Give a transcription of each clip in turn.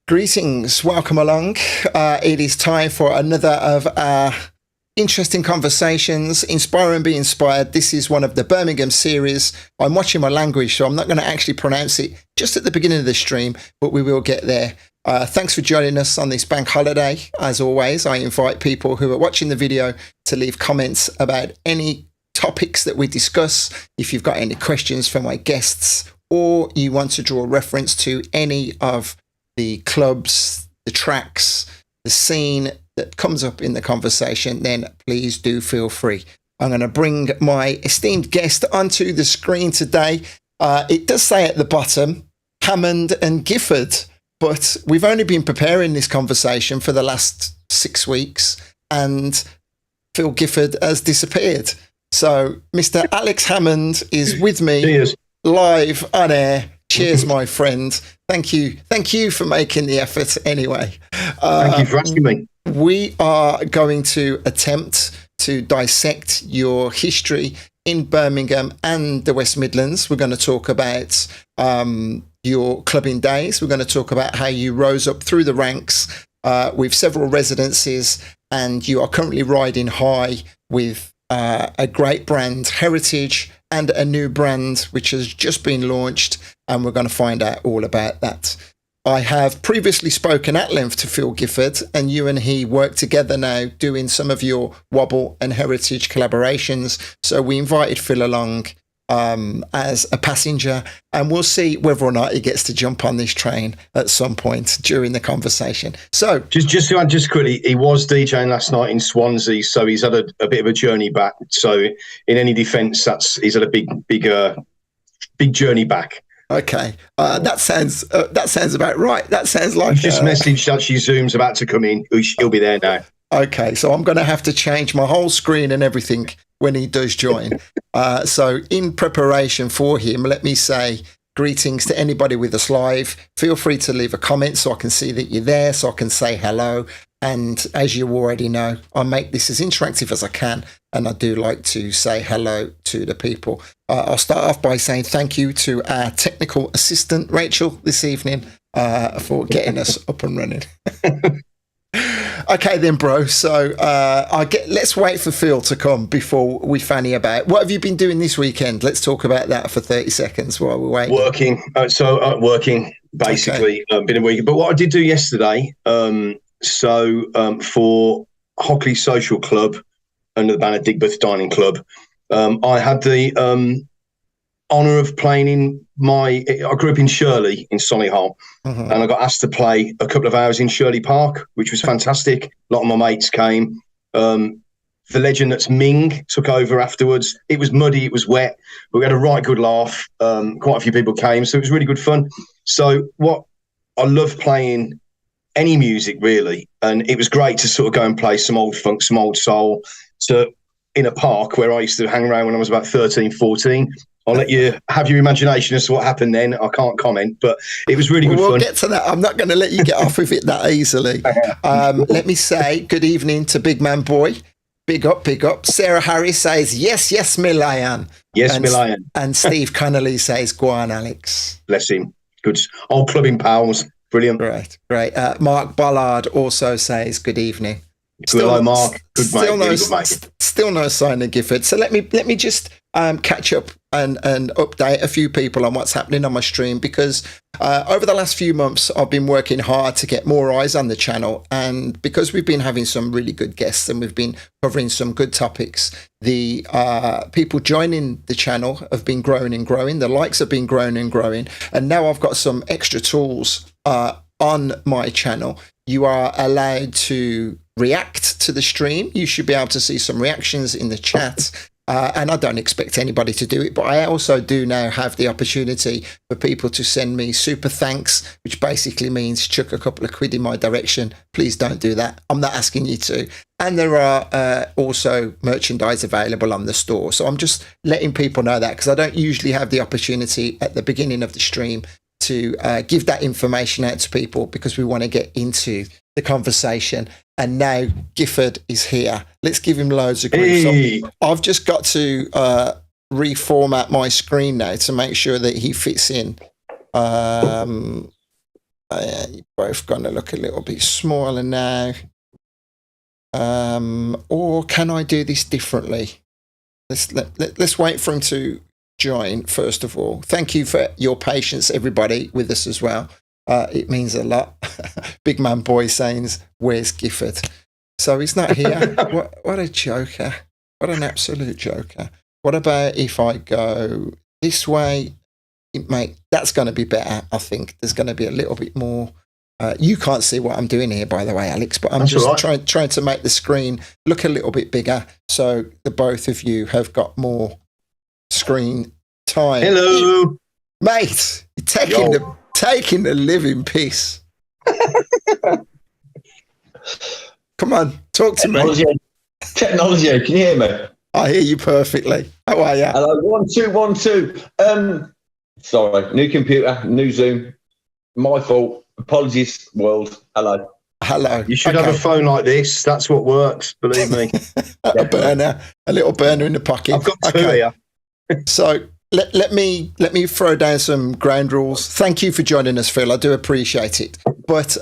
Greetings, welcome along. It is time for another of our interesting conversations. Inspire and be inspired. This is one of the Birmingham series. I'm watching my language, so I'm not going to actually pronounce it just at the beginning of the stream, but we will get there. Thanks for joining us on this bank holiday. As always, I invite people who are watching the video to leave comments about any topics that we discuss. If you've got any questions for my guests, or you want to draw reference to any of the clubs, the tracks, the scene that comes up in the conversation, then please do feel free. I'm going to bring my esteemed guest onto the screen today. It does say at the bottom, Hammond and Gifford, but we've only been preparing this conversation for the last 6 weeks, and Phil Gifford has disappeared. So Mr. Alex Hammond is with me. Cheers. Live on air. Cheers, my friend. Thank you for making the effort anyway. Thank you for asking me. We are going to attempt to dissect your history in Birmingham and the West Midlands. We're going to talk about your clubbing days. We're going to talk about how you rose up through the ranks with several residencies, and you are currently riding high with a great brand, Heritage, and a new brand which has just been launched, and we're going to find out all about that. I have previously spoken at length to Phil Gifford, and you and he work together now doing some of your Wobble and Heritage collaborations. So we invited Phil along as a passenger, and we'll see whether or not he gets to jump on this train at some point during the conversation. So just to add just quickly, he was DJing last night in Swansea, so he's had a bit of a journey back. So in any defence, he's had a big journey back. Okay, that sounds about right. That sounds like just messaged that Zoom's about to come in. He'll be there now. Okay, so I'm going to have to change my whole screen and everything when he does join. So in preparation for him, let me say greetings to anybody with us live. Feel free to leave a comment so I can see that you're there, so I can say hello. And as you already know, I make this as interactive as I can, and I do like to say hello to the people. I'll start off by saying thank you to our technical assistant, Rachel, this evening for getting us up and running. Okay then, bro. So let's wait for Phil to come before we fanny about. What have you been doing this weekend? Let's talk about that for 30 seconds while we're waiting. Working. Working, basically. Okay. Been a week. But what I did do yesterday, for Hockley Social Club under the banner Digbeth Dining Club, I had the honour of playing in I grew up in Shirley in Solihull, and I got asked to play a couple of hours in Shirley Park, which was fantastic. A lot of my mates came. The legend that's Ming took over afterwards. It was muddy, it was wet, but we had a right good laugh. Quite a few people came, so it was really good fun. So I love playing any music really, and it was great to sort of go and play some old funk, some old soul in a park where I used to hang around when I was about 13, 14. I'll let you have your imagination as to what happened then. I can't comment, but it was really good fun. We'll get to that. I'm not going to let you get off with it that easily. Let me say good evening to Big Man Boy. Big up, big up. Sarah Harris says, yes, me lion. Yes, me lion. And Steve Connolly says, go on, Alex. Bless him. Good. Old clubbing pals. Brilliant. Great. Mark Ballard also says good evening. Hello, Mark. Good mate. Still no sign of Gifford. So let me just catch up and update a few people on what's happening on my stream, because over the last few months I've been working hard to get more eyes on the channel, and because we've been having some really good guests and we've been covering some good topics, the people joining the channel have been growing and growing. The likes have been growing and growing, and now I've got some extra tools on my channel. You are allowed to react to the stream. You should be able to see some reactions in the chat. And I don't expect anybody to do it, but I also do now have the opportunity for people to send me super thanks, which basically means chuck a couple of quid in my direction. Please don't do that. I'm not asking you to. And there are also merchandise available on the store. So I'm just letting people know that, because I don't usually have the opportunity at the beginning of the stream to give that information out to people, because we want to get into the conversation. And now Gifford is here. Let's give him loads of grief. Hey. So I've just got to reformat my screen now to make sure that he fits in. You're both going to look a little bit smaller now. Or can I do this differently? Let's wait for him to join, first of all. Thank you for your patience, everybody, with us as well. It means a lot. Big man boy saying, where's Gifford? So he's not here. What a joker. What an absolute joker. What about if I go this way? That's going to be better, I think. There's going to be a little bit more. You can't see what I'm doing here, by the way, Alex, but I'm That's just right. trying to make the screen look a little bit bigger so the both of you have got more screen time. Hello. Mate, you're taking the living piss. Come on, talk to me. Technology, can you hear me? I hear you perfectly. How are you? Hello, 1 2 1 2. Sorry, new computer, new Zoom. My fault. Apologies, world. Hello. Hello. You should have a phone like this. That's what works, believe me. a little burner in the pocket. I've got two here. So let me throw down some ground rules. Thank you for joining us, Phil. I do appreciate it. But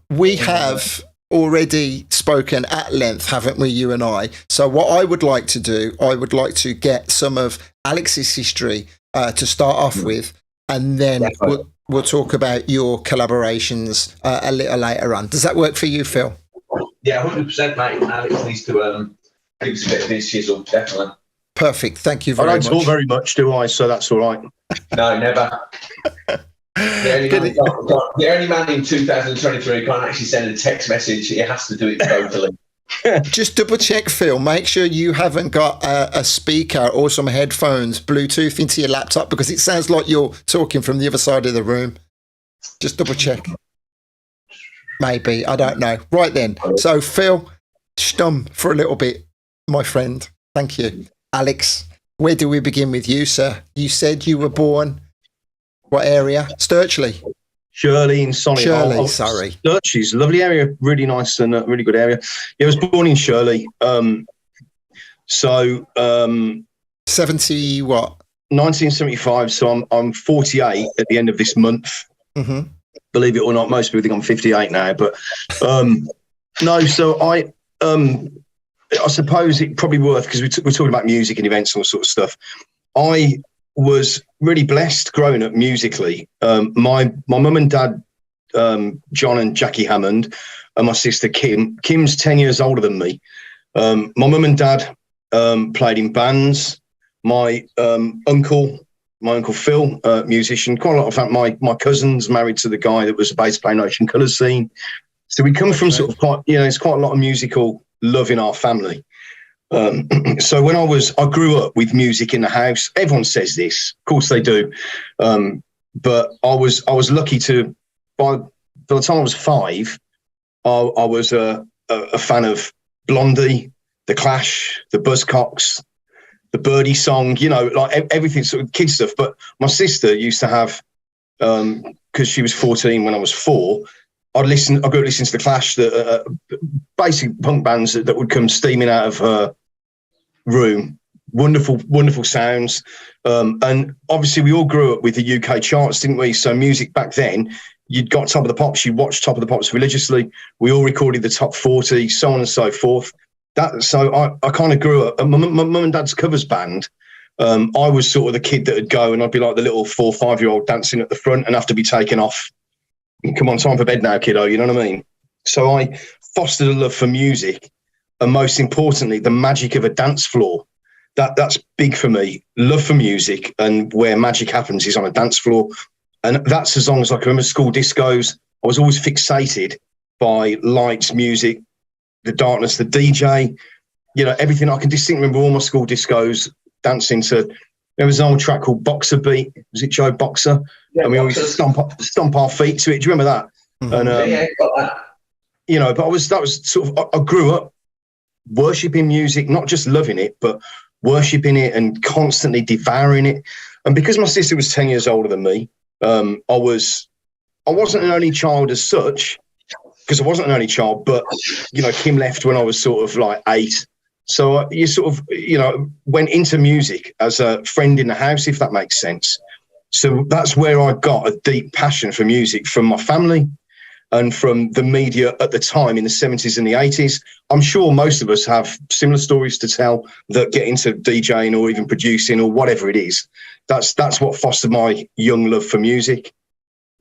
we have already spoken at length, haven't we, you and I? So what I would like to do, I would like to get some of Alex's history to start off with, and then we'll talk about your collaborations a little later on. Does that work for you, Phil? Yeah, 100%, mate. Alex needs to give us a bit of his chisel, definitely. Perfect. Thank you very much. I don't talk very much, do I? So that's all right. No, never. The only man in 2023 can't actually send a text message. He has to do it vocally. Just double check, Phil. Make sure you haven't got a speaker or some headphones, Bluetooth into your laptop, because it sounds like you're talking from the other side of the room. Just double check. Maybe. I don't know. Right then. So, Phil, stum for a little bit, my friend. Thank you. Alex, where do we begin with you, sir? You said you were born... What area? Sturchley. Shirley in Sonny. Shirley, sorry. Sturchley's a lovely area, really nice and really good area. Yeah, I was born in Shirley. 70 what? 1975. So I'm 48 at the end of this month. Mm-hmm. Believe it or not, most people think I'm 58 now. But no, so I suppose it probably worth, because we're talking about music and events and all sort of stuff. I was really blessed growing up musically. My mum and dad, John and Jackie Hammond, and my sister Kim. Kim's 10 years older than me. My mum and dad played in bands. My uncle Phil, musician. Quite a lot of my cousins married to the guy that was a bass player in Ocean Colours scene. So we come from sort of quite, it's quite a lot of musical love in our family. So when I grew up with music in the house. Everyone says this, of course they do, but I was lucky to. By the time I was 5, I was a fan of Blondie, The Clash, the Buzzcocks, the Birdie Song. Like everything sort of kid stuff. But my sister used to have, because she was 14 when I was 4. I grew up listening to The Clash, the basic punk bands that would come steaming out of her room. Wonderful sounds, and obviously we all grew up with the UK charts, didn't we? So music back then, you'd got Top of the Pops, you'd watch Top of the Pops religiously. We all recorded the top 40, so on and so forth. So I kind of grew up. My mum and dad's covers band. I was sort of the kid that would go, and I'd be like the little 4 or 5 year old dancing at the front and have to be taken off. Come on, time for bed now, kiddo. You know what I mean? So I fostered a love for music, and most importantly, the magic of a dance floor. That's big for me. Love for music, and where magic happens is on a dance floor. And that's as long as I can remember school discos. I was always fixated by lights, music, the darkness, the DJ, everything. I can distinctly remember all my school discos dancing to, there was an old track called Boxer Beat. Was it Joe Boxer? Yeah, and we always stomp our feet to it. Do you remember that? Mm-hmm. And, got that. But that was sort of, I grew up worshipping music, not just loving it, but worshipping it and constantly devouring it. And because my sister was 10 years older than me, I wasn't an only child as such, because I wasn't an only child, but, Kim left when I was sort of like 8. So you sort of, went into music as a friend in the house, if that makes sense. So that's where I got a deep passion for music from my family and from the media at the time in the 70s and the 80s. I'm sure most of us have similar stories to tell that get into DJing or even producing or whatever it is. That's what fostered my young love for music.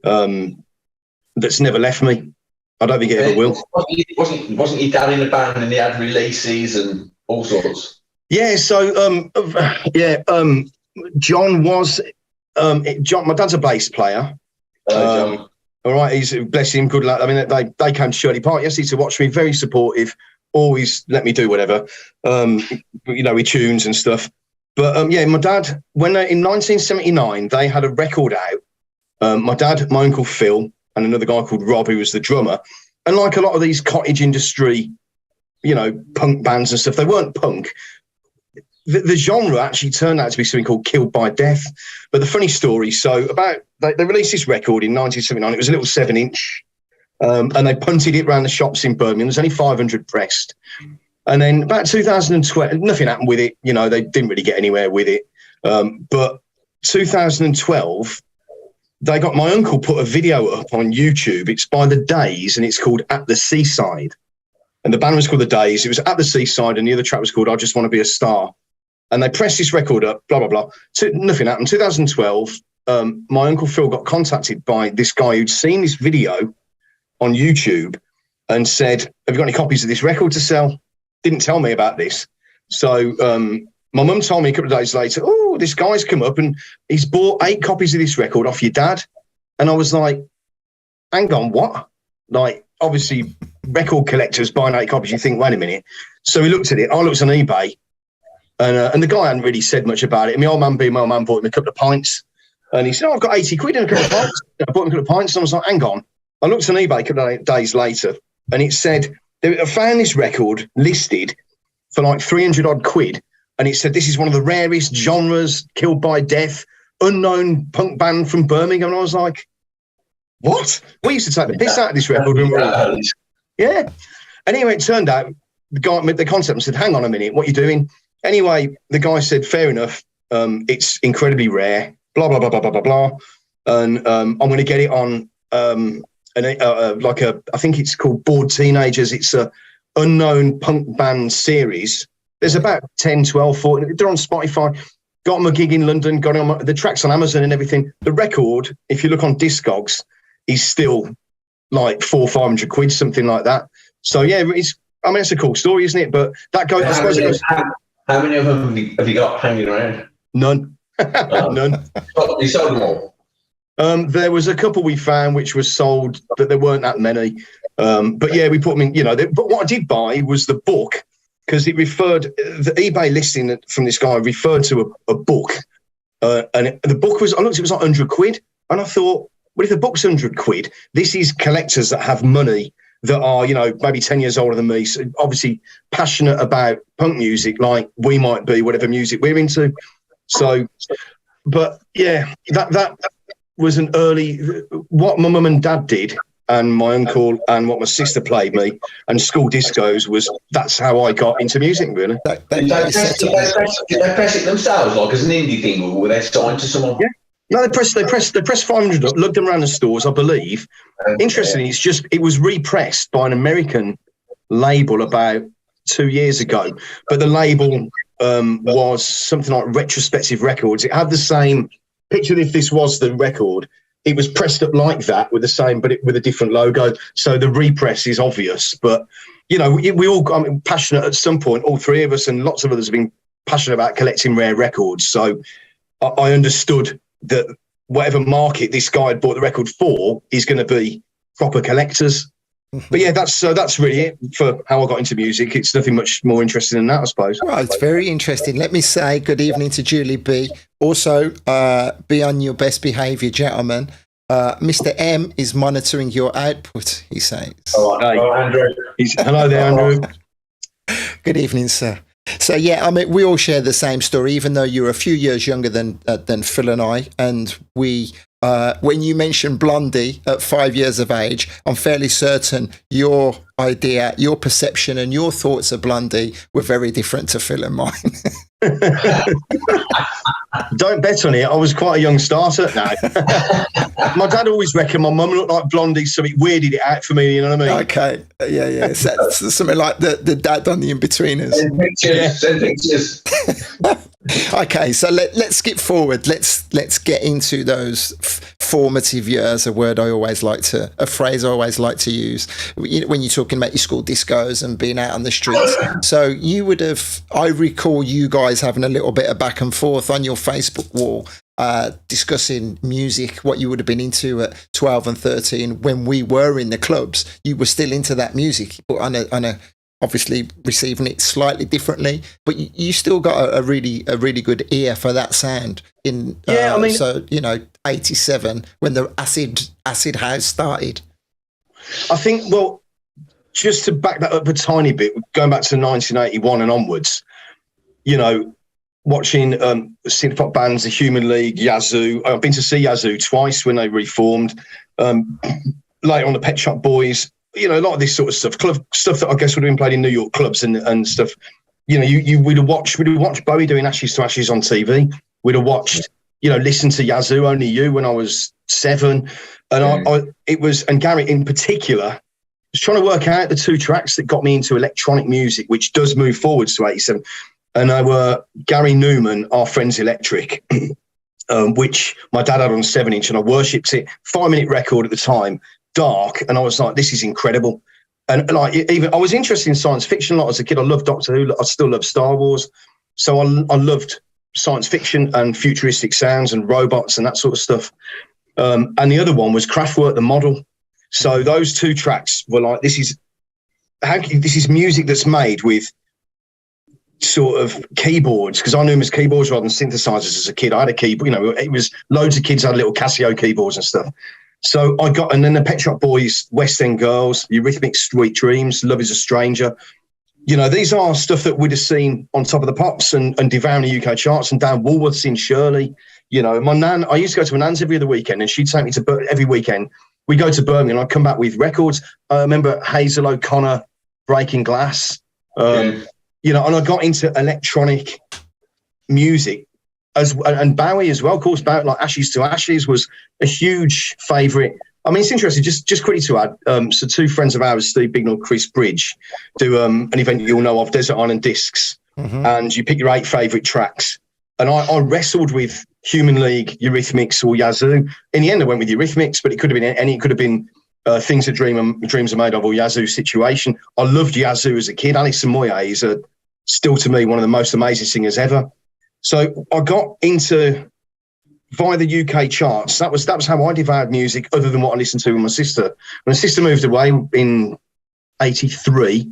That's never left me. I don't think it ever will. Wasn't your dad in a band and he had releases and all sorts? Yeah, so John was John. My dad's a bass player. John. All right, he's, bless him, good luck. I mean, they came to Shirley Park yesterday to watch me. Very supportive, always let me do whatever. With tunes and stuff. But my dad, when in 1979 they had a record out. My dad, my uncle Phil, and another guy called Rob, who was the drummer. And like a lot of these cottage industry, punk bands and stuff, they weren't punk. The genre actually turned out to be something called Killed by Death. But the funny story, so they released this record in 1979. It was a little 7-inch, and they punted it around the shops in Birmingham. There's only 500 pressed. And then about 2012, nothing happened with it. They didn't really get anywhere with it. But 2012, my uncle put a video up on YouTube. It's by The Days, and it's called At the Seaside. And the band was called The Days. It was At the Seaside, and the other track was called I Just Want to Be a Star. And they pressed this record up, blah, blah, blah. Nothing happened. 2012, my Uncle Phil got contacted by this guy who'd seen this video on YouTube and said, have you got any copies of this record to sell? Didn't tell me about this. So my mum told me a couple of days later, oh, this guy's come up and he's bought 8 copies of this record off your dad. And I was like, hang on, what? Like, obviously, record collectors buying 8 copies, you think, wait a minute. So we looked at it. I looked on eBay. And the guy hadn't really said much about it. My old man bought him a couple of pints. And he said, I've got 80 quid and a couple of pints. I bought him a couple of pints. And I was like, hang on. I looked on eBay a couple of days later, and it said, I found this record listed for like 300 odd quid. And it said, this is one of the rarest genres, Killed by Death, unknown punk band from Birmingham. And I was like, what? We used to take the piss out of this record. Yeah. Anyway, it turned out the guy made the concept and said, hang on a minute, what are you doing? Anyway, the guy said, fair enough. It's incredibly rare, blah, blah, blah, blah, blah, blah, blah. And I'm going to get it on I think it's called Bored Teenagers. It's a unknown punk band series. There's about 10, 12, 14. They're on Spotify. Got them a gig in London, got them on the tracks on Amazon and everything. The record, if you look on Discogs, is still like 400 or 500 quid, something like that. So yeah, it's a cool story, isn't it? But that goes, I suppose it goes. How many of them have you got hanging around? None. None. You sold them all? There was a couple we found which was sold, but there weren't that many. But yeah, we put them in, but what I did buy was the book, because it referred, the eBay listing from this guy referred to a book. And the book was, I looked, it was like 100 quid. And I thought, well, if the book's 100 quid, this is collectors that have money that are, maybe 10 years older than me, so obviously passionate about punk music, like we might be, whatever music we're into. So, but yeah, that was an early, what my mum and dad did, and my uncle, and what my sister played me, and school discos that's how I got into music, really. Did they press it themselves, like as an indie thing, or were they signed to someone? Yeah. No, they pressed 500 up, lugged them around the stores, I believe. Interestingly, it was repressed by an American label about 2 years ago, but the label was something like Retrospective Records. It had the same picture. If this was the record, it was pressed up like that with the same, but with a different logo. So the repress is obvious, but we all got passionate at some point. All three of us and lots of others have been passionate about collecting rare records. So I understood that whatever market this guy had bought the record for is going to be proper collectors. But yeah, that's really it for how I got into music. It's nothing much more interesting than that, I suppose. Right, it's very interesting. Let me say good evening to Julie B. Also, be on your best behaviour, gentlemen. Mr. M is monitoring your output, he says. Oh, hey. Hello, Andrew. Hello there, Andrew. Good evening, sir. So yeah, we all share the same story, even though you're a few years younger than Phil and I. And we, when you mentioned Blondie at 5 years of age, I'm fairly certain your idea, your perception, and your thoughts of Blondie were very different to Phil and mine. Don't bet on it. I was quite a young starter. No. My dad always reckoned my mum looked like Blondie, so it weirded it out for me, you know what I mean? Okay. Yeah. So that's something like the dad on the In-Betweeners. Send pictures. Okay, so let's skip forward. Let's get into those formative years. A phrase I always like to use when you're talking about your school discos and being out on the streets. So you would have, I recall you guys having a little bit of back and forth on your Facebook wall, discussing music, what you would have been into at 12 and 13 when we were in the clubs. You were still into that music, but on a obviously receiving it slightly differently, but you still got a really good ear for that sound in so 87 when the acid house started. I think, well, just to back that up a tiny bit, going back to 1981 and onwards, watching synth pop bands, the Human League, Yazoo. I've been to see Yazoo twice when they reformed. Later on, the Pet Shop Boys. A lot of this sort of stuff, club stuff that I guess would have been played in New York clubs and stuff. We'd have watched Bowie doing Ashes to Ashes on TV. We'd have watched, listen to Yazoo, Only You when I was 7, and Gary in particular was trying to work out the 2 tracks that got me into electronic music, which does move forwards to 87, and they were Gary Newman, Our Friends Electric, which my dad had on 7-inch, and I worshipped it. 5-minute record at the time. Dark, and I was like, this is incredible. And even I was interested in science fiction a lot as a kid. I loved Doctor Who. I still love Star Wars. So I loved science fiction and futuristic sounds and robots and that sort of stuff. And the other one was Kraftwerk, The Model. So those 2 tracks were like, this is music that's made with sort of keyboards, because I knew them as keyboards rather than synthesizers as a kid. I had a keyboard, it was loads of kids had little Casio keyboards and stuff. So and then the Pet Shop Boys, West End Girls, Eurythmics, Sweet Dreams, Love Is a Stranger. These are stuff that we'd have seen on Top of the Pops and devouring the UK charts and down Woolworths in Shirley. My nan, I used to go to my nan's every other weekend, and she'd take me to every weekend. We'd go to Birmingham, and I'd come back with records. I remember Hazel O'Connor, Breaking Glass. And I got into electronic music. And Bowie as well, of course. Bowie, like Ashes to Ashes, was a huge favourite. I mean, it's interesting. Just quickly to add, so 2 friends of ours, Steve Bignell, Chris Bridge, do an event you'll know of, Desert Island Discs, and you pick your 8 favourite tracks. And I wrestled with Human League, Eurythmics, or Yazoo. In the end, I went with Eurythmics, but it could have been any. It could have been Things That Dreams Are Made Of, or Yazoo Situation. I loved Yazoo as a kid. Alison Moyet is still to me one of the most amazing singers ever. So I got into via the UK charts. That was how I devoured music, other than what I listened to with my sister. When my sister moved away in 83,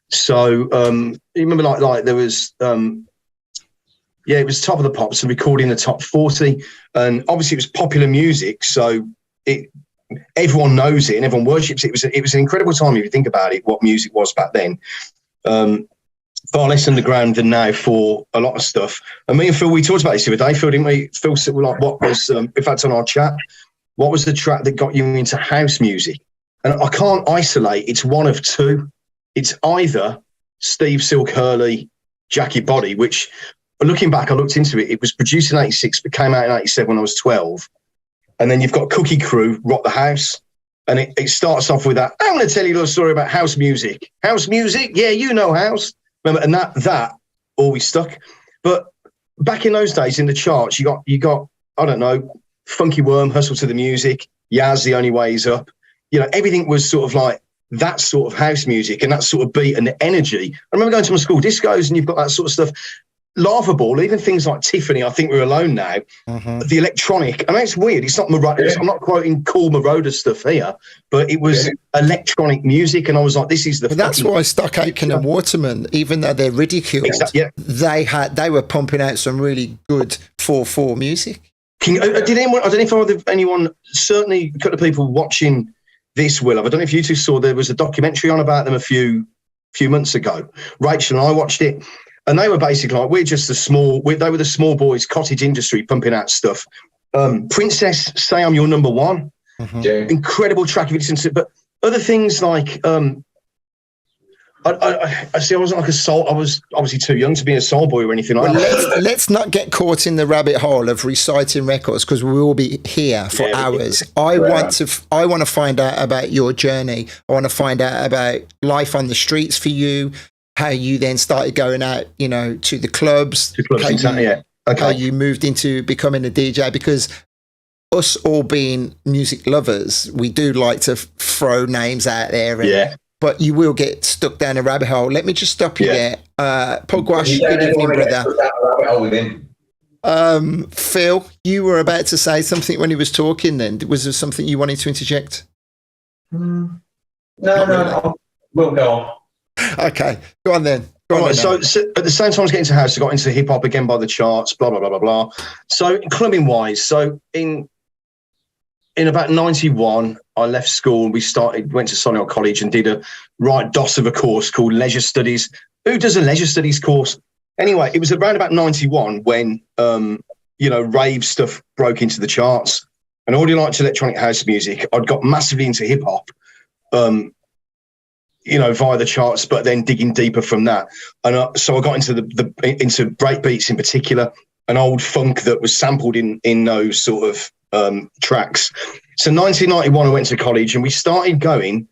so you remember like there was it was Top of the Pops and recording the top 40, and obviously it was popular music, so everyone knows it and everyone worships it. It was an incredible time if you think about it. What music was back then. Far less underground than now for a lot of stuff. And me and Phil, we talked about this the other day, Phil, didn't we? Phil said, like, what was, in fact, on our chat, what was the track that got you into house music? And I can't isolate. It's one of 2. It's either Steve Silk Hurley, Jackie Body, which, looking back, I looked into it. It was produced in 86, but came out in 87 when I was 12. And then you've got Cookie Crew, Rock the House. And it starts off with that, I'm going to tell you a little story about house music. House music? Yeah, you know house. Remember, and that always stuck. But back in those days in the charts, you got I don't know, Funky Worm, Hustle to the Music, Yaz, The Only Way Is Up. Everything was sort of like that sort of house music and that sort of beat and the energy. I remember going to my school discos, and you've got that sort of stuff. Lava Ball, even things like Tiffany, I Think We're Alone Now, the electronic. I mean, it's weird. It's not I'm not quoting Cool Marauder stuff here, but it was electronic music, and I was like, this is the. But that's why Stock Aitken and Waterman, even though they're ridiculed, they were pumping out some really good 4/4 music. Did anyone? I don't know if anyone. Certainly, a couple of people watching this will have. I don't know if you two saw. There was a documentary on about them a few months ago. Rachel and I watched it. And they were basically like, they were the small boys, cottage industry, pumping out stuff. Princess, Say I'm Your Number One. Incredible track if you listen to it. But other things like, I see. I wasn't like a soul. I was obviously too young to be a soul boy or anything like that. Let's not get caught in the rabbit hole of reciting records, because we will be here for hours. I want to find out about your journey. I want to find out about life on the streets for you, how you then started going out, to the clubs. How you moved into becoming a DJ, because us all being music lovers, we do like to throw names out there. But you will get stuck down a rabbit hole. Let me just stop you there. Pugwash, good evening, brother. Phil, you were about to say something when he was talking then. Was there something you wanted to interject? No, we'll go on. Okay, go on then. So at the same time I was getting into house, I got into hip hop again by the charts, blah, blah, blah, blah, blah. So clubbing wise, so in about 91, I left school. We went to Solihull College and did a right DOS of a course called Leisure Studies. Who does a Leisure Studies course? Anyway, it was around about 91 when, rave stuff broke into the charts, and I already liked electronic house music. I'd got massively into hip hop, via the charts, but then digging deeper from that. And so I got into into breakbeats in particular, an old funk that was sampled in those sort of tracks. So 1991, I went to college and we started going,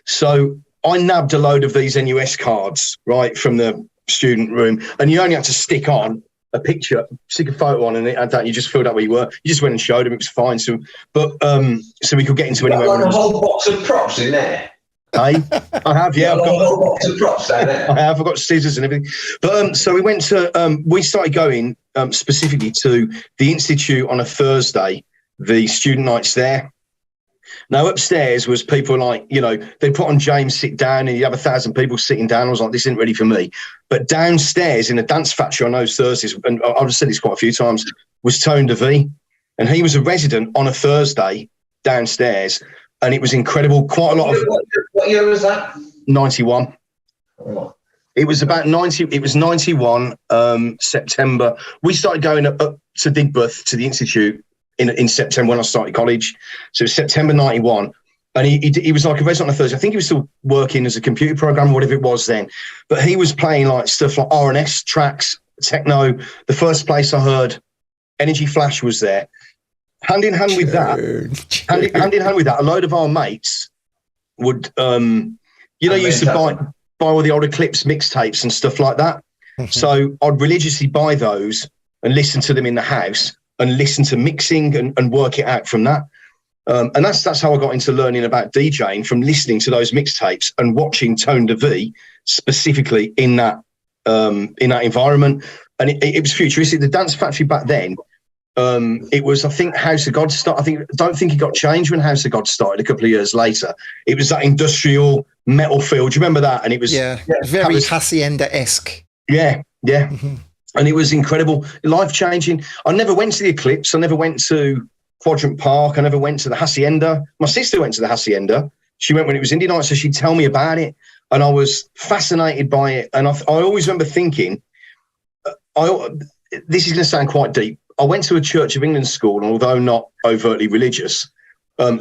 so I nabbed a load of these NUS cards, right, from the student room, and you only had to stick on a picture, stick a photo on, and you just filled out where you were. You just went and showed them. It was fine. So we could get into anywhere. Like a whole box of props in there. I have, yeah. I've got a whole box of props down there. I have. I've got scissors and everything. But so we went to. We started going specifically to the Institute on a Thursday. The student nights there. Now upstairs was people like, they put on James Sit Down and you have 1,000 people sitting down. I was like, this isn't ready for me. But downstairs in a dance factory on those Thursdays, and I've said this quite a few times, was Tone DeVee. And he was a resident on a Thursday downstairs. And it was incredible. Quite a lot of... What year was that? 91. Oh. It was about 90. It was 91, September. We started going up to Digbeth, to the Institute, in September when I started college. So it was September 91. And he was like a resident on a Thursday. I think he was still working as a computer programmer, whatever it was then. But he was playing like stuff like R&S tracks, techno. The first place I heard Energy Flash was there. Hand in hand with that, a load of our mates would, used to buy all the old Eclipse mixtapes and stuff like that. So I'd religiously buy those and listen to them in the house and listen to mixing and work it out from that. And that's how I got into learning about DJing, from listening to those mixtapes and watching Tone DeVee specifically in that environment. And it was futuristic. The Dance Factory back then, it was, I think, House of God started. Don't think it got changed when House of God started a couple of years later. It was that industrial metal feel. Do you remember that? And it was very Hacienda-esque. Yeah. Mm-hmm. And it was incredible, life-changing. I never went to the Eclipse. I never went to Quadrant Park. I never went to the Hacienda. My sister went to the Hacienda. She went when it was indie night, so she'd tell me about it. And I was fascinated by it. And I always remember thinking, this is going to sound quite deep. I went to a Church of England school, although not overtly religious.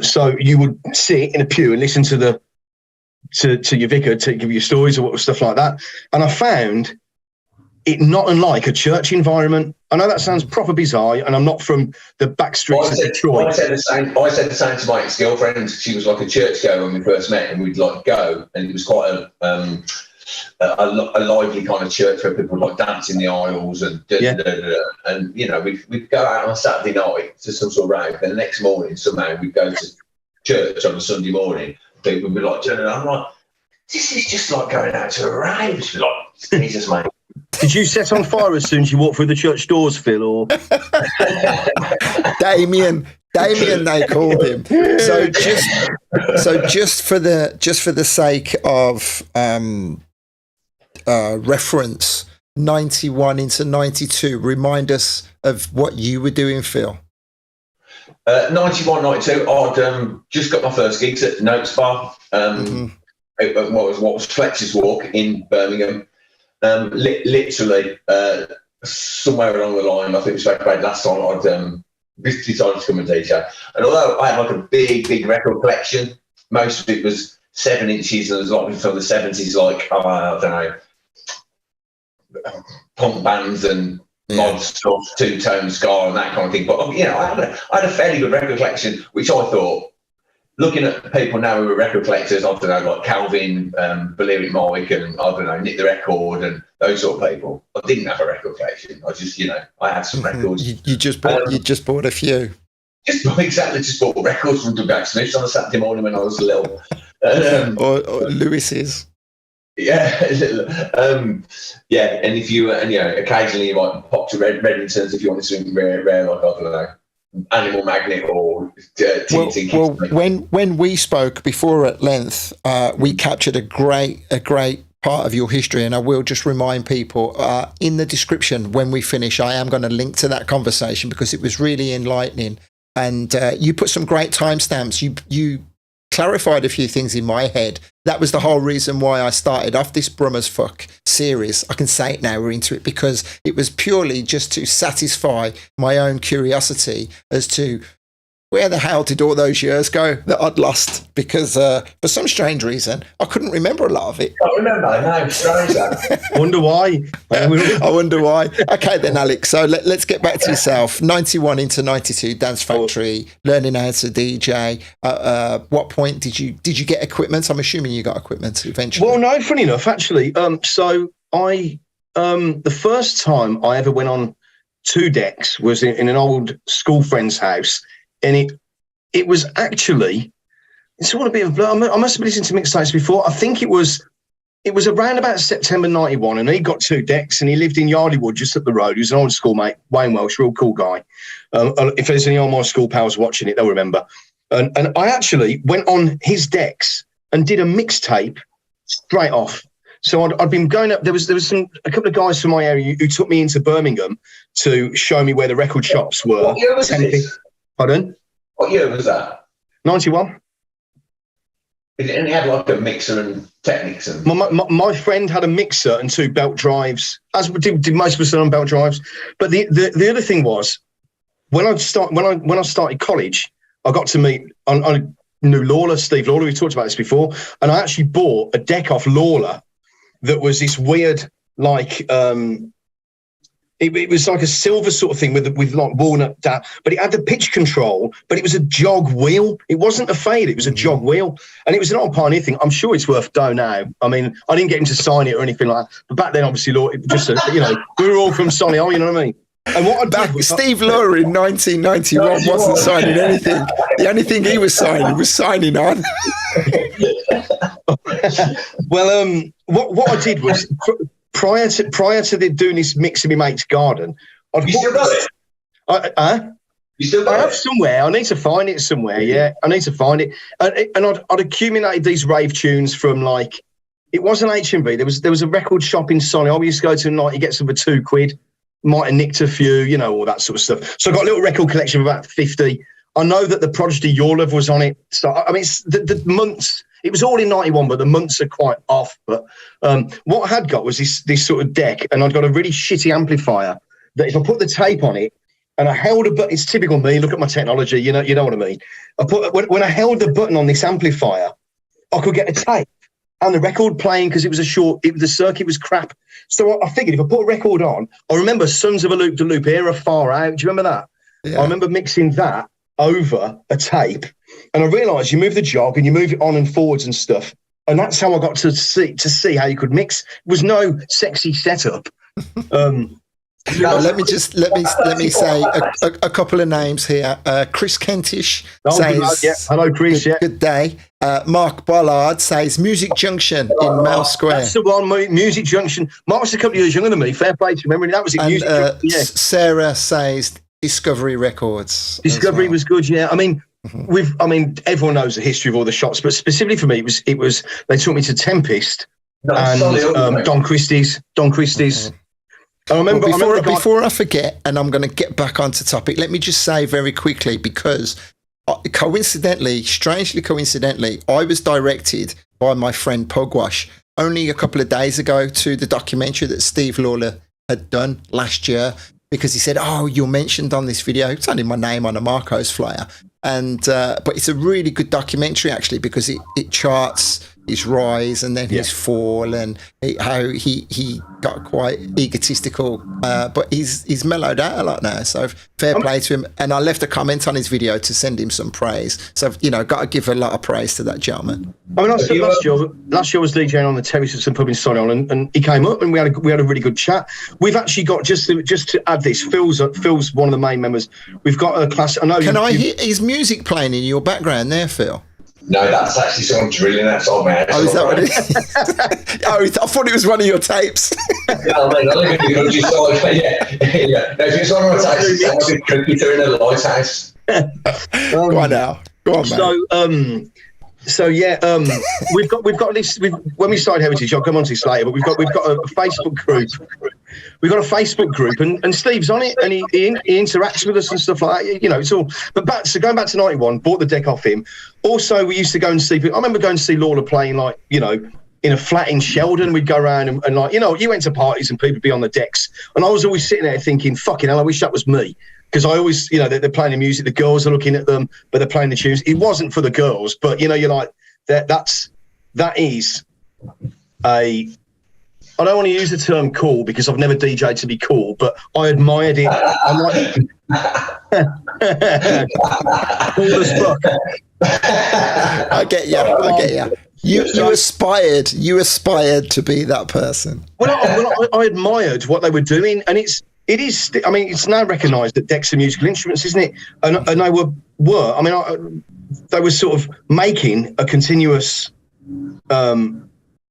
So you would sit in a pew and listen to your vicar to give you stories or stuff like that. And I found it not unlike a church environment. I know that sounds proper bizarre, and I'm not from the back streets of Detroit. I said the same to my ex-girlfriend. She was like a churchgoer when we first met, and we'd like go, and it was quite a lively kind of church where people like dance in the aisles and and we'd go out on a Saturday night to some sort of rave, and the next morning somehow we'd go to church on a Sunday morning. People would be like turning around. I'm like, this is just like going out to a rave. She's like, Jesus, mate. Did you set on fire as soon as you walked through the church doors, Phil? Or Damien, they called him. So just for the sake of reference, 91 into 92. Remind us of what you were doing, Phil. 91, 92. I'd just got my first gigs at Notes Bar. What was Flex's Walk in Birmingham. Literally somewhere along the line, I think we spoke about last time, I'd decided to come and DJ. And although I had like a big record collection, most of it was 7 inches, and there was a lot of it from the 70s, like, I don't know, punk bands and mod stuff, two-tone ska and that kind of thing. But, you know, I had a fairly good record collection, which I thought, looking at people now who are record collectors, I don't know, like Calvin, Balearic Mike, and I don't know, Nick the Record, and those sort of people. I didn't have a record collection. I just, you know, I had some records. You just bought a few. Just bought records from Doug Smiths on a Saturday morning when I was little. Or Lewis's. Yeah, and if you, and you know, occasionally you might pop to Residencies if you want to something rare, like, I don't know, Animal Magnet or well, when we spoke before at length, we captured a great part of your history, and I will just remind people in the description when we finish, I am going to link to that conversation because it was really enlightening, and you put some great timestamps. You clarified a few things in my head. That was the whole reason why I started off this Brum as Fuck series. I can say it now, we're into it, because it was purely just to satisfy my own curiosity as to where the hell did all those years go that I'd lost? Because for some strange reason, I couldn't remember a lot of it. I remember, no, strange. Wonder why. I wonder why. Okay then, Alex, so let's get back to yourself. 91 into 92, Dance Factory, learning how to DJ. What point did you get equipment? I'm assuming you got equipment eventually. Well, no, funny enough, actually. So I, the first time I ever went on 2 decks was in an old school friend's house. And it was actually, it's all a bit of blur. I must have listened to mixtapes before. I think it was around about September 91, and he got 2 decks, and he lived in Yardleywood just up the road. He was an old schoolmate, Wayne Welsh, real cool guy. If there's any of my school pals watching it, they'll remember. And I actually went on his decks and did a mixtape straight off. So I'd been going up. There was a couple of guys from my area who took me into Birmingham to show me where the record shops were. What year was this? Pardon? What year was that? 91. And he had like a mixer and Technics. And my friend had a mixer and 2 belt drives, as did most of us on belt drives. But the other thing was, when I started college, I got to meet, I knew Lawler, Steve Lawler. We talked about this before, and I actually bought a deck off Lawler that was this weird, like. It was like a silver sort of thing with like walnut down, but it had the pitch control, but it was a jog wheel. It wasn't a fade, it was a jog wheel. And it was an old Pioneer thing. I'm sure it's worth dough now. I mean, I didn't get him to sign it or anything like that. But back then, obviously, Lord, just, you know, we were all from Solihull, you know what I mean? And what I did was, Steve Lawler in 1991 wasn't signing anything. The only thing he was signing on. Well, what I did was... Prior to doing this mix in my mate's garden, you still got it? You still got it? I have somewhere. I need to find it somewhere. Yeah, I need to find it. And I'd accumulated these rave tunes from, like, it wasn't H&B. There was a record shop in Solihull. I used to go to a night. You get some for £2. Might have nicked a few, you know, all that sort of stuff. So I got a little record collection of about 50. I know that the Prodigy Your Love was on it. So I mean, it's the months. It was all in 91, but the months are quite off. But what I had got was this sort of deck, and I'd got a really shitty amplifier that if I put the tape on it and I held a button, it's typical me, look at my technology, you know what I mean? When I held the button on this amplifier, I could get a tape and the record playing because it was the circuit was crap. So I figured if I put a record on, I remember Sons of a Loop to Loop Era Far Out. Do you remember that? Yeah. I remember mixing that over a tape. And I realised you move the jog and you move it on and forwards and stuff. And that's how I got to see how you could mix. It was no sexy setup. Let me say a couple of names here. Chris Kentish says, hello, Chris. Good day. Mark Bollard says Music Junction in Mel Square. That's the one, Music Junction. Mark's a couple of years younger than me. Fair play to him. That was it. Music Junction. Yeah. Sarah says Discovery Records. Discovery was good. Yeah, I mean. Everyone knows the history of all the shops, but specifically for me, it was they took me to Tempest and Don Christie's. Mm-hmm. I remember, before I forget, and I'm going to get back onto topic, let me just say very quickly, because strangely coincidentally, I was directed by my friend Pugwash only a couple of days ago to the documentary that Steve Lawler had done last year. because he said, "Oh, you're mentioned on this video." It's only my name on a Marcos flyer, and but it's a really good documentary actually, because it charts his rise and then his fall, and how he got quite egotistical, but he's mellowed out a lot now, so fair play to him. And I left a comment on his video to send him some praise, so got to give a lot of praise to that gentleman. I mean, last year I was DJing on the terrace at some pub in Solihull, and he came up and we had a really good chat. We've actually got, just to add this, Phil's one of the main members. We've got a class. I know. Can I hear his music playing in your background there, Phil? No, that's actually someone drilling outside my house. Oh, is that what it is? Oh, I thought it was one of your tapes. Yeah, I mean, I live in the countryside. Yeah. No, if it's one of my tapes, it's like a cricketer in a lighthouse. Go on now. Go on, mate. We've got this. When we started Heritage, I'll come on to this later, but we've got a Facebook group. We've got a Facebook group, and Steve's on it, and he interacts with us and stuff like that. It's all. But going back to 91, bought the deck off him. Also, we used to go and see. I remember going to see Lawler playing, in a flat in Sheldon. We'd go around and you went to parties and people would be on the decks, and I was always sitting there thinking, "Fucking hell, I wish that was me." Because I always, they're playing the music, the girls are looking at them, but they're playing the tunes. It wasn't for the girls, but you're like, that is a. I don't want to use the term cool because I've never DJed to be cool, but I admired it. I like cool as fuck. I get you. You aspired to be that person. I admired what they were doing, and it's now recognised that decks are musical instruments, isn't it? And they were. I mean, they were sort of making a continuous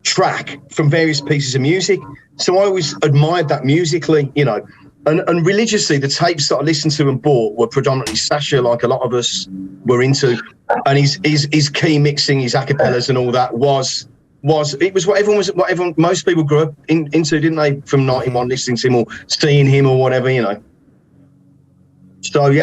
track from various pieces of music. So I always admired that musically, and religiously. The tapes that I listened to and bought were predominantly Sasha, like a lot of us were into, and his key mixing, his acapellas, and all that was what most people grew up into, didn't they? From 91, listening to him or seeing him or whatever, So like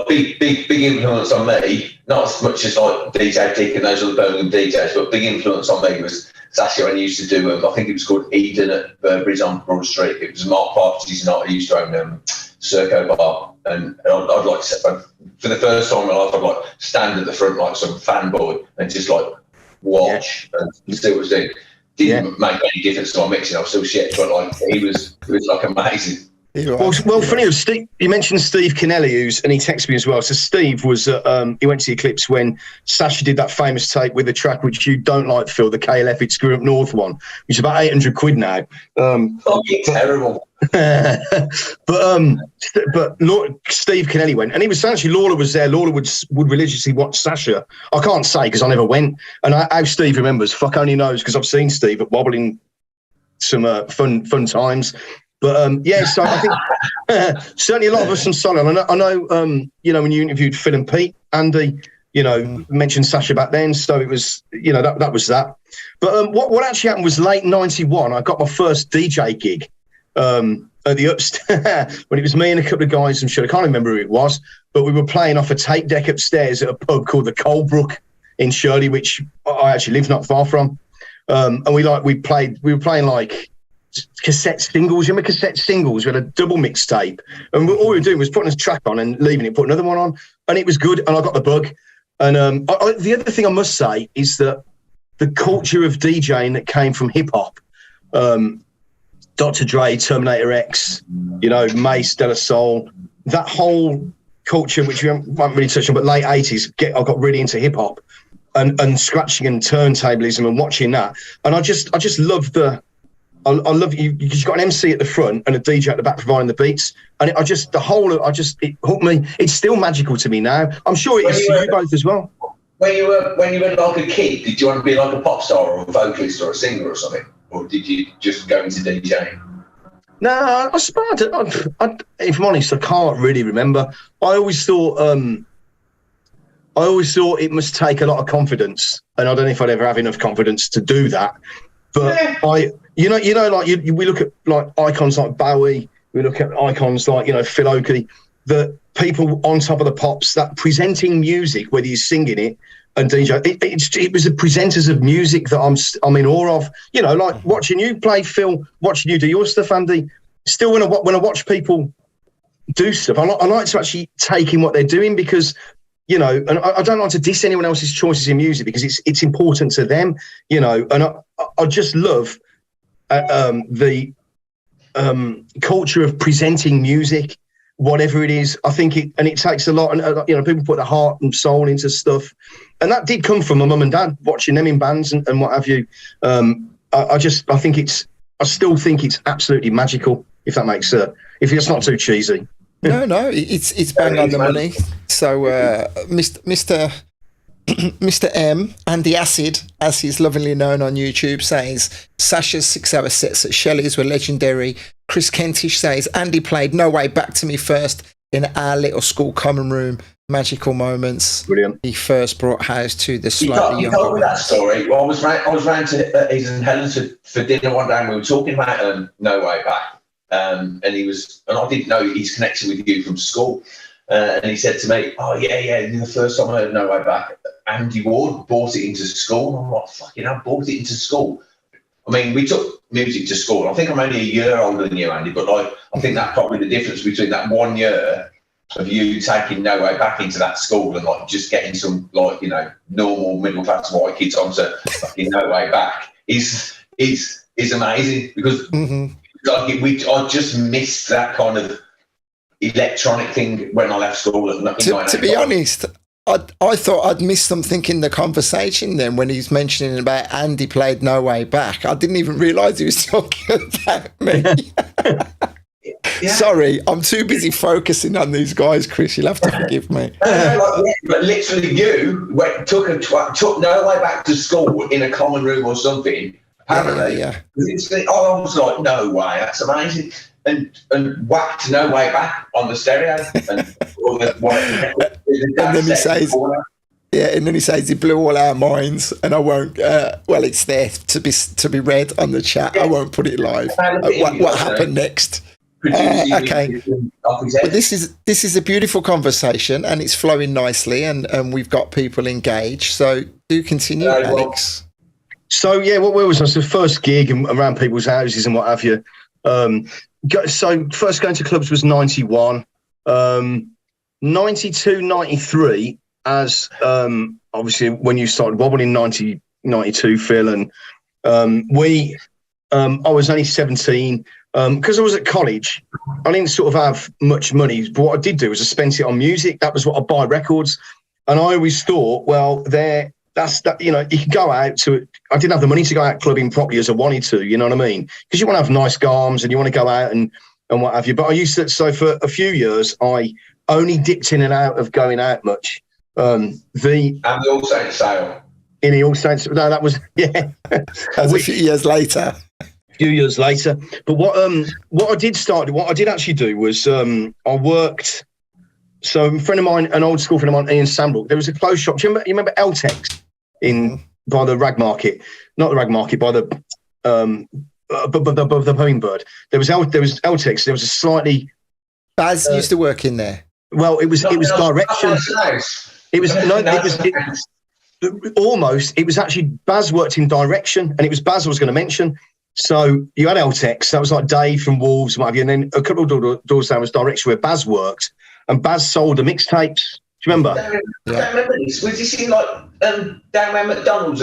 big influence on me. Not as much as like DJ Dick and those other Birmingham DJs, but big influence on me was Sasha. When he used to do, I think it was called Eden at Burberry's on Broad Street. It was Mark Party's night. He used to own Circo Bar, and I'd like to, for the first time in my life, I'd like stand at the front like some fanboy and just like watch and see what was doing. Didn't make any difference to my mixing. I was still shit, but like it was like amazing. Well, funny, Steve, you mentioned Steve Kennelly, and he texted me as well. So Steve was, he went to the Eclipse when Sasha did that famous tape with the track which you don't like, Phil, the KLF It's Screw Up North one, which is about 800 quid now. Terrible. but Steve Kennelly went, and he was actually, Lawler was there. Lawler would religiously watch Sasha. I can't say because I never went, and how Steve remembers, fuck only knows, because I've seen Steve at Wobble in some fun times. But so I think certainly a lot of us from Solihull. I know when you interviewed Phil and Pete, Andy, mentioned Sasha back then. So it was, that was that. But what actually happened was late 91, I got my first DJ gig at the upstairs when it was me and a couple of guys from Shirley. I can't remember who it was, but we were playing off a tape deck upstairs at a pub called the Colebrook in Shirley, which I actually live not far from. And we were playing like cassette singles. You remember cassette singles? We had a double mixtape, and all we were doing was putting a track on and leaving it, put another one on, and it was good. And I got the bug. And the other thing I must say is that the culture of DJing that came from hip hop, Dr. Dre, Terminator X, Mace, De La Soul, that whole culture, which we haven't really touched on, but late 80s, I got really into hip hop and scratching and turntablism and watching that. And I just love I love you because you've got an MC at the front and a DJ at the back providing the beats, and it hooked me. It's still magical to me now. I'm sure it is for you both as well. When you were like a kid, did you want to be like a pop star or a vocalist or a singer or something, or did you just go into DJing? No, I if I'm honest, I can't really remember. I always thought it must take a lot of confidence, and I don't know if I'd ever have enough confidence to do that. But we look at like icons like Bowie, we look at icons like, Phil Oakey, the people on top of the pops, that presenting music, whether you're singing it and DJ, it was the presenters of music that I'm in awe of. Like watching you play, Phil, watching you do your stuff, Andy. still when I watch people do stuff, I like to actually take in what they're doing, because, you know, and I don't like to diss anyone else's choices in music, because it's important to them, you know. And I just love the culture of presenting music, whatever it is. I think it takes a lot, and you know, people put their heart and soul into stuff, and that did come from my mum and dad, watching them in bands and what have you. I still think it's absolutely magical, if that makes if it's not too cheesy. No, it's bang on the money. So, Mr. M, Andy Acid, as he's lovingly known on YouTube, says Sasha's 6-hour sets at Shelley's were legendary. Chris Kentish says Andy played No Way Back to me first in our little school common room. Magical moments. Brilliant. He first brought house to the slightly younger. You told me that story. Well, I was round to his and Helen's for dinner one day, and we were talking about No Way Back. And I didn't know his connection with you from school. And he said to me, "Oh yeah, the first time I heard No Way Back, Andy Ward brought it into school." And I'm like, "Fucking hell, brought it into school." I mean, we took music to school. I think I'm only a year older than you, Andy, but I think that's probably the difference between that 1 year of you taking No Way Back into that school and like just getting some, like, you know, normal middle class white kids onto fucking No Way Back is amazing, because I just missed that kind of electronic thing when I left school. To be honest, I thought I'd missed something in the conversation then when he's mentioning about Andy played No Way Back. I didn't even realise he was talking about me. Yeah. Sorry, I'm too busy focusing on these guys, Chris. You'll have to forgive me. But literally, you took No Way Back to school in a common room or something. Apparently, yeah. I was like, no way, that's amazing, and whacked No Way Back on the stereo, and then he says, and then he says he blew all our minds, and I won't. Well, it's there to be read on the chat. I won't put it live. What happened next? Okay, but this is a beautiful conversation, and it's flowing nicely, and we've got people engaged. So do continue, Alex. So yeah, what was the first gig around people's houses and what have you? So first going to clubs was 91, 92, 93. As obviously when you started Wobble in 92, Phil, and I was only 17. Because I was at college, I didn't sort of have much money. But what I did do was I spent it on music. That was what I'd buy records. And I always thought, well, you know, you could go out to, I didn't have the money to go out clubbing properly as I wanted to, you know what I mean? Because you want to have nice garms and you want to go out and what have you. But I used to, so for a few years, I only dipped in and out of going out much. And the All Saints sale. In the All Saints, no, that was, yeah. That was a few years later. But what I did actually do was I worked. So a friend of mine, an old school friend of mine, Ian Sambrook, there was a clothes shop. Do you remember Eltex by the Rag Market? Not the Rag Market, by the Hummingbird. There was Eltex. There was a slightly. Baz used to work in there. Well, it was Direction. It was almost. It was actually Baz worked in Direction, and it was Baz I was going to mention. So you had Eltex, that was like Dave from Wolves, what have you, and then a couple of doors down was Direction where Baz worked, and Baz sold the mixtapes. Do you remember? I don't remember this. Was this in like down where McDonald's?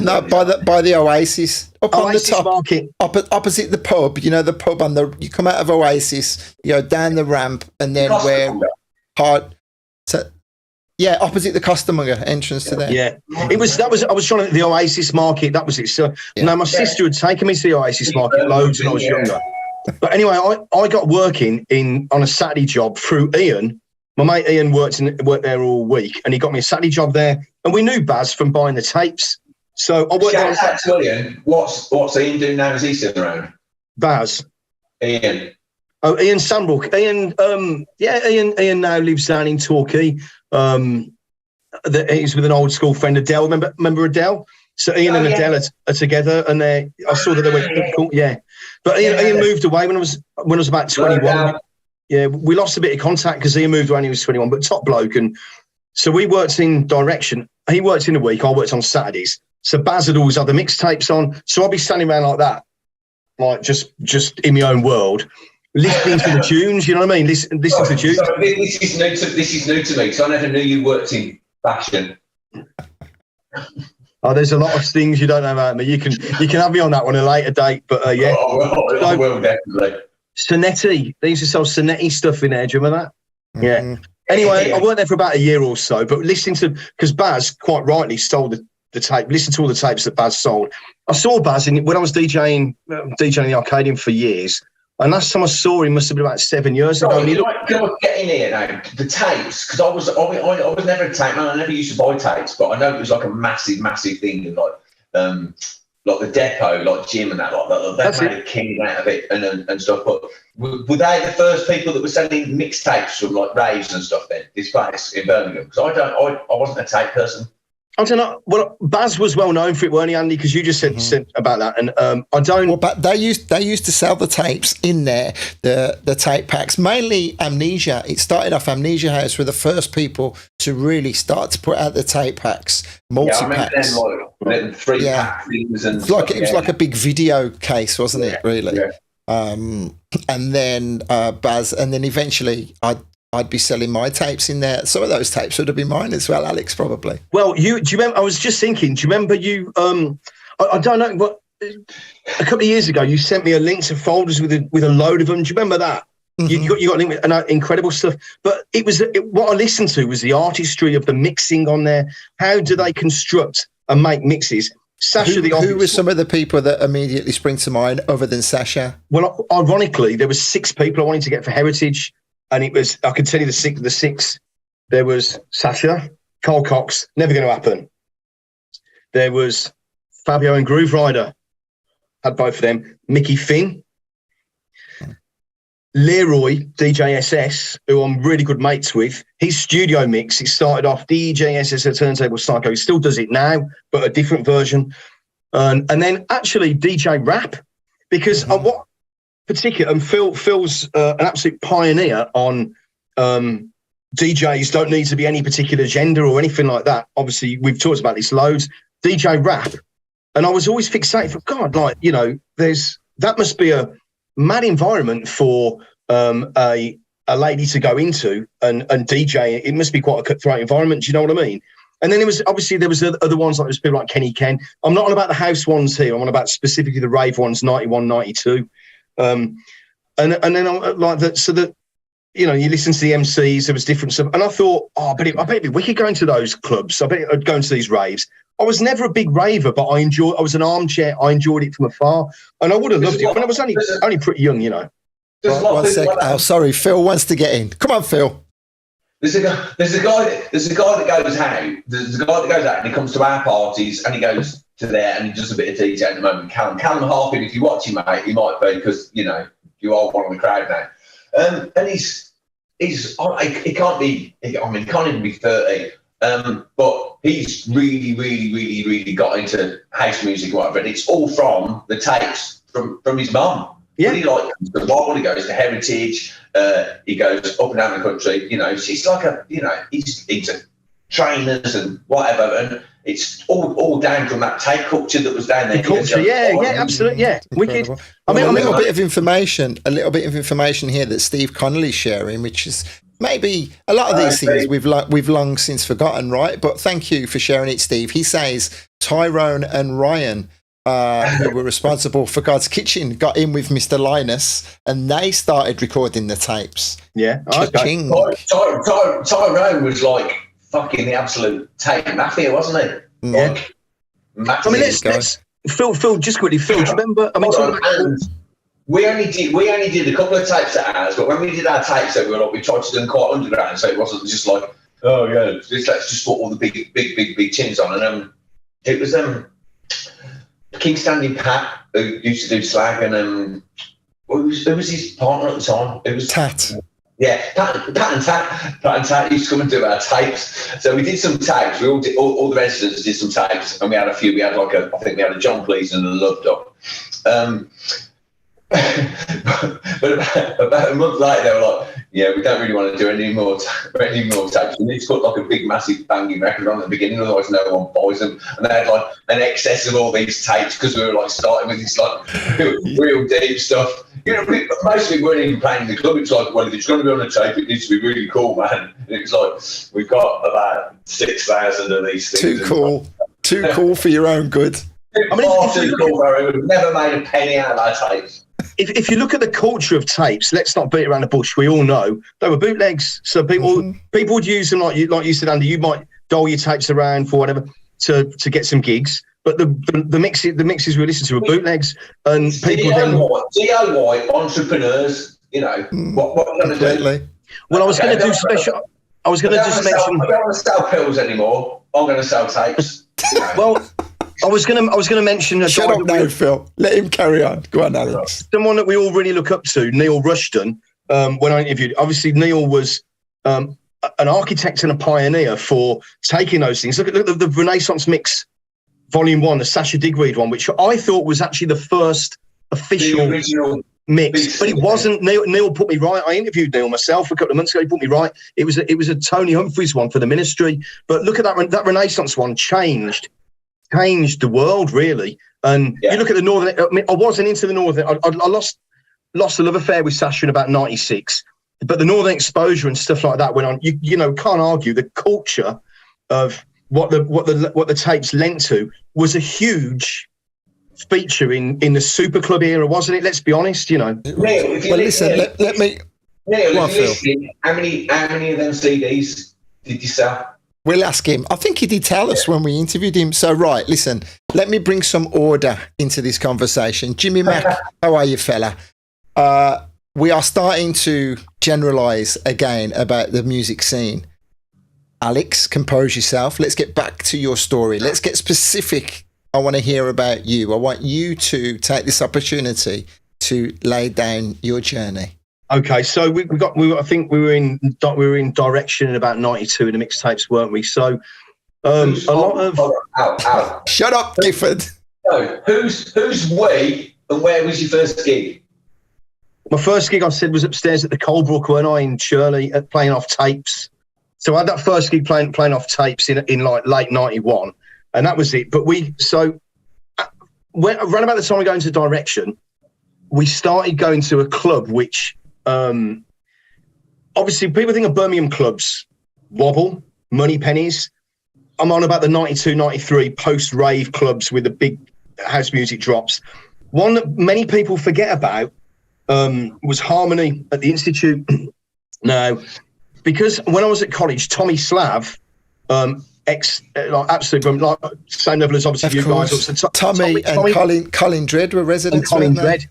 No, by the Oasis, up Oasis on the top, market, opposite the pub. You know the pub on the. You come out of Oasis, you go down the ramp, and then yeah, opposite the Costermonger entrance to there. Yeah, I was trying to the Oasis market. That was it. So my sister had taken me to the Oasis market loads when I was younger. But anyway, I got working on a Saturday job through Ian. My mate Ian worked there all week, and he got me a Saturday job there. And we knew Baz from buying the tapes. So I worked there. Shout out to Ian. What's Ian doing now? Is he still around? Baz. Ian. Oh, Ian Sambrook. Ian now lives down in Torquay. He's with an old school friend, Adele. Remember Adele? So Ian and Adele are together, and I saw that they were cool. Yeah, but Ian moved away when I was about 21. Yeah, we lost a bit of contact because Ian moved away when he was 21. But top bloke, and so we worked in Direction. He worked in the week. I worked on Saturdays. So Baz had always had the mixtapes on. So I'd be standing around like that, like just in my own world. listening to the tunes. You know what I mean? Listen to the tunes. So this is new to me because I never knew you worked in fashion. Oh, there's a lot of things you don't know about me. You can have me on that one at a later date, but yeah. I will definitely. Sonetti. They used to sell Sonetti stuff in there. Do you remember that? Yeah. Anyway, I worked there for about a year or so, but listening to, because Baz quite rightly sold the tape, listened to all the tapes that Baz sold. I saw Baz when I was DJing the Arcadium for years, and last time I saw him must have been about 7 years ago. Can I get in here now? The tapes, because I was never a tape man. I never used to buy tapes, but I know it was like a massive thing in like the depot, like Jim and that, they made a king out of it and stuff. But were they the first people that were selling mixtapes from like raves and stuff then? This place in Birmingham? Because I wasn't a tape person. I don't know. Well, Baz was well known for it, weren't he, Andy? Because you just said about that, and I don't. Well, but they used to sell the tapes in there, the tape packs. Mainly Amnesia. It started off Amnesia House were the first people to really start to put out the tape packs, multi packs. Yeah, 3-pack things and it was like a big video case, wasn't it? Really. Yeah. And then Baz, and then eventually I'd be selling my tapes in there. Some of those tapes would have been mine as well, Alex, probably. Well, do you remember? I was just thinking. Do you remember you? I don't know what. A couple of years ago, you sent me a link to folders with a load of them. Do you remember that? Mm-hmm. You got a link with incredible stuff. But what I listened to was the artistry of the mixing on there. How do they construct and make mixes? Sasha, who were some of the people that immediately spring to mind other than Sasha? Well, ironically, there were 6 people I wanted to get for Heritage. And it was, I could tell you the six. There was Sasha, Carl Cox, never going to happen. There was Fabio and Groove Rider, had both of them. Mickey Finn, Leroy, DJ-SS, who I'm really good mates with. His studio mix, it started off DJ-SS at Turntable Psycho. He still does it now, but a different version. And then actually DJ Rap, because what particular, and Phil's an absolute pioneer on DJs don't need to be any particular gender or anything like that. Obviously, we've talked about this loads. DJ Rap, and I was always fixated for God, like, you know, that must be a mad environment for a lady to go into and DJ. It must be quite a cutthroat environment. Do you know what I mean? And then there was other ones, like there's people like Kenny Ken. I'm not on about the house ones here. I'm on about specifically the rave ones, 91, 92. And then I'm like that, so that, you know, you listen to the MCs, there was different stuff, and I thought, I bet it'd be wicked going to those clubs. I bet I'd go into these raves. I was never a big raver, but I was an armchair. I enjoyed it from afar, and I would have loved it. When I was only pretty young, you know. One sec. Oh, sorry, Phil wants to get in. Come on, Phil. There's a guy that goes out. There's a guy that goes out and he comes to our parties and he goes to there and he does a bit of DJ at the moment. Callum Harpin, if you're watching, mate, he might be, because, you know, you are one of the crowd now. And he can't even be 30. But he's really got into house music or whatever. And it's all from the tapes from his mum. Yeah. He like the Wobble, he goes to Heritage, he goes up and down the country, you know, it's like he's into trainers and whatever, and it's all down from that tape culture that was down there. Culture, absolutely, yeah. Wicked. I mean, a little bit of information here that Steve Connolly's sharing, which is maybe a lot of these things we've long since forgotten, right? But thank you for sharing it, Steve. He says Tyrone and Ryan, who were responsible for God's Kitchen, got in with Mr. Linus and they started recording the tapes. Yeah. Tyrone was like fucking the absolute tape mafia, wasn't he? Yeah. I mean, let's Phil, just quickly, Phil, do you remember? I mean, we only did a couple of tapes at ours, but when we did our tapes, we tried to do them quite underground, so it wasn't just like, oh yeah, let's just put all the big tunes on, and it was King Standing Pat, who used to do slag, and who was his partner at the time? It was Tat. Yeah, Pat and Tat used to come and do our tapes. So we did some tapes. We all the residents did some tapes, and we had a few. We had I think we had a John Cleese and a Love Dog. But about a month later, they were like, Yeah, we don't really want to do any more tapes. We need to put like a big, massive banging record on at the beginning, otherwise no one buys them. And they had like an excess of all these tapes because we were like starting with this like real deep stuff. You know, most of it weren't even playing in the club. It's like, well, if it's going to be on a tape, it needs to be really cool, man. And it's like we've got about 6,000 of these things. Too cool for your own good. I mean, we've never made a penny out of our tapes. If you look at the culture of tapes, let's not beat around the bush. We all know they were bootlegs, so people would use them like you said, Andy. You might dole your tapes around for whatever to get some gigs, but the mixes we listen to were bootlegs, and people DIY entrepreneurs. You know what are you going to do? Well, I was going to do special. I was going to just mention. I don't want to sell pills anymore. I'm going to sell tapes. You know. Well. I was gonna mention. Shut up now, Phil. Let him carry on. Go on, Alex. Someone that we all really look up to, Neil Rushton. When I interviewed, obviously Neil was an architect and a pioneer for taking those things. Look at the Renaissance Mix, Volume 1, the Sacha Digweed one, which I thought was actually the first official mix, but it wasn't. Neil put me right. I interviewed Neil myself a couple of months ago. He put me right. It was a Tony Humphries one for the Ministry. But look at that Renaissance one. Changed the world, really. And you look at the Northern. I mean, I wasn't into the Northern. I lost a love affair with Sacha in about '96. But the Northern Exposure and stuff like that went on. You know, can't argue the culture of what the tapes lent to was a huge feature in the Super Club era, wasn't it? Let's be honest. You know. Neil, let me. Neil, how many of them CDs did you sell? We'll ask him. I think he did tell us when we interviewed him. So, right, listen, let me bring some order into this conversation. Jimmy Mack, how are you, fella? We are starting to generalise again about the music scene. Alex, compose yourself. Let's get back to your story. Let's get specific. I want to hear about you. I want you to take this opportunity to lay down your journey. Okay, so I think we were in Direction in about '92 in the mixtapes, weren't we? So a lot of Shut up, Gifford. No, who's we, and where was your first gig? My first gig, I said, was upstairs at the Colebrook, weren't I, in Shirley, playing off tapes. So I had that first gig playing off tapes in like late '91, and that was it. But around about the time we go into Direction, we started going to a club which. Obviously, people think of Birmingham clubs, Wobble, Money Pennies. I'm on about the '92, '93 post-rave clubs with the big house music drops. One that many people forget about was Harmony at the Institute. Now, because when I was at college, Tommy Slav, absolutely, like same level as obviously you guys. Tommy and Colin Dredd were residents. Colin Dredd.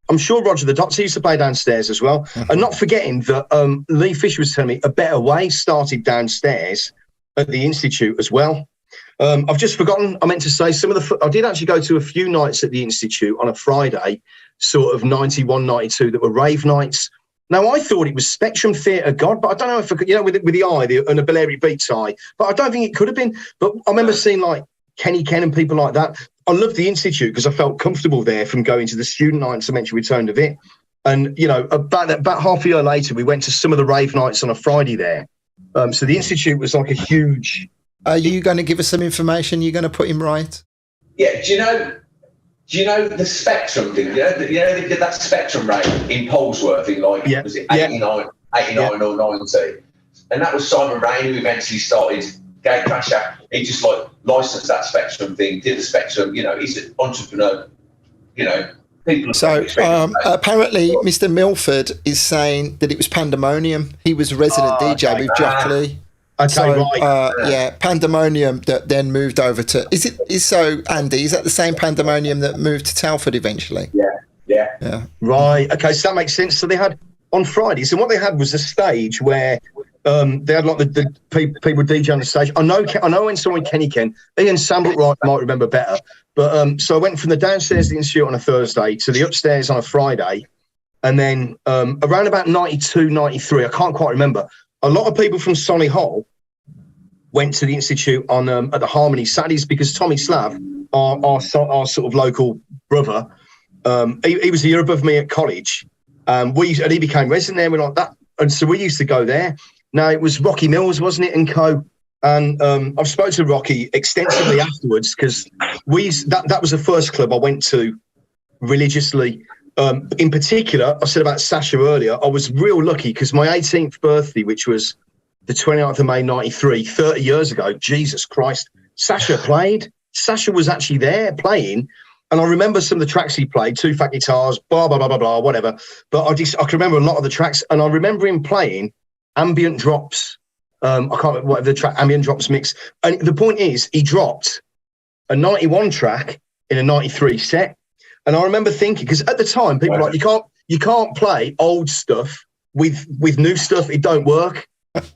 I'm sure Roger the Doctor used to play downstairs as well. Mm-hmm. And not forgetting that Lee Fisher was telling me A Better Way started downstairs at the Institute as well. I've just forgotten, I meant to say I did actually go to a few nights at the Institute on a Friday, sort of 91, 92, that were rave nights. Now, I thought it was Spectrum Theatre God, but I don't know if I could, with the eye and the Balearic Beats eye, but I don't think it could have been. But I remember seeing like Kenny Ken and people like that. I loved the Institute because I felt comfortable there from going to the student nights. I mentioned we turned of it. And, about half a year later, we went to some of the rave nights on a Friday there. So the Institute was like a huge... Are you going to give us some information? You're going to put him right? Yeah. Do you know the Spectrum thing? They did that Spectrum rave in Polesworth in was it 89 or 90? And that was Simon Rain who eventually started Gatecrasher. He just licensed that Spectrum thing, did the Spectrum. He's an entrepreneur. People. So apparently, Mr. Milford is saying that it was Pandemonium. He was a resident DJ with Jack Lee. Okay, right. Yeah, Pandemonium that then moved over to. Andy? Is that the same Pandemonium that moved to Telford eventually? Yeah. Right. Okay, so that makes sense. So they had on Fridays, and what they had was a stage where. They had like the people DJ on the stage. I know when someone Kenny Ken, Ian Samblet might remember better. But so I went from the downstairs of the Institute on a Thursday to the upstairs on a Friday. And then around about 92, 93, I can't quite remember, a lot of people from Solihull went to the Institute on at the Harmony Saturdays because Tommy Slav, our sort of local brother, he was a year above me at college. And he became resident there. We're like that. And so we used to go there. Now, it was Rocky Mills, wasn't it, and co. And I've spoken to Rocky extensively afterwards, because that was the first club I went to religiously. In particular, I said about Sasha earlier, I was real lucky because my 18th birthday, which was the 29th of May, 93, 30 years ago, Jesus Christ, Sasha played. Sasha was actually there playing. And I remember some of the tracks he played, Two Fat Guitars, blah, blah, blah, blah, blah, whatever. But I can remember a lot of the tracks. And I remember him playing Ambient Drops. I can't remember whatever the track, Ambient Drops mix. And the point is, he dropped a 91 track in a 93 set. And I remember thinking, because at the time, people were like, you can't play old stuff with new stuff. It don't work.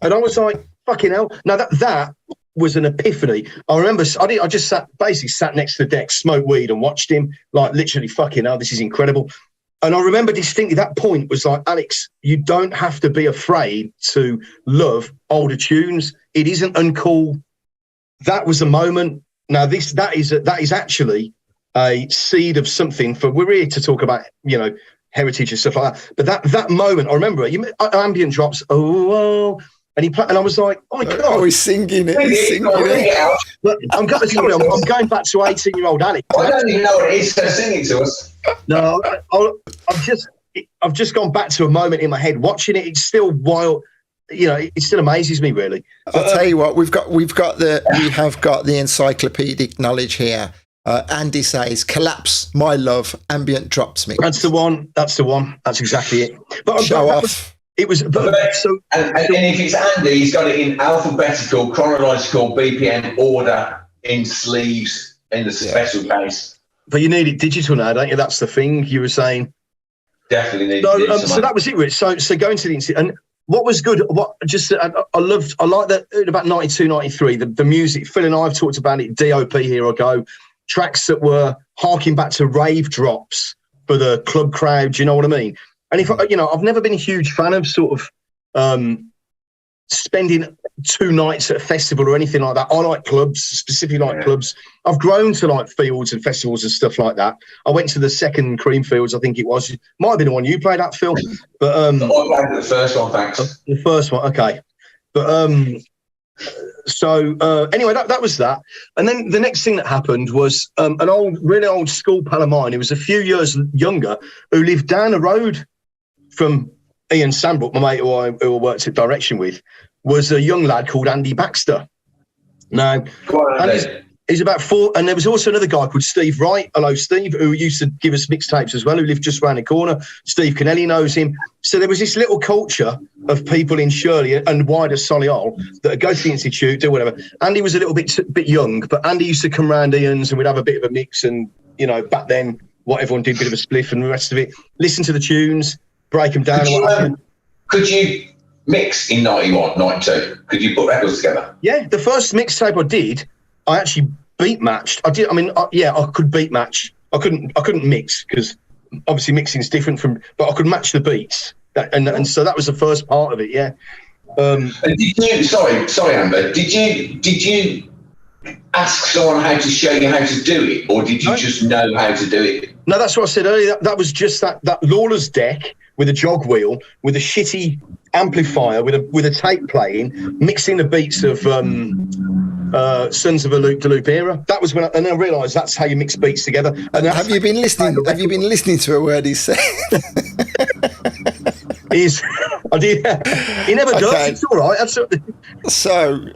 And I was like, fucking hell. Now, that was an epiphany. I remember I just sat next to the deck, smoked weed and watched him, like literally, fucking hell, this is incredible. And I remember distinctly that point was like, Alex, you don't have to be afraid to love older tunes. It isn't uncool. That was a moment. Now, that is actually a seed of something we're here to talk about, heritage and stuff like that. But that moment, I remember Ambient Drops, and he played, and I was like, oh my God. Oh, he's singing it. Look, I'm going back to 18-year-old Alex. I don't even know what it is, so sing it to us. No, I've just gone back to a moment in my head watching it. It's still wild. It still amazes me, really. I'll tell you what, we have got the encyclopedic knowledge here. Andy says, "Collapse, my love, Ambient Drops mix." That's the one. That's exactly it. But show off. And if it's Andy, he's got it in alphabetical, chronological, BPM order in sleeves in the special case. But you need it digital now, don't you? That's the thing you were saying. Definitely need it. So that was it, Rich. So going to the incident, and what was good, I like that about 92, 93, the music. Phil and I have talked about it, DOP, Here I Go, tracks that were harking back to rave drops for the club crowd, you know what I mean? And if I've never been a huge fan of sort of spending 2 nights at a festival or anything like that. I like clubs, specifically clubs. I've grown to like fields and festivals and stuff like that. I went to the second Creamfields, I think it was. Might have been the one you played at, Phil. But I played the first one, thanks. The first one, okay. But anyway, that was that. And then the next thing that happened was an really old school pal of mine who was a few years younger, who lived down the road from Ian Sandbrook, my mate who I worked at Direction with, was a young lad called Andy Baxter. Now, he's about 4, and there was also another guy called Steve Wright. Hello, Steve, who used to give us mixtapes as well, who lived just around the corner. Steve Kennelly knows him. So there was this little culture of people in Shirley and wider Solihull that would go to the Institute, do whatever. Andy was a little bit young, but Andy used to come round Ian's and we'd have a bit of a mix, and, back then, what everyone did, a bit of a spliff and the rest of it. Listen to the tunes, break them down. Could you mix in 91, 92? Could you put records together? Yeah, the first mixtape I did, I actually beat matched. I could beat match. I couldn't mix because obviously mixing is different but I could match the beats. And so that was the first part of it. Yeah. And did you? Sorry, Amber. Did you ask someone how to show you how to do it, or did you just know how to do it? No, that's what I said earlier. That was just that Lawler's deck with a jog wheel, with a shitty amplifier, with a tape playing, mixing the beats of Sons of a Loop de Loop era. That was and then I realised that's how you mix beats together. And have you been listening? Have you been listening to a word he said? I did. He never does. It's all right. So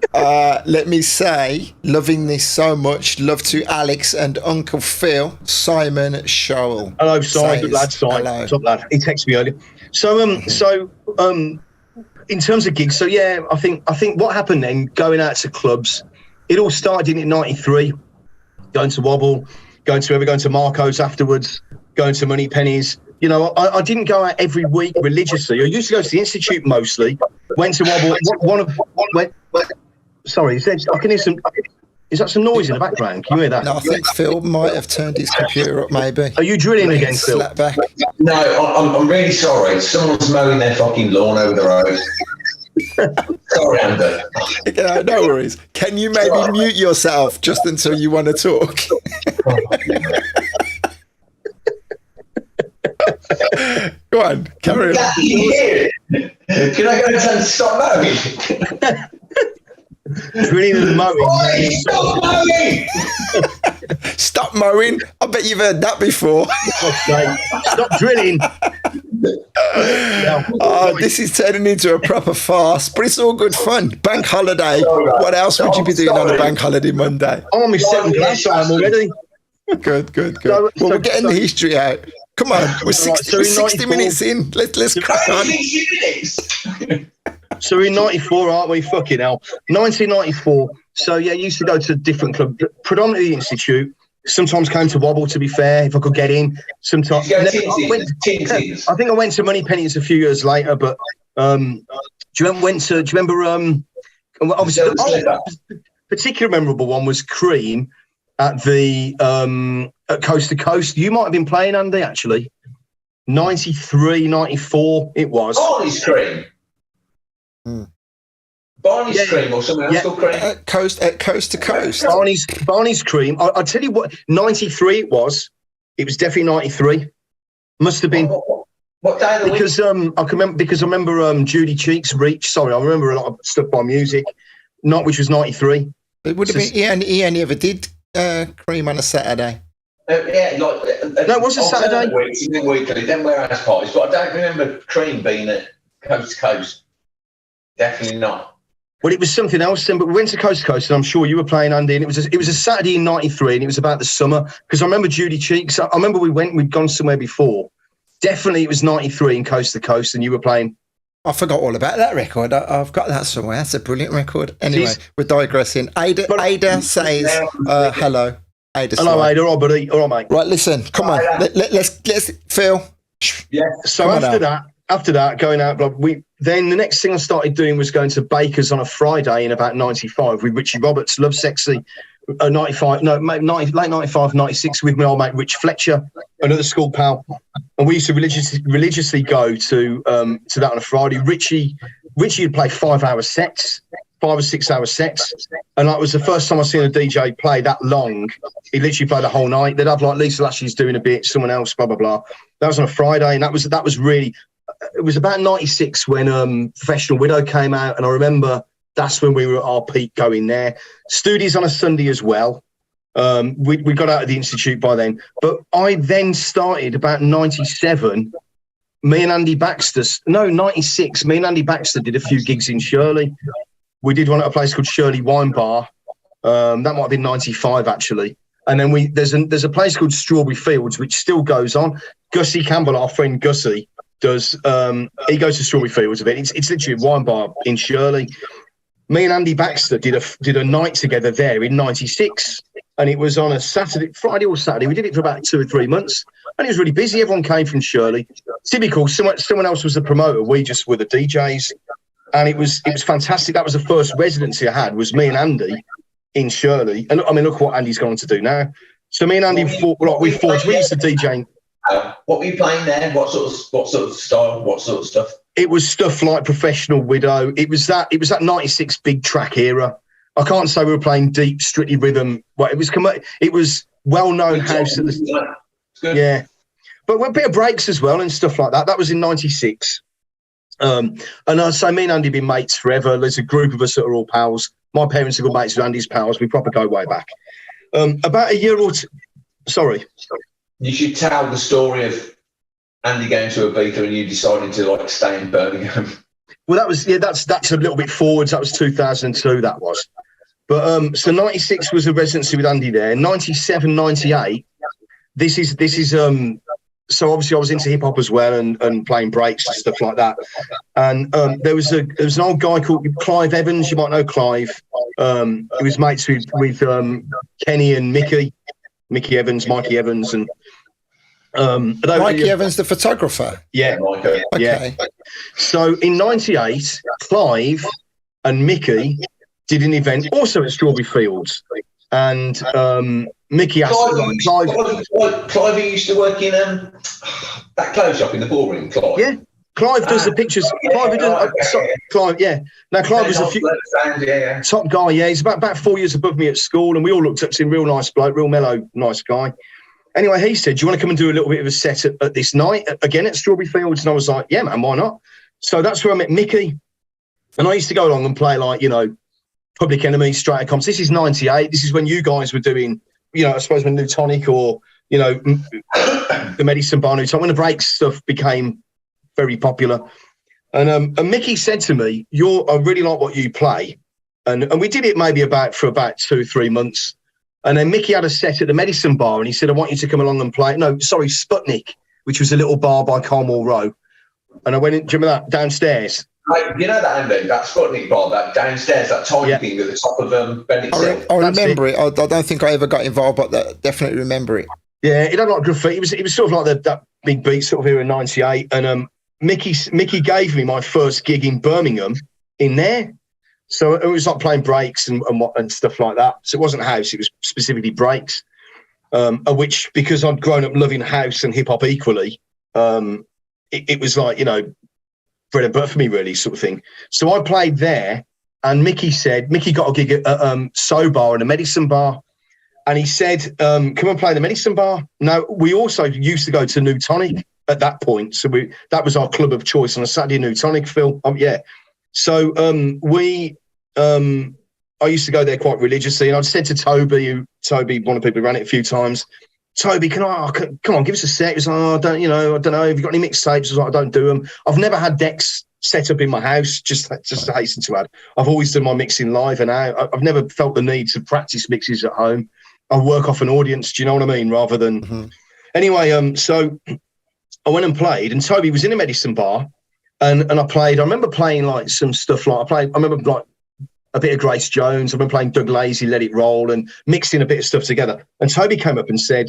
let me say, loving this so much. Love to Alex and Uncle Phil, Simon Showell. Hello, Simon. Good lad, Simon. Hello. Top lad. He texted me earlier. So in terms of gigs, so yeah, I think what happened then, going out to clubs, it all started in 93, going to Wobble, going to Marco's afterwards, going to Money Pennies. I didn't go out every week religiously. I used to go to the Institute mostly. Went to Wobble. Sorry, I can hear some. Is that some noise in the background? Can you hear that? No, I think Phil might have turned his computer up. Maybe. Are you drilling again, Phil? Back. No, I'm really sorry. Someone's mowing their fucking lawn over the road. Sorry, Amber. No worries. Can you maybe mute yourself just until you want to talk? Go on, carry on. Can I go and stop mowing? Drilling and mowing. Stop mowing! Stop mowing. I bet you've heard that before. Stop drilling. Oh, this is turning into a proper farce, but it's all good fun. Bank holiday. What else would you be doing on a bank holiday Monday? I'm on my second glass time already. Good. Well, we're getting the history out. Come on, we're 60 minutes in. Let's crack on. So we're in 94, aren't we? Fucking hell. 1994. So, yeah, I used to go to different clubs, predominantly the Institute. Sometimes came to Wobble, to be fair, if I could get in. Sometimes. I think I went to Money Pennies a few years later, but do you remember, obviously, the particular memorable one was Cream at the at Coast to Coast. You might have been playing, Andy, actually. 93, 94, it was. Barney's Cream. Barney's Cream or something else called Cream? At Coast to Coast. Barney's Cream. I'll tell you what, 93 it was. It was definitely 93. Must have been. What day of the week? I remember Judy Cheeks Reach. Sorry, I remember a lot of stuff by music. Which was 93. It would have been. He only ever did Cream on a Saturday. No, it was a Saturday. Weekly, then warehouse parties, but I don't remember Cream being at Coast to Coast. Definitely not. Well, it was something else then, but we went to Coast to Coast, and I'm sure you were playing, Andy, and it was a Saturday in 93, and it was about the summer, because I remember Judy Cheeks. I remember we'd gone somewhere before. Definitely it was 93 in Coast to Coast, and you were playing. I forgot all about that record. I've got that somewhere. That's a brilliant record. Anyway, we're digressing. Ada says hello. Hello, Ada. All right, buddy. All right, mate. Right, listen. Come on. Let's Phil. Yeah. So after that, going out, then the next thing I started doing was going to Baker's on a Friday in about 95 with Richie Roberts, Love Sexy, 95, no, late 95, 96 with my old mate Rich Fletcher, another school pal. And we used to religiously go to that on a Friday. Richie would play 5 or 6 hour sets. And that was the first time I seen a DJ play that long. He literally played the whole night. They'd have like Lisa Lashley's doing a bit, someone else, blah, blah, blah. That was on a Friday. And that was really, it was about 96 when Professional Widow came out. And I remember that's when we were at our peak going there. Studios on a Sunday as well. We got out of the Institute by then. But I then started about 97. Me and Andy Baxter, 96. Me and Andy Baxter did a few gigs in Shirley. We did one at a place called Shirley Wine Bar. That might have been 95, actually. And then there's a place called Strawberry Fields, which still goes on. Gussie Campbell, our friend Gussie, does. He goes to Strawberry Fields a bit. It's literally a wine bar in Shirley. Me and Andy Baxter did a night together there in 96. And it was on a Friday or Saturday. We did it for about 2 or 3 months. And it was really busy. Everyone came from Shirley. Typical. Someone else was the promoter. We just were the DJs. And it was fantastic. That was the first residency I had, was me and Andy in Shirley. And I mean, look what Andy's gone on to do now. So me and Andy we used to DJ. What were you playing there? What sort of style? What sort of stuff? It was stuff like Professional Widow. It was that 96 big track era. I can't say we were playing deep, strictly rhythm. Well, it was well-known house. Yeah. But a bit of breaks as well and stuff like that. That was in 96. And I'd say me and Andy have been mates forever. There's a group of us that are all pals. My parents are good mates with Andy's pals. We probably go way back. About a year or two. Sorry. You should tell the story of Andy going to Ibiza and you deciding to stay in Birmingham. Well, that's a little bit forwards. That was 2002. That was. But so 96 was a residency with Andy there. 97, 98. This is so obviously I was into hip hop as well and playing breaks and stuff like that. And there was an old guy called Clive Evans. You might know Clive. He was mates with Kenny and Mickey Evans, Mikey Evans, and Mikey Evans, the photographer. Yeah. Okay. Yeah. So in 98, Clive and Mickey did an event also at Strawberry Fields, and Mickey asked Clive used to work in that clothes shop in the ballroom. Clive. Yeah, Clive does the pictures. Clive, yeah. Now Clive was top guy. Yeah, he's about 4 years above me at school, and we all looked up to him. Real nice bloke, real mellow, nice guy. Anyway, he said, do you want to come and do a little bit of a set at this night, again at Strawberry Fields? And I was like, yeah, man, why not? So that's where I met Mickey. And I used to go along and play like, Public Enemy, Straight Comps. This is 98. This is when you guys were doing, I suppose when New Tonic or, the Medicine Bar New Tonic, when the break stuff became very popular. And Mickey said to me, I really like what you play. And we did it maybe for about 2-3 months. And then Mickey had a set at the Medicine Bar and he said, I want you to come along and play. No, sorry, Sputnik, which was a little bar by Carmel Row. And I went in, do you remember that, downstairs? Like, you know that, Andy, that Sputnik bar, that downstairs, that tiny thing at the top of Bennett Hill. I remember it. I don't think I ever got involved, but I definitely remember it. Yeah, it had like graffiti. It was sort of like that big beat sort of here in 98. And Mickey gave me my first gig in Birmingham in there. So it was like playing breaks and stuff like that. So it wasn't house, it was specifically breaks. Which, because I'd grown up loving house and hip hop equally, it was like, bread and butter for me, really, sort of thing. So I played there, and Mickey got a gig at So Bar and a Medicine Bar. And he said, come and play the Medicine Bar. Now, we also used to go to New Tonic at that point. So that was our club of choice on a Saturday, New Tonic, Phil. Yeah. So I used to go there quite religiously, and I'd said to Toby, one of the people who ran it a few times, Toby, come on, give us a set. He was like, I don't know. Have you got any mixtapes? I was like, I don't do them. I've never had decks set up in my house, just to hasten to add. I've always done my mixing live and out. I've never felt the need to practice mixes at home. I work off an audience, do you know what I mean? Rather than... Mm-hmm. Anyway, so I went and played, and Toby was in a Medicine Bar, and I played. I remember playing like some stuff like I remember like a bit of Grace Jones. I've been playing Doug Lazy, Let It Roll, and mixing a bit of stuff together. And Toby came up and said,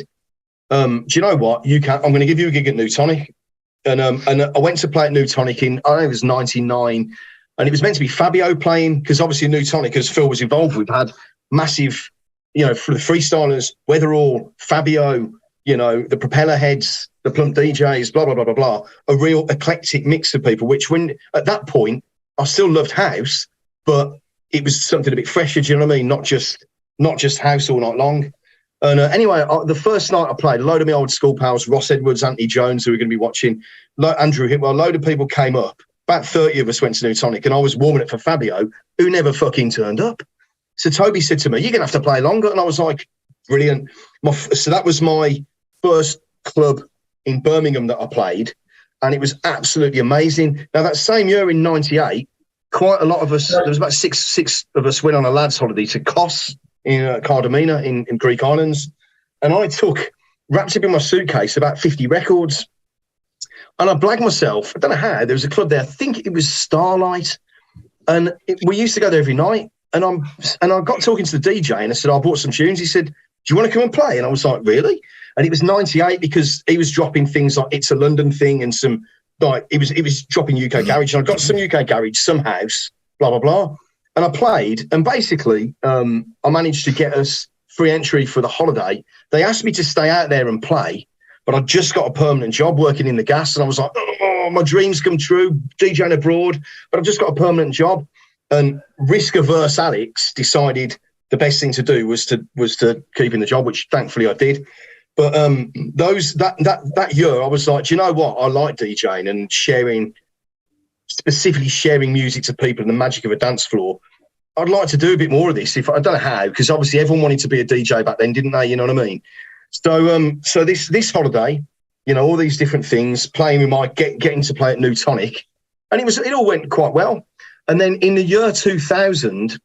do you know what? I'm going to give you a gig at New Tonic. And I went to play at New Tonic in, I think it was 99. And it was meant to be Fabio playing, because obviously New Tonic, as Phil was involved with, had massive, for the freestylers, Weatherall, Fabio, the Propeller Heads, the Plump DJs, blah, blah, blah, blah, blah. A real eclectic mix of people, which at that point, I still loved house, but it was something a bit fresher, do you know what I mean? Not just house all night long. And anyway, the first night I played, a load of my old school pals, Ross Edwards, Anthony Jones, who were going to be watching, Andrew Hitwell, a load of people came up. About 30 of us went to New Tonic, and I was warming it for Fabio, who never fucking turned up. So Toby said to me, you're going to have to play longer. And I was like, brilliant. So that was my first club in Birmingham that I played, and it was absolutely amazing. Now, that same year in 98, quite a lot of us, there was about six of us went on a lads' holiday to Kos in Cardamina in Greek Islands. And I wrapped up in my suitcase about 50 records. And I blagged myself. I don't know how. There was a club there. I think it was Starlight. And we used to go there every night. And I got talking to the DJ, and I said, I bought some tunes. He said, do you want to come and play? And I was like, really? And it was 98, because he was dropping things like It's a London Thing and some, like, he was dropping UK Garage. And I got some UK Garage, some house, blah, blah, blah. And I played, and basically I managed to get us free entry for the holiday. They asked me to stay out there and play, but I just got a permanent job working in the gas, and I was like, oh, my dreams come true, DJing abroad, but I've just got a permanent job. And risk-averse Alex decided the best thing to do was to keep in the job, which thankfully I did. But that year, I was like, do you know what? I like DJing and specifically sharing music to people and the magic of a dance floor. I'd like to do a bit more of this. I don't know how, because obviously everyone wanted to be a DJ back then, didn't they? You know what I mean? So this holiday, all these different things, playing with getting to play at New Tonic, and it all went quite well. And then in the year 2000,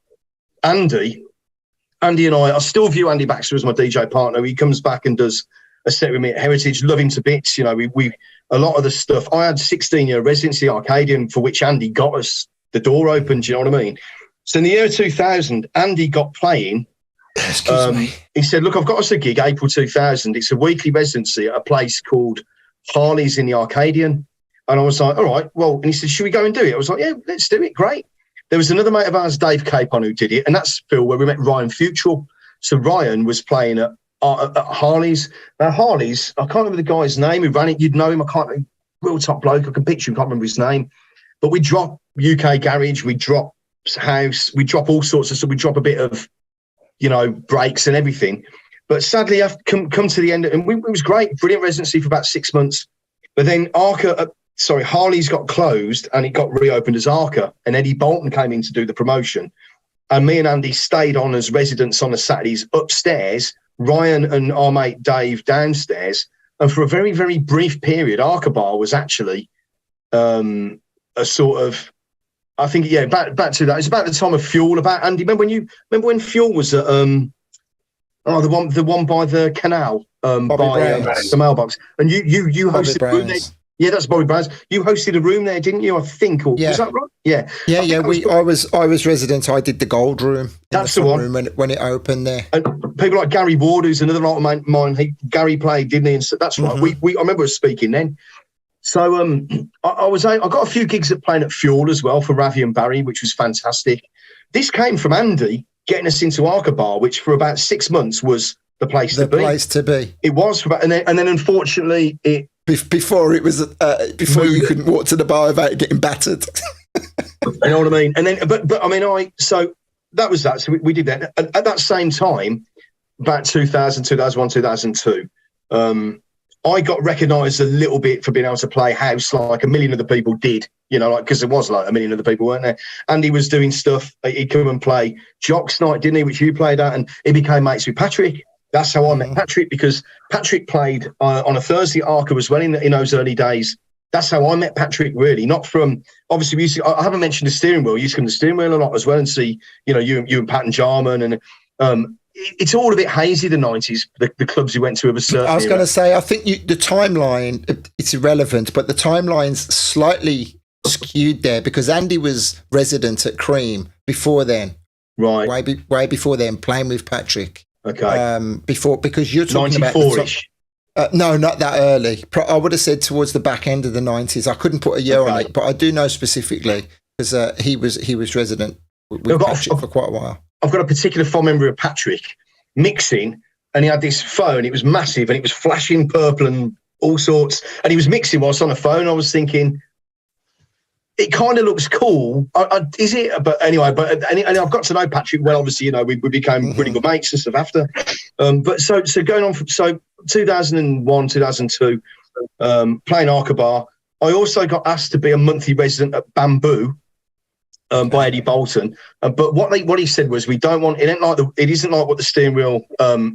Andy and I still view Andy Baxter as my DJ partner. He comes back and does a set with me at Heritage, love him to bits. We a lot of the stuff. I had 16-year residency Arcadian, for which Andy got us the door open. Do you know what I mean? So in the year 2000, Andy got playing. He said, look, I've got us a gig, April 2000. It's a weekly residency at a place called Harley's in the Arcadian. And I was like, all right, well, and he said, should we go and do it? I was like, yeah, let's do it. Great. There was another mate of ours, Dave Capon, who did it. And that's, Phil, where we met Ryan Futrell. So Ryan was playing at Harley's. Now, Harley's, I can't remember the guy's name who ran it. You'd know him. I can't, real top bloke. I can picture him, can't remember his name. But we drop UK Garage, we drop house, we drop all sorts of stuff. We drop a bit of, breaks and everything. But sadly, I've come to the end, and it was great, brilliant residency for about 6 months. But then Harley's got closed, and it got reopened as Arca, and Eddie Bolton came in to do the promotion. And me and Andy stayed on as residents on the Saturdays upstairs, Ryan and our mate Dave downstairs. And for a very, very brief period, Arca Bar was actually a sort of, I think, back to that. It's about the time of Fuel. About Andy, remember when Fuel was at the one by the canal by the mailbox, and you hosted a room there. Yeah, that's Bobby Brown's. You hosted a room there, didn't you? I think, or was that right? Yeah. I was resident. I did the Gold Room. That's the one room when it opened there. And people like Gary Ward, who's another lot of mine. Gary played, didn't he? And so that's right. I remember us speaking then. So I got a few gigs at playing at Fuel as well for Ravi and Barry, which was fantastic. This came from Andy getting us into Arca Bar, which for about 6 months was the place to be. It was for about, and then unfortunately it. Before it was, before you couldn't walk to the bar without getting battered. You know what I mean? And then, but I mean, so that was that. So we did that. At that same time, about 2000, 2001, 2002, I got recognised a little bit for being able to play house like a million other people did, because there was like a million other people, weren't there? And he was doing stuff. He'd come and play Jocks Night, didn't he, which you played at, and he became mates with Patrick. That's how I met Patrick, because Patrick played on a Thursday at Arca as well in those early days. That's how I met Patrick, really. Not from, obviously, I haven't mentioned the steering wheel. You used to come to the steering wheel a lot as well and see, you and Pat and Jarman. And it's all a bit hazy, the 90s, the clubs you went to of a certain I was going to say, I think the timeline, it's irrelevant, but the timeline's slightly skewed there because Andy was resident at Cream before then. Right. Way before then, playing with Patrick. Okay. Because you're talking 94-ish. No, not that early. I would have said towards the back end of the 90s. I couldn't put a year on it, but I do know specifically because he was resident with Patrick for quite a while. I've got a particular fond memory of Patrick mixing, and he had this phone. It was massive, and it was flashing purple and all sorts. And he was mixing whilst on the phone. I was thinking, it kind of looks cool. Is it? But anyway, and I've got to know Patrick well. Obviously, we became really good mates and stuff after. But so going on from 2001, 2002, playing Arca Bar. I also got asked to be a monthly resident at Bamboo by Eddie Bolton. But what he said was, we don't want it. It isn't like what the steering wheel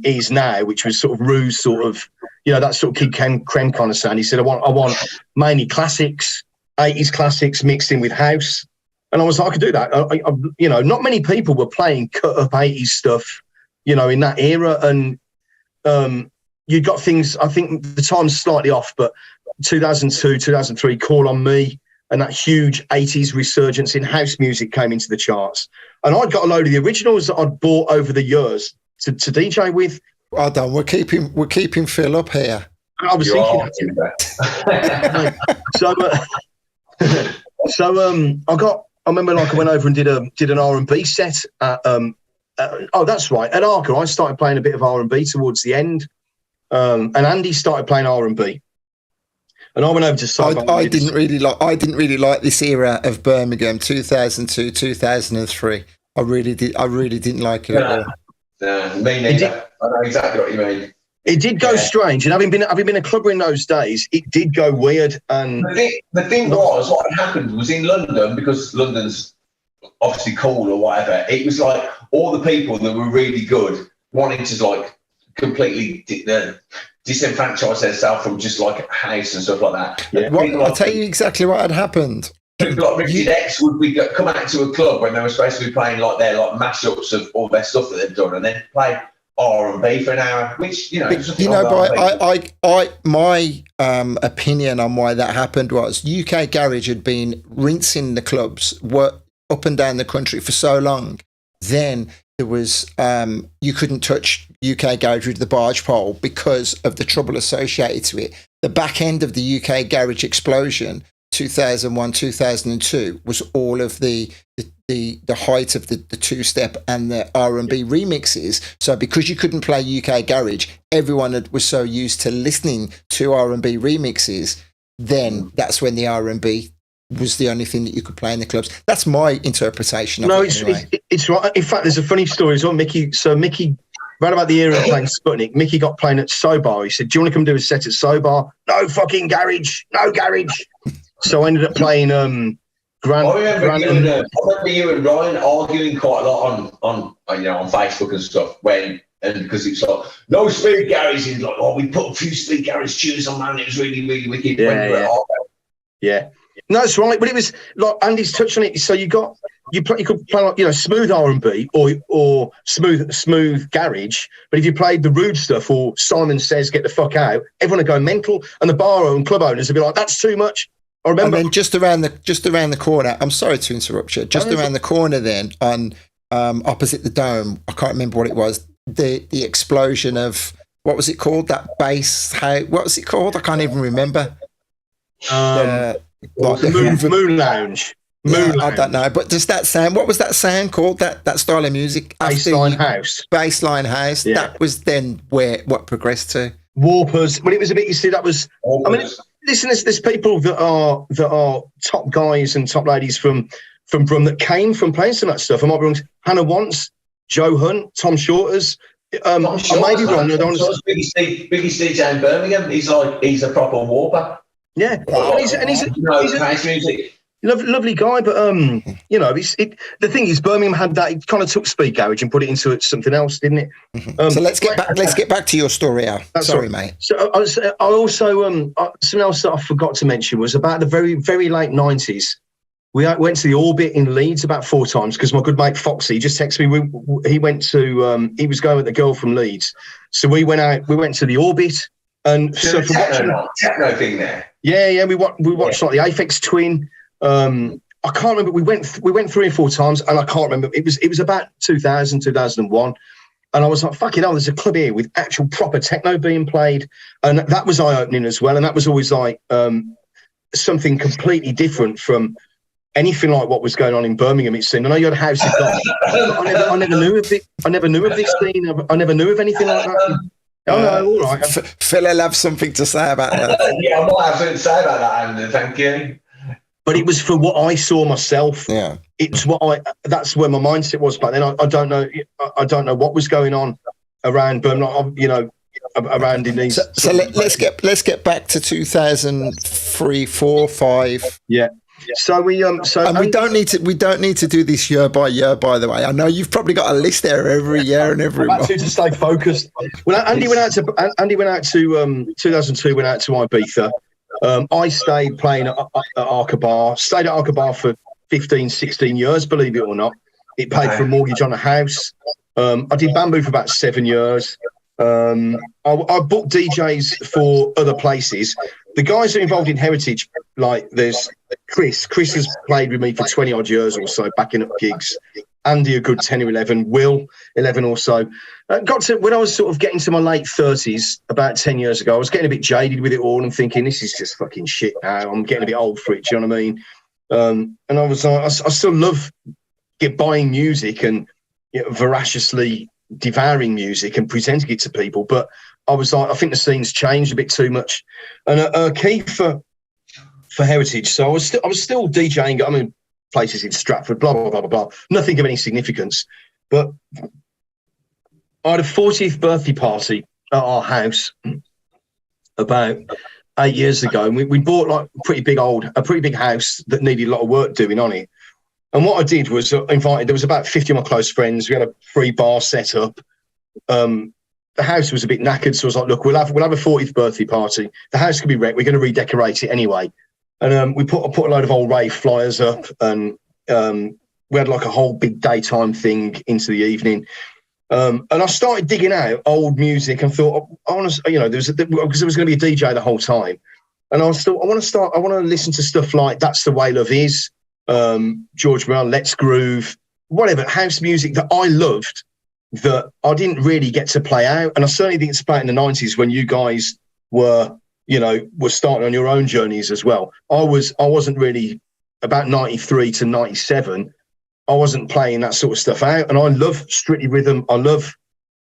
is now, which was sort of ruse, sort of that sort of Kid Creme kind of sound. He said, I want mainly classics. 80s classics mixed in with house. And I was like, I could do that. Not many people were playing cut up 80s stuff, in that era. And you got things, I think the time's slightly off, but 2002, 2003, Call on Me, and that huge 80s resurgence in house music came into the charts. And I'd got a load of the originals that I'd bought over the years to DJ with. Well done. We're keeping Phil up here. I was thinking that. I remember I went over and did an R&B set at that's right, at Arca. I started playing a bit of R&B towards the end, and Andy started playing R&B, and I went over to I didn't really like this era of Birmingham, 2002, 2003. I really didn't like it at all. No, me neither. I know exactly what you mean. It did go strange, and having been a clubber in those days, it did go weird. And the thing was, what had happened was in London, because London's obviously cool or whatever. It was like all the people that were really good wanted to completely disenfranchise themselves from just like house and stuff like that. Yeah. I'll tell you exactly what had happened. Like Richard X would come out to a club when they were supposed to be playing their mashups of all their stuff that they've done, and then play R&B for an hour, which my opinion on why that happened was UK Garage had been rinsing the clubs up and down the country for so long. Then there was you couldn't touch UK Garage with the barge pole because of the trouble associated to it. The back end of the UK Garage explosion, 2001, 2002, was all of the height of the two-step and the R&B remixes. So because you couldn't play UK Garage, everyone was so used to listening to R&B remixes, then that's when the R&B was the only thing that you could play in the clubs. That's my interpretation of it. It's right. In fact, there's a funny story as well. Mickey Right about the era of playing Sputnik, Mickey got playing at Sobar. He said, "Do you want to come do a set at Sobar?" No fucking garage, no garage. So I ended up playing I remember you and Ryan arguing quite a lot on Facebook and stuff because it's like no speed garage, and like, oh, we put a few speed garage tunes on, man. It was really, really wicked. Yeah. No, that's right. But it was like Andy's touched on it. So you could play like smooth R&B or smooth garage. But if you played the rude stuff or Simon Says Get the Fuck Out, everyone would go mental, and the bar and club owners would be like, that's too much. I remember. And then just around the corner. I'm sorry to interrupt you. Just around the corner, then on opposite the Dome. I can't remember what it was. The explosion of what was it called? That bass. What was it called? I can't even remember. Moon Lounge. I don't know, but does that sound? What was that sound called? That style of music? Bassline house. Bassline house. Yeah. That was then what progressed to Warpers. When it was a bit, you see, that was. Warpers. I mean, listen, there's people that are top guys and top ladies from Brum that came from playing some of that stuff. I might be wrong. Hannah Wants, Joe Hunt, Tom Shorters. I may be wrong. Biggie Steve in Birmingham. He's a proper warper. Yeah, he's a lovely guy, but the thing is, Birmingham had that. It kind of took speed garage and put it into something else, didn't it? So let's get back to your story, Al. Sorry, mate. So I also something else that I forgot to mention was about the very, very late 90s. We went to the Orbit in Leeds about 4 times because my good mate Foxy just texted me. He went to he was going with the girl from Leeds, so we went out. We went to the Orbit. And so techno thing there. Yeah. We watched like the Aphex Twin. I can't remember. We went 3 or 4 times, and I can't remember. It was about 2000, 2001, and I was like, "Fucking hell!" There's a club here with actual proper techno being played, and that was eye opening as well. And that was always like something completely different from anything like what was going on in Birmingham. It seemed. I know you had a house. I never knew of it. I never knew of this scene. I never knew of anything like that. Oh, no, all right. Phil will have something to say about that. Yeah, I might have something to say about that, Andy. Thank you. But it was for what I saw myself. Yeah, it's that's where my mindset was back then. I don't know. I don't know what was going on around Birmingham. Around in these. So let's get back to 2003, 4, 5. Yeah. So we don't need to do this year by year. By the way, I know you've probably got a list there every year and every month. To stay focused. Well, Andy went out to 2002. Went out to Ibiza. I stayed playing at Arca Bar. Stayed at Arca Bar for 15, 16 years. Believe it or not, it paid for a mortgage on a house. I did Bamboo for about 7 years. I booked DJs for other places. The guys that are involved in Heritage, like there's Chris. Chris has played with me for 20 odd years or so, backing up gigs. Andy, a good 10 or 11. Will, 11 or so. Got to when I was sort of getting to my late 30s, about 10 years ago, I was getting a bit jaded with it all and thinking, this is just fucking shit now. I'm getting a bit old for it, do you know what I mean? And I was like, I still love buying music and voraciously devouring music and presenting it to people, but I was like, I think the scene's changed a bit too much. And a key for Heritage, so I was still DJing. I mean, places in Stratford, blah blah blah blah blah. Nothing of any significance, but I had a 40th birthday party at our house about 8 years ago, and we bought like a pretty big house that needed a lot of work doing on it. And what I did was invited. There was about 50 of my close friends. We had a free bar set up. The house was a bit knackered, so I was like, "Look, we'll have a 40th birthday party. The house can be wrecked. We're going to redecorate it anyway." And I put a load of old rave flyers up, and we had like a whole big daytime thing into the evening. And I started digging out old music and thought, I want to, because there was going to be a DJ the whole time, and I want to listen to stuff like That's the Way Love Is, George Michael, Let's Groove, whatever house music that I loved. That I didn't really get to play out, and I certainly didn't get to play in the 90s when you guys were starting on your own journeys as well. I wasn't really about 93 to 97. I wasn't playing that sort of stuff out, and I love Strictly Rhythm. I love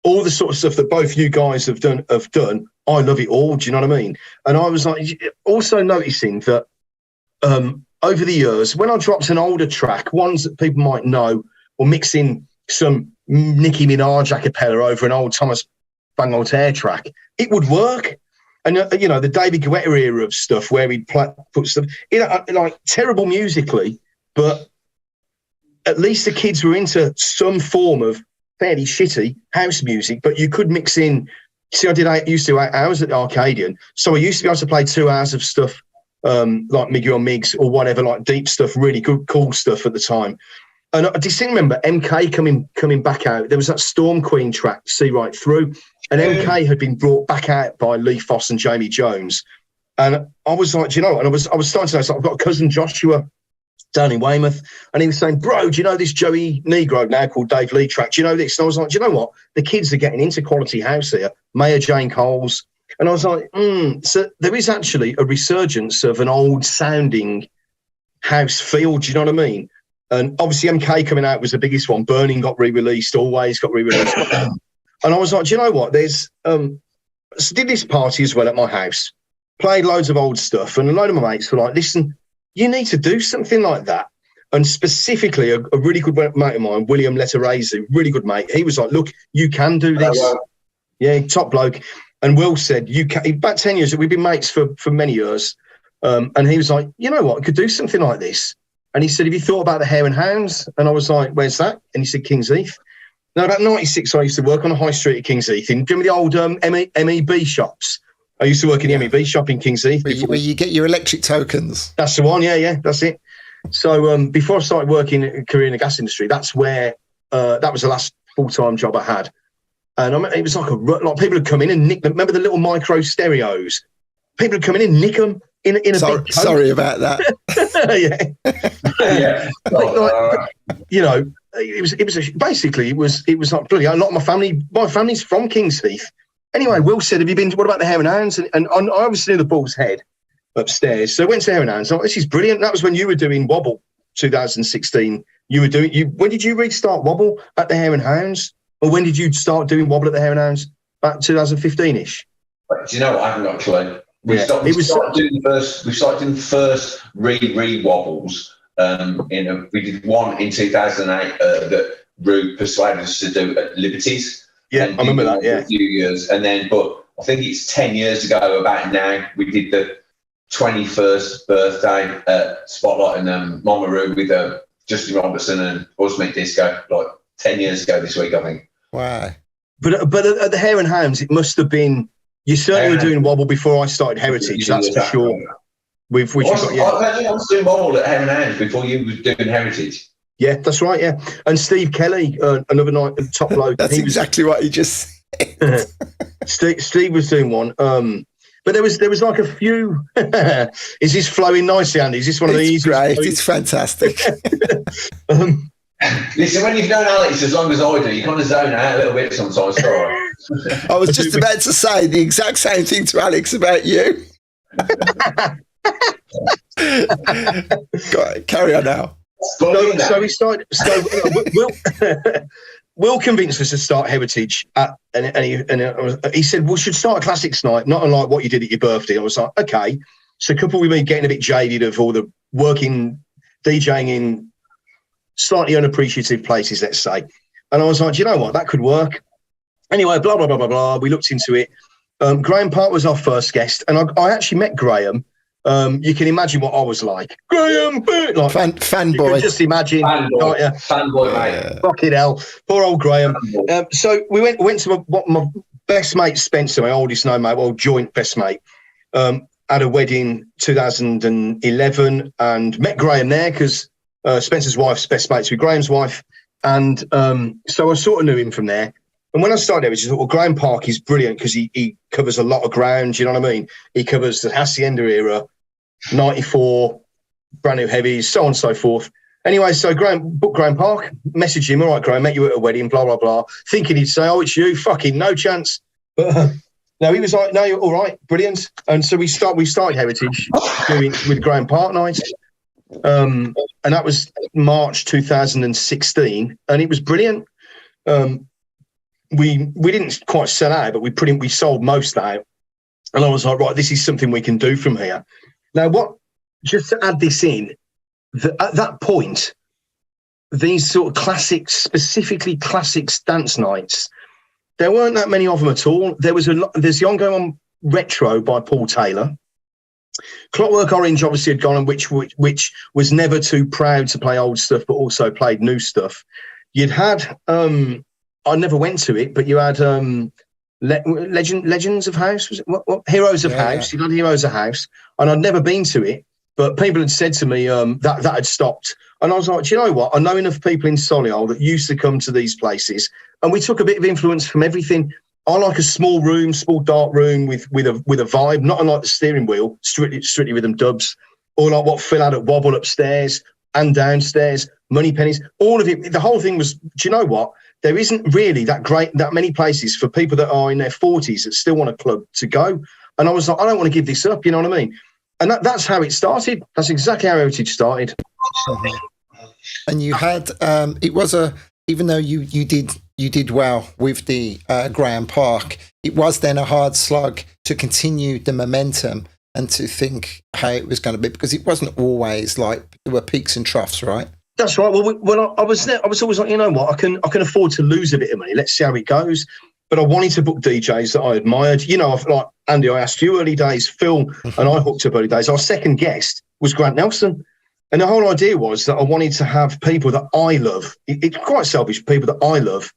all the sort of stuff that both you guys have done. I love it all. Do you know what I mean? And I was like, also noticing that over the years, when I dropped an older track, ones that people might know, or mixing some Nicki Minaj a cappella over an old Thomas Bang Altair track, it would work. And, the David Guetta era of stuff where he'd put stuff, like terrible musically, but at least the kids were into some form of fairly shitty house music, but you could mix in. See, I used to do 8 hours at the Arcadian, so I used to be able to play 2 hours of stuff like Miggy on Migs or whatever, like deep stuff, really good, cool stuff at the time. And I distinctly remember MK coming back out. There was that Storm Queen track, See Right Through, and MK had been brought back out by Lee Foss and Jamie Jones. And I was like, do you know? And I was starting to know. So I've got a cousin Joshua down in Weymouth, and he was saying, "Bro, do you know this Joey Negro now called Dave Lee track? Do you know this?" And I was like, "Do you know what? The kids are getting into quality house here. Mayor Jane Coles." And I was like, So there is actually a resurgence of an old sounding house feel. Do you know what I mean? And obviously MK coming out was the biggest one. Burning got re-released, Always got re-released. And I was like, do you know what? There's so did this party as well at my house, played loads of old stuff, and a load of my mates were like, listen, you need to do something like that. And specifically, a really good mate of mine, William Letterese, really good mate, he was like, look, you can do this. Oh, wow. Yeah, top bloke. And Will said, you can, about 10 years, we've been mates for many years. And he was like, you know what, I could do something like this. And he said, have you thought about the Hare and Hounds? And I was like, where's that? And he said, Kings Heath. Now, about 96, I used to work on a high street at Kings Heath. Do you remember the old MEB shops? I used to work in the MEB shop in Kings Heath. Where you get your electric tokens. That's the one, yeah, that's it. So before I started working a career in the gas industry, that's where, that was the last full-time job I had. And I mean, it was like people would come in and nick them. Remember the little micro stereos? People would come in and nick them in a big coat. Sorry about that. Yeah. It was like bloody. A lot of my family's from Kings Heath. Anyway, Will said, "Have you been? What about the Hare and Hounds?" And I obviously knew the Bull's Head upstairs, so I went to the Hare and Hounds. Like, this is brilliant. That was when you were doing Wobble, 2016. When did you restart Wobble at the Hare and Hounds? Or when did you start doing Wobble at the Hare and Hounds? About 2015-ish? Do you know what? I haven't got a clue. We started doing the first re-wobbles. We did one in 2008 that Rue persuaded us to do at Liberties. Yeah, I remember that, yeah. For a few years. And then, but I think it's 10 years ago, about now, we did the 21st birthday Spotlight and Mama Rue with Justin Robertson and Ultimate Disco, like 10 years ago this week, I think. Wow. But at the Hare and Hounds, it must have been, you certainly were doing Wobble before I started Heritage, that's for sure. I was doing Wobble at Hare and Hounds before you were doing Heritage. Yeah, that's right, yeah. And Steve Kelly, another night, top bloke. That's exactly what he just said. Steve was doing one. But there was like a few. Is this flowing nicely, Andy? Is this one of these? Great, it's fantastic. Listen, when you've known Alex as long as I do, you kind of zone out a little bit sometimes. I was just about to say the exact same thing to Alex about you. Carry on now. So we started. So Will convinced us to start Heritage, and he said we should start a classics night, not unlike what you did at your birthday. I was like, okay. So coupled with me getting a bit jaded of all the working, DJing in slightly unappreciative places, let's say. And I was like, do you know what? That could work. Anyway, blah, blah, blah, blah, blah. We looked into it. Graham Park was our first guest. And I actually met Graham. You can imagine what I was like. Graham, like fanboy. Just imagine. Fanboy, mate. Fucking hell. Poor old Graham. So we went to my best mate, Spencer, my oldest known mate, joint best mate, at a wedding 2011 and met Graham there because Spencer's wife's best mates with Graham's wife. And so I sort of knew him from there. And when I started there, I just thought, well, Graham Park is brilliant because he covers a lot of ground, you know what I mean? He covers the Hacienda era, 94, brand new heavies, so on and so forth. Anyway, so booked Graham Park, messaged him, all right, Graham, met you at a wedding, blah, blah, blah, thinking he'd say, oh, it's you, fucking no chance. But no, he was like, no, you're all right, brilliant. And so we started Heritage with Graham Park nights. And that was March 2016, and it was brilliant. We didn't quite sell out, but we sold most out. And I was like, right, this is something we can do from here. Now, just to add this in, at that point, these sort of classics, specifically classics dance nights, there weren't that many of them at all. There's the ongoing Retro by Paul Taylor. Clockwork Orange obviously had gone on, which was never too proud to play old stuff, but also played new stuff. You'd had, I never went to it, but you had Legends of House, was it? What? Heroes of House. Yeah. You had Heroes of House, and I'd never been to it, but people had said to me that had stopped. And I was like, do you know what? I know enough people in Solihull that used to come to these places, and we took a bit of influence from everything. I like a small dark room with a vibe, not unlike the Steering Wheel, strictly rhythm dubs, or like what Phil had at Wobble upstairs and downstairs, Money Pennies, all of it. The whole thing was, do you know what? There isn't really that many places for people that are in their 40s that still want a club to go. And I was like, I don't want to give this up, you know what I mean? And that's how it started. That's exactly how Heritage started. And you had, even though you did well with the Graham Park, it was then a hard slog to continue the momentum and to think how it was going to be, because it wasn't always like there were peaks and troughs, right? That's right. Well, when I was there, I was always like, you know what, I can afford to lose a bit of money. Let's see how it goes. But I wanted to book DJs that I admired. You know, like Andy, I asked you early days, Phil, and I hooked up early days. Our second guest was Grant Nelson. And the whole idea was that I wanted to have people that I love. It's quite selfish, people that I love.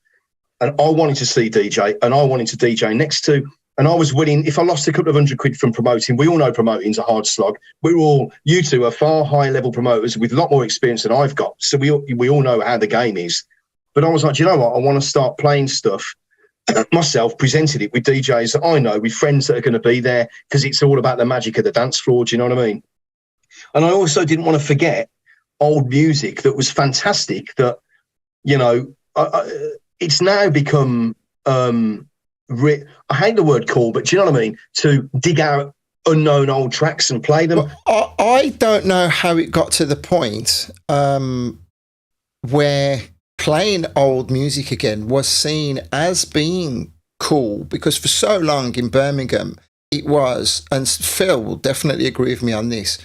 And I wanted to see DJ, and I wanted to DJ next to. And I was willing, if I lost a couple of £100 from promoting, we all know promoting's a hard slog. You two are far higher level promoters with a lot more experience than I've got. So we all know how the game is. But I was like, do you know what? I want to start playing stuff myself, presented it with DJs that I know, with friends that are going to be there, because it's all about the magic of the dance floor. Do you know what I mean? And I also didn't want to forget old music that was fantastic, that, you know, it's now become, I hate the word cool, but do you know what I mean? To dig out unknown old tracks and play them. Well, I don't know how it got to the point where playing old music again was seen as being cool, because for so long in Birmingham it was, and Phil will definitely agree with me on this,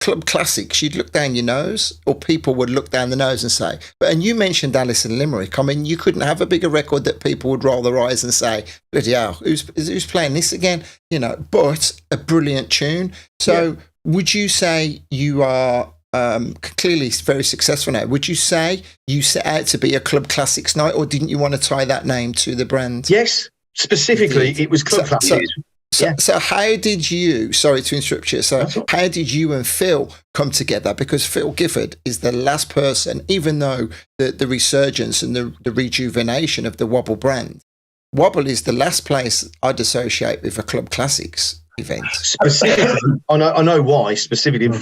club classics, you'd look down your nose, or people would look down the nose and say, and you mentioned Alice in Limerick. I mean, you couldn't have a bigger record that people would roll their eyes and say, bloody hell, who's playing this again? You know, but a brilliant tune. So would you say you are clearly very successful now? Would you say you set out to be a club classics night, or didn't you want to tie that name to the brand? Yes, specifically it was club classics. So how did you, sorry to interrupt you, how did you and Phil come together? Because Phil Gifford is the last person, even though the resurgence and the rejuvenation of the Wobble brand, Wobble is the last place I'd associate with a Club Classics event. Specifically, I know why, specifically. And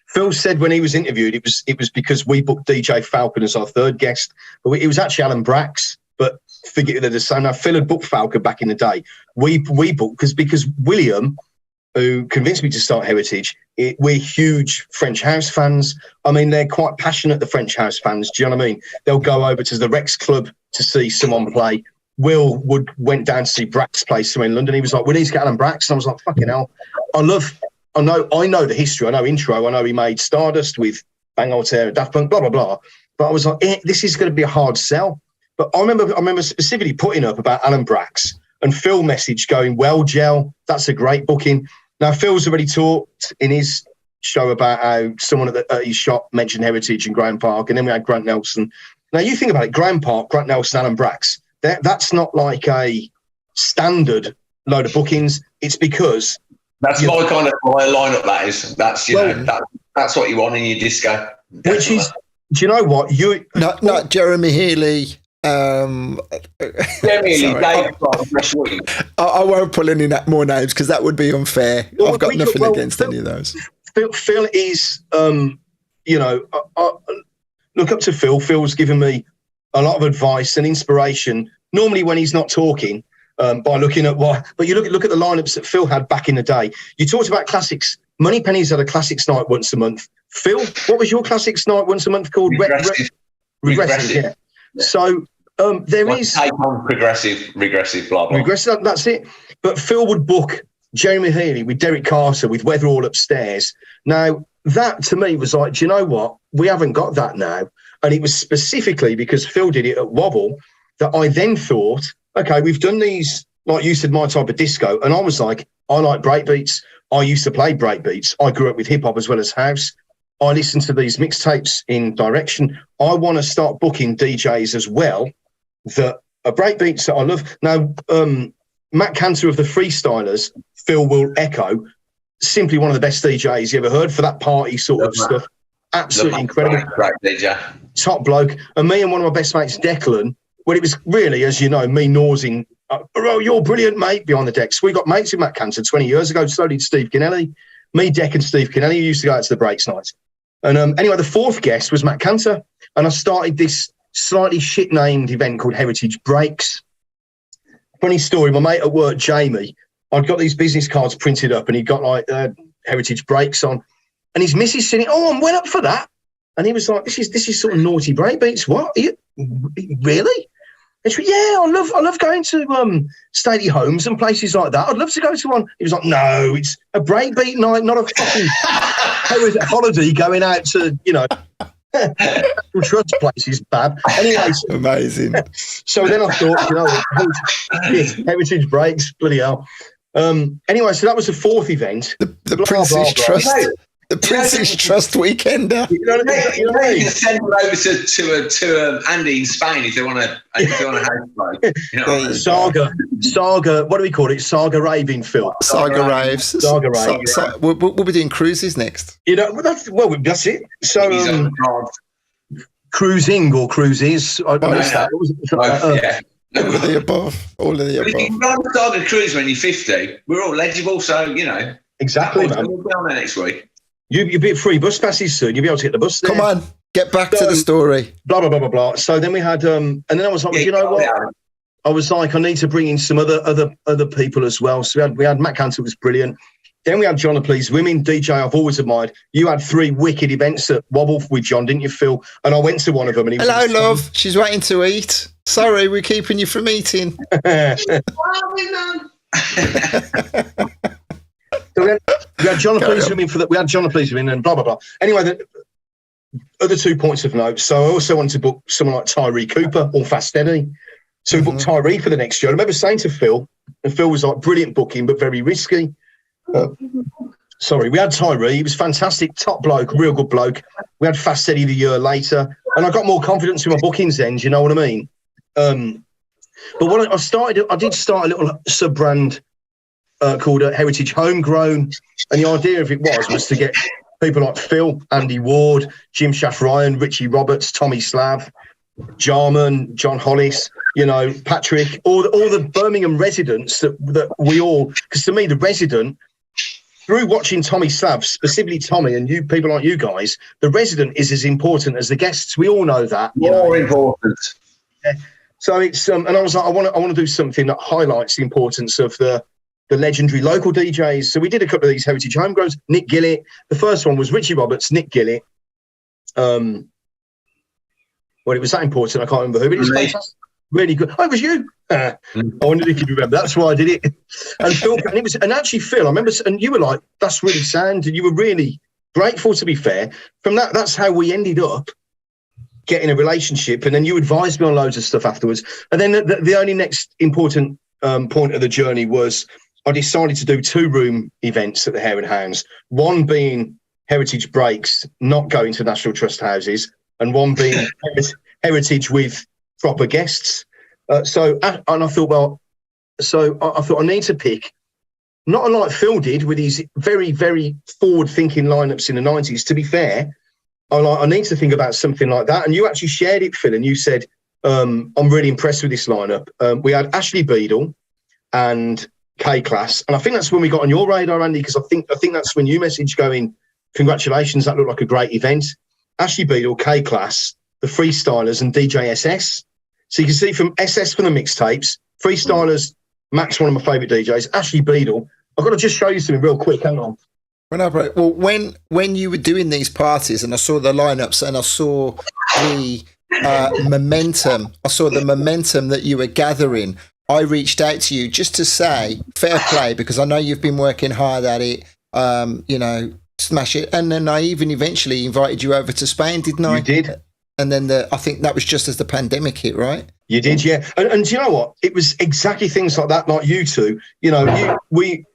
Phil said when he was interviewed, it was because we booked DJ Falcon as our third guest, but it was actually Alan Brax, but figure they're the same. Now, Phil had booked Falcon back in the day. We booked because William, who convinced me to start Heritage, we're huge French house fans. I mean, they're quite passionate, the French house fans. Do you know what I mean? They'll go over to the Rex Club to see someone play. Will went down to see Brax play somewhere in London. He was like, we need to get Alan Brax. And I was like, fucking hell. I know the history. I know Intro. I know he made Stardust with Bang Altair and Daft Punk, blah, blah, blah. But I was like, this is going to be a hard sell. But I remember specifically putting up about Alan Brax, and Phil messaged going, well, Gel, that's a great booking. Now, Phil's already talked in his show about how someone at his shop mentioned Heritage and Graham Park, and then we had Grant Nelson. Now, you think about it, Graham Park, Grant Nelson, Alan Brax, that's not like a standard load of bookings. It's because... That's my kind of lineup, that is. That's what you want in your disco. Definitely. Which is, do you know what? Not Jeremy Healy. I won't pull any more names because that would be unfair. Well, I've got nothing against any of those. Phil is, look up to Phil. Phil's given me a lot of advice and inspiration. Normally, when he's not talking, by looking at but you look at the lineups that Phil had back in the day. You talked about classics. Moneypenny's had a classics night once a month. Phil, what was your classics night once a month called? Regressive. Yeah. So there is take on regressive, blah blah. Regressive. That's it. But Phil would book Jeremy Healy with Derek Carter with Weatherall upstairs. Now that to me was like, do you know what? We haven't got that now. And it was specifically because Phil did it at Wobble that I then thought, okay, we've done these, like you said, my type of disco. And I was like, I like breakbeats. I used to play breakbeats. I grew up with hip hop as well as house. I listened to these mixtapes in direction. I want to start booking DJs as well that are breakbeats that I love. Now, Matt Cantor of the Freestylers, Phil will echo, simply one of the best DJs you ever heard for that party sort of stuff. Absolutely incredible. Great DJ. Top bloke. And me and one of my best mates, Declan, well, it was really, as you know, me nosing, oh, you're brilliant, mate, behind the decks. We got mates with Matt Cantor 20 years ago, so did Steve Kennelly. Me, Deck and Steve Kennelly used to go out to the breaks nights. And anyway, the fourth guest was Matt Cantor. And I started this slightly shit-named event called Heritage Breaks. Funny story, my mate at work, Jamie, I'd got these business cards printed up and he got like Heritage Breaks on. And his missus said, oh, I'm well up for that. And he was like, this is sort of naughty breakbeats. What? Are you, really? And she went, yeah, I love going to stately homes and places like that. I'd love to go to one. He was like, no, it's a breakbeat night, not a fucking holiday going out to, you know, trust places, Bab. Anyway, amazing. So then I thought, you know, Heritage Breaks, bloody hell. Anyway, so that was the fourth event. The Prince's Trust. The Prince's Trust Weekender. You can send them over to Andy in Spain if they want to house play. You know, Saga. What do we call it? Saga raving, Phil. Saga raves. Saga raves. We'll be doing cruises next. You know, that's it. So cruising or cruises. I don't know. Yeah. All of the above. All of the above. If you can start a cruise when you're 50, we're all legible, so you know. Exactly, man. We'll be on there next week. You'll be free bus passes soon. You'll be able to get the bus there. Come on, get back to the story. Blah, blah, blah, blah, blah. So then we had, and then I was like, you know what? I was like, I need to bring in some other people as well. So we had Matt Cantor, was brilliant. Then we had John the Please Women, DJ I've always admired. You had 3 wicked events at Wobble with John, didn't you, Phil? And I went to one of them. And he was hello, love. She's waiting to eat. Sorry, we're keeping you from eating. So we had John the Please Women for that. We had John the Please Women and blah, blah, blah. Anyway, the other 2 points of note. So I also wanted to book someone like Tyree Cooper or Fast Eddie. So we booked Tyree for the next year. I remember saying to Phil, and Phil was like, brilliant booking, but very risky. Sorry, we had Tyree. He was fantastic, top bloke, real good bloke. We had Fast Eddie the year later. And I got more confidence in my bookings then, do you know what I mean? But what I did start a little sub-brand called Heritage Homegrown. And the idea of it was to get people like Phil, Andy Ward, Jim Shaft Ryan, Richie Roberts, Tommy Slav, Jarman, John Hollis, you know, Patrick, all the Birmingham residents that we all, because to me, the resident, through watching Tommy Slav, specifically Tommy and you people like you guys, the resident is as important as the guests. We all know that. More important. Yeah. So it's and I was like, I want to do something that highlights the importance of the legendary local DJs. So we did a couple of these Heritage Homegrowns. Nick Gillett. The first one was Richie Roberts, Nick Gillett. Well, it was that important. I can't remember who, but it was fantastic. Really good. Oh, it was you. I wondered if you remember. That's why I did it. And Phil, and actually, Phil, I remember, and you were like, "That's really sound," and you were really grateful. To be fair, from that, that's how we ended up getting a relationship. And then you advised me on loads of stuff afterwards. And then the only next important point of the journey was I decided to do 2-room events at the Hare and Hounds. One being Heritage Breaks, not going to National Trust houses, and one being Heritage with proper guests. So I thought, well, I thought I need to pick, not unlike Phil did with his very, very forward-thinking lineups in the 90s. To be fair, I need to think about something like that. And you actually shared it, Phil, and you said, I'm really impressed with this lineup. We had Ashley Beadle and K-Class, and I think that's when we got on your radar, Andy, because I think that's when you messaged going, congratulations, that looked like a great event. Ashley Beadle, K-Class, the Freestylers, and DJ-SS. So you can see from SS for the mixtapes, Freestylers, Max, one of my favourite DJs, Ashley Beadle. I've got to just show you something real quick. Hang on. Well, when you were doing these parties and I saw the lineups and I saw the momentum, that you were gathering, I reached out to you just to say fair play, because I know you've been working hard at it. You know, Smash it. And then I even eventually invited you over to Spain, didn't I? You did. And then I think that was just as the pandemic hit, right? You did, yeah. And do you know what? It was exactly things like that, like you two. You know,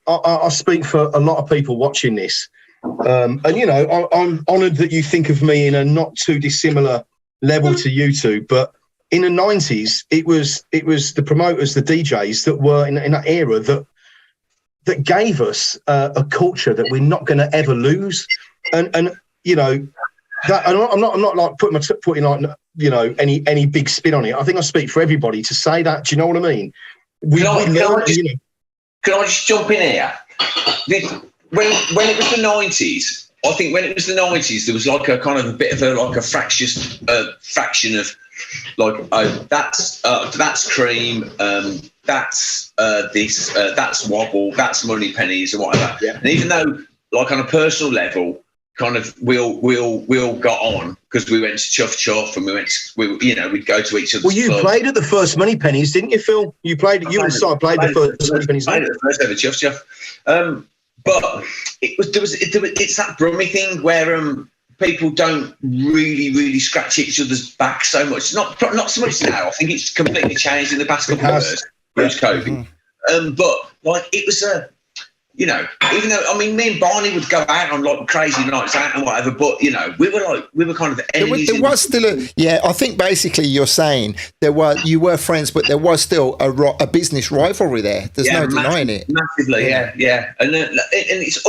I speak for a lot of people watching this. And, you know, I'm honoured that you think of me in a not too dissimilar level to you two. But in the 90s, it was the promoters, the DJs that were in that era that gave us a culture that we're not going to ever lose. And you know, that I'm not like putting like, you know, any big spin on it. I think I speak for everybody to say that. Do you know what I mean? Can I just jump in here? When it was the 90s, I think when it was the 90s, there was like a kind of a bit of a fractious faction of like, that's Cream, that's this, that's Wobble, that's Money Pennies, and whatever. Yeah. And even though, like on a personal level, kind of we all got on because we went to Chuff Chuff and we'd go to each other's Well, you clubs. played at the first Money Pennies, didn't you, Phil? You and Si played the first Money Pennies. Played at the first ever Chuff Chuff. But it's that Brummy thing where people don't really scratch each other's back so much. Not so much now. I think it's completely changed in the past couple of years post COVID. But like it was you know, even though I mean, me and Barney would go out on like crazy nights out and whatever, but you know, we were kind of enemies. There was still I think basically you're saying you were friends, but there was still a business rivalry there. There's no denying it. Massively, yeah. And it's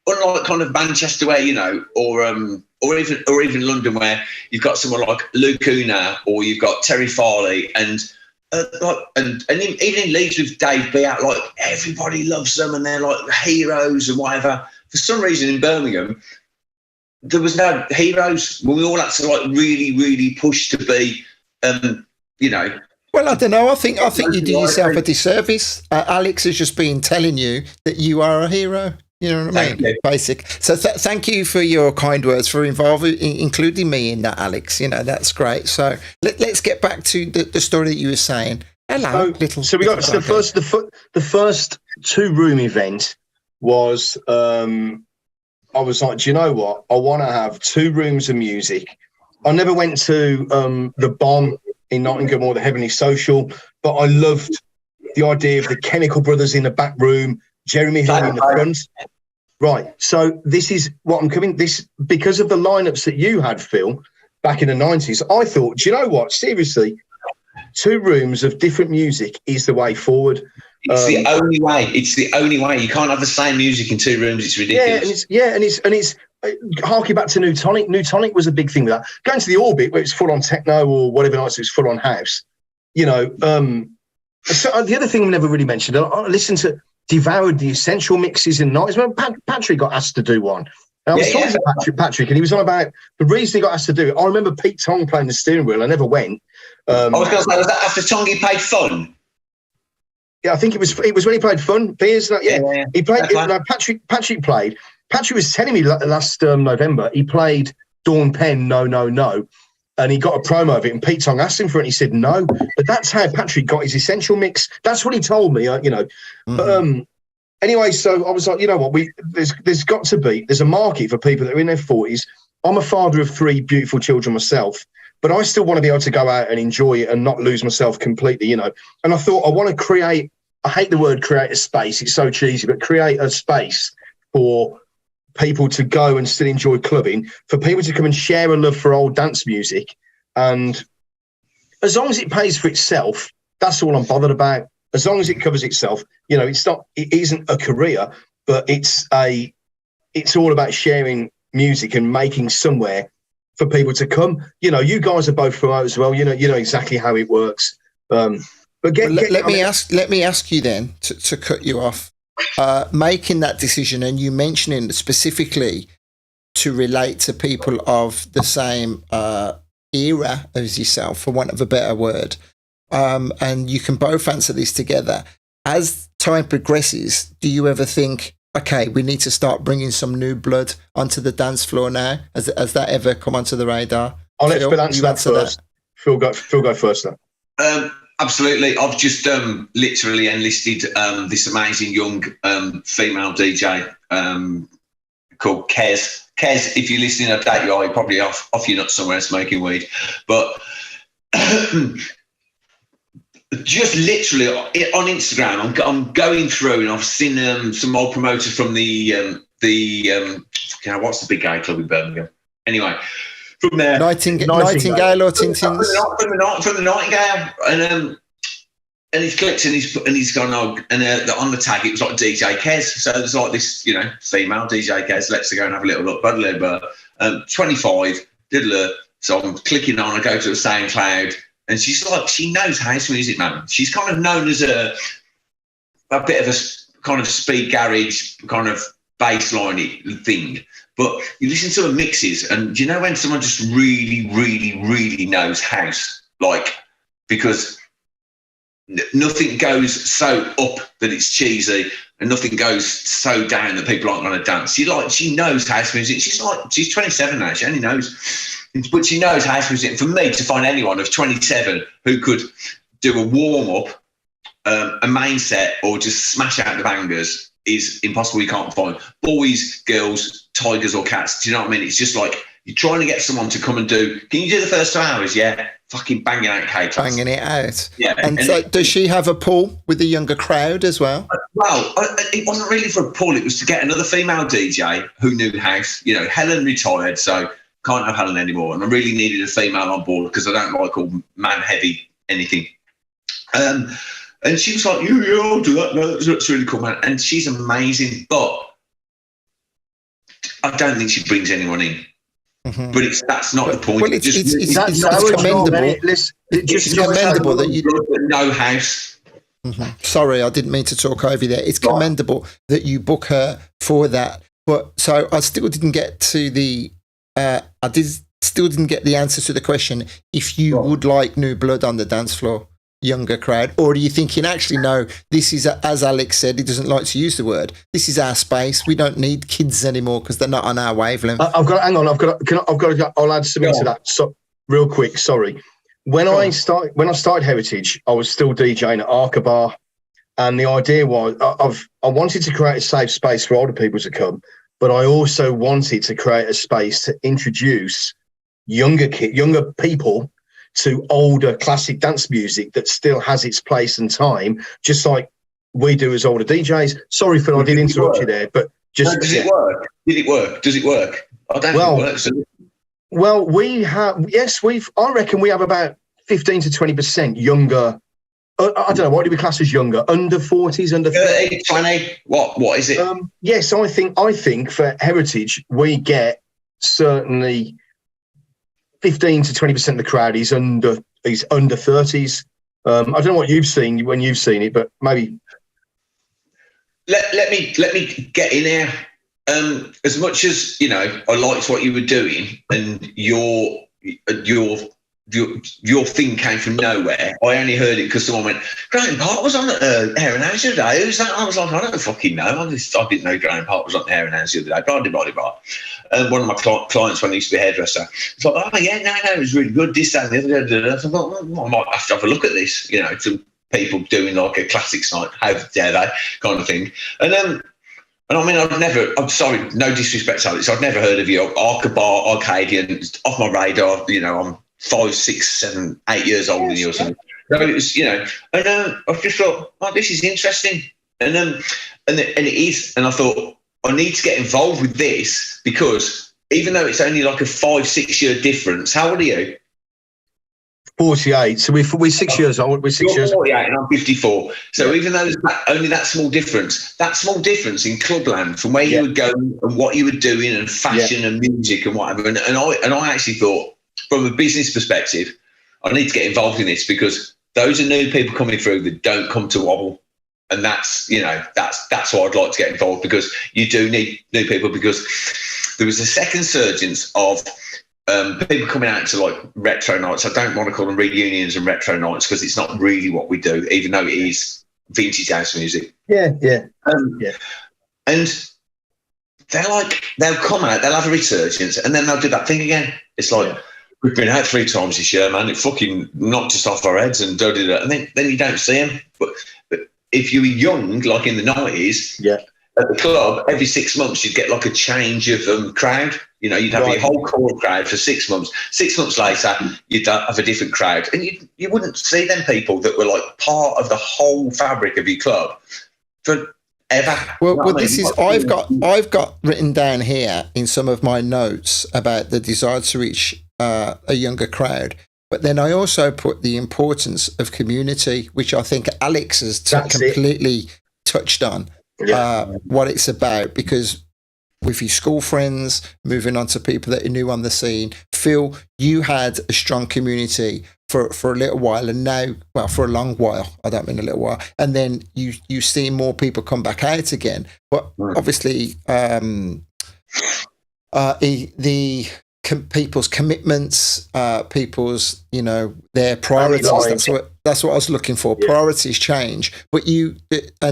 unlike kind of Manchester where, you know, or even London where you've got someone like Luke Una or you've got Terry Farley and even in Leeds with Dave Beat, like everybody loves them and they're like heroes and whatever. For some reason in Birmingham, there was no heroes. We all had to like really push to be, you know. Well, I don't know. I think you do yourself a disservice. Alex has just been telling you that you are a hero. You know what I mean? Basic. So thank you for your kind words, for including me in that, Alex. You know, that's great. So let's get back to the story that you were saying. Hello, so we got the first 2-room event was I was like, do you know what? I want to have 2 rooms of music. I never went to the Bomb in Nottingham or the Heavenly Social, but I loved the idea of the Chemical Brothers in the back room, Jeremy Hill in the front. Right. So this is what I'm coming. This because of the lineups that you had, Phil, back in the 90s. I thought, do you know what? Seriously, 2 rooms of different music is the way forward. It's the only way. It's the only way. You can't have the same music in 2 rooms. It's ridiculous. And it's harking back to New Tonic. New Tonic was a big thing with that. Going to the Orbit where it's full on techno or whatever nights it's full on house. You know. So the other thing we never really mentioned. I devoured the Essential mixes in the 90s. When Patrick got asked to do one. And I was talking to Patrick, and he was on about the reason he got asked to do it. I remember Pete Tong playing the steering wheel. I never went. I was going to say, was that after Tongy played Fun? Yeah, I think it was when he played Fun. Beers, yeah. He played. Patrick played. Patrick was telling me last November he played Dawn Penn. No. And he got a promo of it, and Pete Tong asked him for it, and he said no. But that's how Patrick got his Essential mix. That's what he told me, you know. Mm-hmm. But anyway, so I was like, you know what? There's a market for people that are in their 40s. I'm a father of 3 beautiful children myself, but I still want to be able to go out and enjoy it and not lose myself completely, you know. And I thought I want to create. I hate the word create a space. It's so cheesy, but create a space for people to go and still enjoy clubbing, for people to come and share a love for old dance music. And as long as it pays for itself, that's all I'm bothered about. As long as it covers itself, you know, it isn't a career, but it's all about sharing music and making somewhere for people to come. You know, you guys are both promoters as well. You know exactly how it works. But let me ask you then to cut you off. Making that decision and you mentioning specifically to relate to people of the same era as yourself, for want of a better word, and you can both answer this together. As time progresses, do you ever think, okay, we need to start bringing some new blood onto the dance floor now? Has that ever come onto the radar? I'll let Phil answer that first. Phil, go first then. Absolutely. I've just literally enlisted this amazing young female DJ called Kez. Kez, if you're listening, I doubt you are. You're probably off your nuts somewhere smoking weed. But just literally on Instagram, I'm going through and I've seen some old promoters from the what's the big gay club in Birmingham? Anyway, from there, Nightingale or Tintin? From the Nightingale, and he's clicked and he's gone, on the tag it was like DJ Kez. So there's like this, female DJ Kez. Let's go and have a little look. 25, so I'm clicking on. I go to the SoundCloud, and she's like, she knows house music, man. She's kind of known as a bit of a kind of speed garage kind of bassline thing. But you listen to her mixes, and do you know when someone just really, really, really knows house, because nothing goes so up that it's cheesy, and nothing goes so down that people aren't going to dance. She knows house music. She's 27 now. She only knows, but she knows house music. And for me to find anyone of 27 who could do a warm up, a main set, or just smash out the bangers is impossible. You can't find boys, girls, tigers, or cats. Do you know what I mean? It's just like you're trying to get someone to come and do. Can you do the first 2 hours? Yeah. Fucking banging out K-class. Banging it out. Yeah. And so does she have a pull with the younger crowd as well? Well, it wasn't really for a pull. It was to get another female DJ who knew house. Helen retired, so can't have Helen anymore. And I really needed a female on board because I don't like all man-heavy anything. And she was like, yeah, I'll do that. No, that's really cool, man. And she's amazing, but I don't think she brings anyone in. Mm-hmm. But that's not the point. Well, it's commendable. It's commendable that you no house. Mm-hmm. Sorry, I didn't mean to talk over you there. It's commendable that you book her for that. But so I still didn't get to the. Still didn't get the answer to the question. If you would like new blood on the dance floor, younger crowd, or are you thinking actually no? This is as Alex said. He doesn't like to use the word. This is our space. We don't need kids anymore because they're not on our wavelength. Hang on. I'll add something to that. So real quick. Sorry. When I started Heritage, I was still DJing at Arca Bar, and the idea was I wanted to create a safe space for older people to come, but I also wanted to create a space to introduce younger people to older classic dance music that still has its place and time, just like we do as older DJs. Sorry, Phil, I did interrupt you there, but just... Does it work? Does it work? I don't think it works. Well, we have... Yes, I reckon we have about 15 to 20% younger... I don't know, what do we class as younger? Under 40s, under 30, 20? What is it? Yes, I think for Heritage, we get certainly... 15 to 20% of the crowd is under 30s. I don't know what you've seen when you've seen it, but maybe. Let me get in here. As much as I liked what you were doing, and your thing came from nowhere. I only heard it because someone went, Graham Park was on Air and House the other day. Who's that? I was like, I don't fucking know. I didn't know Graham Park was on Air and House the other day. Blah. One of my clients, when I used to be a hairdresser, it's like, oh yeah, no, it was really good. This, that, and the other. I thought, well, I might have to have a look at this. To people doing like a classics night, how dare they, kind of thing. And I mean, I'm sorry, no disrespect, Alex, I've never heard of you. Arca Bar, Arcadian, off my radar. I'm 5, 6, 7, 8 years older than you or something. So it was, and I just thought, oh, this is interesting. And it is. And I thought, I need to get involved with this because even though it's only like a 5-6 year difference, how old are you? 48. So we're 6 years old. We're 6 years old. 48 and I'm 54. So even though there's only that small difference in clubland from where you were going and what you were doing and fashion and music and whatever. And I actually thought, from a business perspective, I need to get involved in this because those are new people coming through that don't come to Wobble. And that's why I'd like to get involved, because you do need new people, because there was a second surgence of people coming out to like retro nights. I don't want to call them reunions and retro nights because it's not really what we do, even though it is vintage house music. Yeah. And they'll come out, they'll have a resurgence, and then they'll do that thing again. It's like, we've been out 3 times this year, man. It fucking knocked us off our heads and da-da-da. And then you don't see them. But if you were young, like in the 90s, at the club, every 6 months you'd get like a change of crowd. You know, you'd have your whole core crowd for 6 months. 6 months later, you'd have a different crowd, and you wouldn't see them people that were like part of the whole fabric of your club for ever. Well, this is I've got written down here in some of my notes about the desire to reach a younger crowd. But then I also put the importance of community, which I think Alex has completely touched on, what it's about. Because with your school friends, moving on to people that are new on the scene, Phil, you had a strong community for a little while, and now, well, for a long while. I don't mean a little while. And then you see more people come back out again. But obviously, people's commitments, people's, you know, their priorities. That's what I was looking for. Yeah. Priorities change. But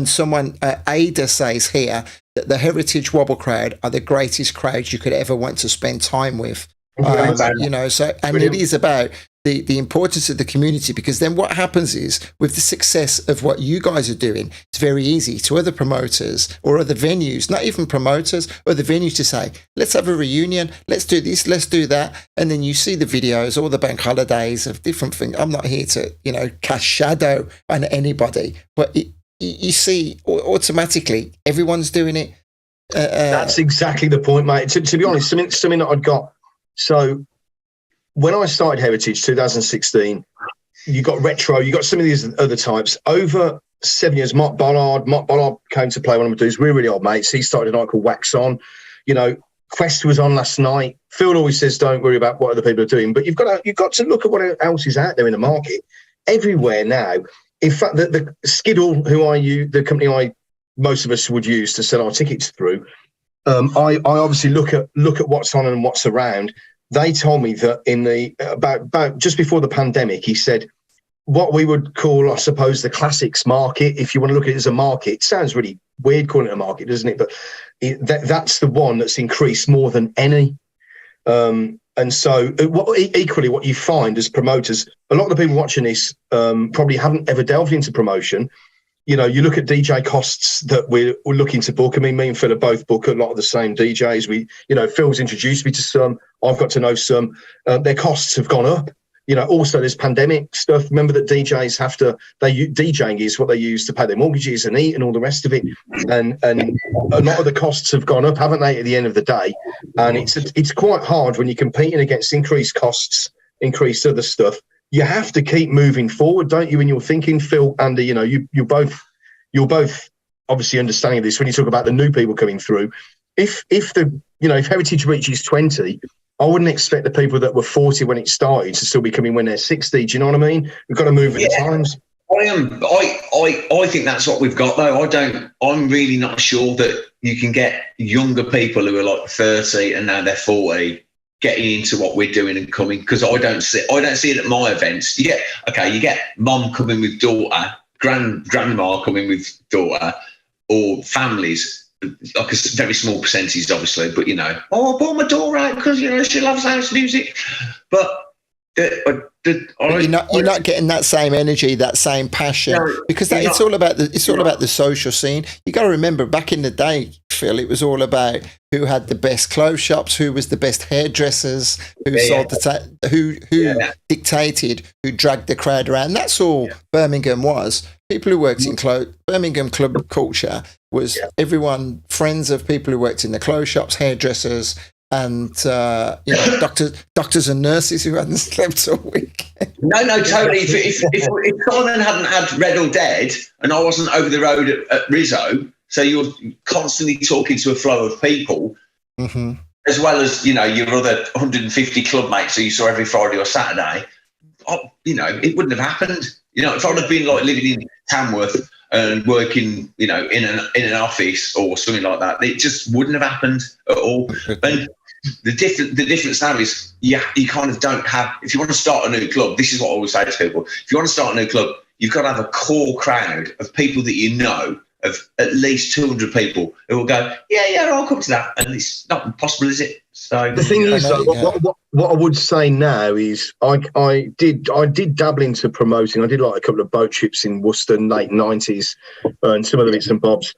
someone, Ada says here that the Heritage Wobble crowd are the greatest crowds you could ever want to spend time with. You know, so, and Brilliant. It is about the importance of the community, because then what happens is, with the success of what you guys are doing, it's very easy to other promoters or other venues, not even promoters, other venues, to say, let's have a reunion, let's do this, let's do that. And then you see the videos, all the bank holidays of different things. I'm not here to, you know, cast shadow on anybody, but you see automatically everyone's doing it. That's exactly the point, mate. To be honest, something that I'd got. So when I started Heritage 2016, you got retro, you got some of these other types. Over 7 years, Mark Bollard came to play one of my dudes. We're really old mates. He started a night called Wax On. You know, Quest was on last night. Phil always says, don't worry about what other people are doing. But you've got to look at what else is out there in the market. Everywhere now. In fact, the Skiddle, the company most of us would use to sell our tickets through, I obviously look at what's on and what's around. They told me that in the about just before the pandemic, he said, what we would call, I suppose, the classics market, if you want to look at it as a market. It sounds really weird calling it a market, doesn't it? But that's the one that's increased more than any. And so equally what you find as promoters, a lot of the people watching this probably haven't ever delved into promotion. You know, you look at DJ costs that we're looking to book. I mean, me and Phil both book a lot of the same DJs. Phil's introduced me to some. I've got to know some. Their costs have gone up. You know, also there's pandemic stuff. Remember that DJs DJing is what they use to pay their mortgages and eat and all the rest of it. And a lot of the costs have gone up, haven't they, at the end of the day? And it's quite hard when you're competing against increased costs, increased other stuff. You have to keep moving forward, don't you? When you're thinking, Phil, Andy, you know, you're both obviously understanding this when you talk about the new people coming through. If Heritage reaches 20, I wouldn't expect the people that were 40 when it started to still be coming when they're 60. Do you know what I mean? We've got to move with the times. I think that's what we've got, though. I'm really not sure that you can get younger people who are like 30 and now they're 40 getting into what we're doing and coming, because I don't see it at my events. You get mom coming with daughter, grandma coming with daughter, or families, like a very small percentage, obviously. But I bought my daughter out because she loves house music. But you're not getting that same energy, that same passion, because it's all about the social scene. You got to remember, back in the day, Phil, it was all about who had the best clothes shops, who was the best hairdressers, who sold who dictated, who dragged the crowd around. That's all Birmingham was. People who worked in Birmingham club culture was everyone, friends of people who worked in the clothes shops, hairdressers, and doctors and nurses who hadn't slept all week. No, totally. If Simon hadn't had Red or Dead, and I wasn't over the road at Rizzo, so you're constantly talking to a flow of people, as well as your other 150 club mates who you saw every Friday or Saturday. It wouldn't have happened. If I'd have been like living in Tamworth and working, in an office or something like that, it just wouldn't have happened at all. And the difference now is you kind of don't have. If you want to start a new club, this is what I always say to people: if you want to start a new club, you've got to have a core crowd of people that of at least 200 people who will go, yeah, I'll come to that, and it's not impossible, is it? So the thing is, what I would say now is I did dabble into promoting. I did like a couple of boat trips in Worcester, late 90s, and some of the bits and bobs.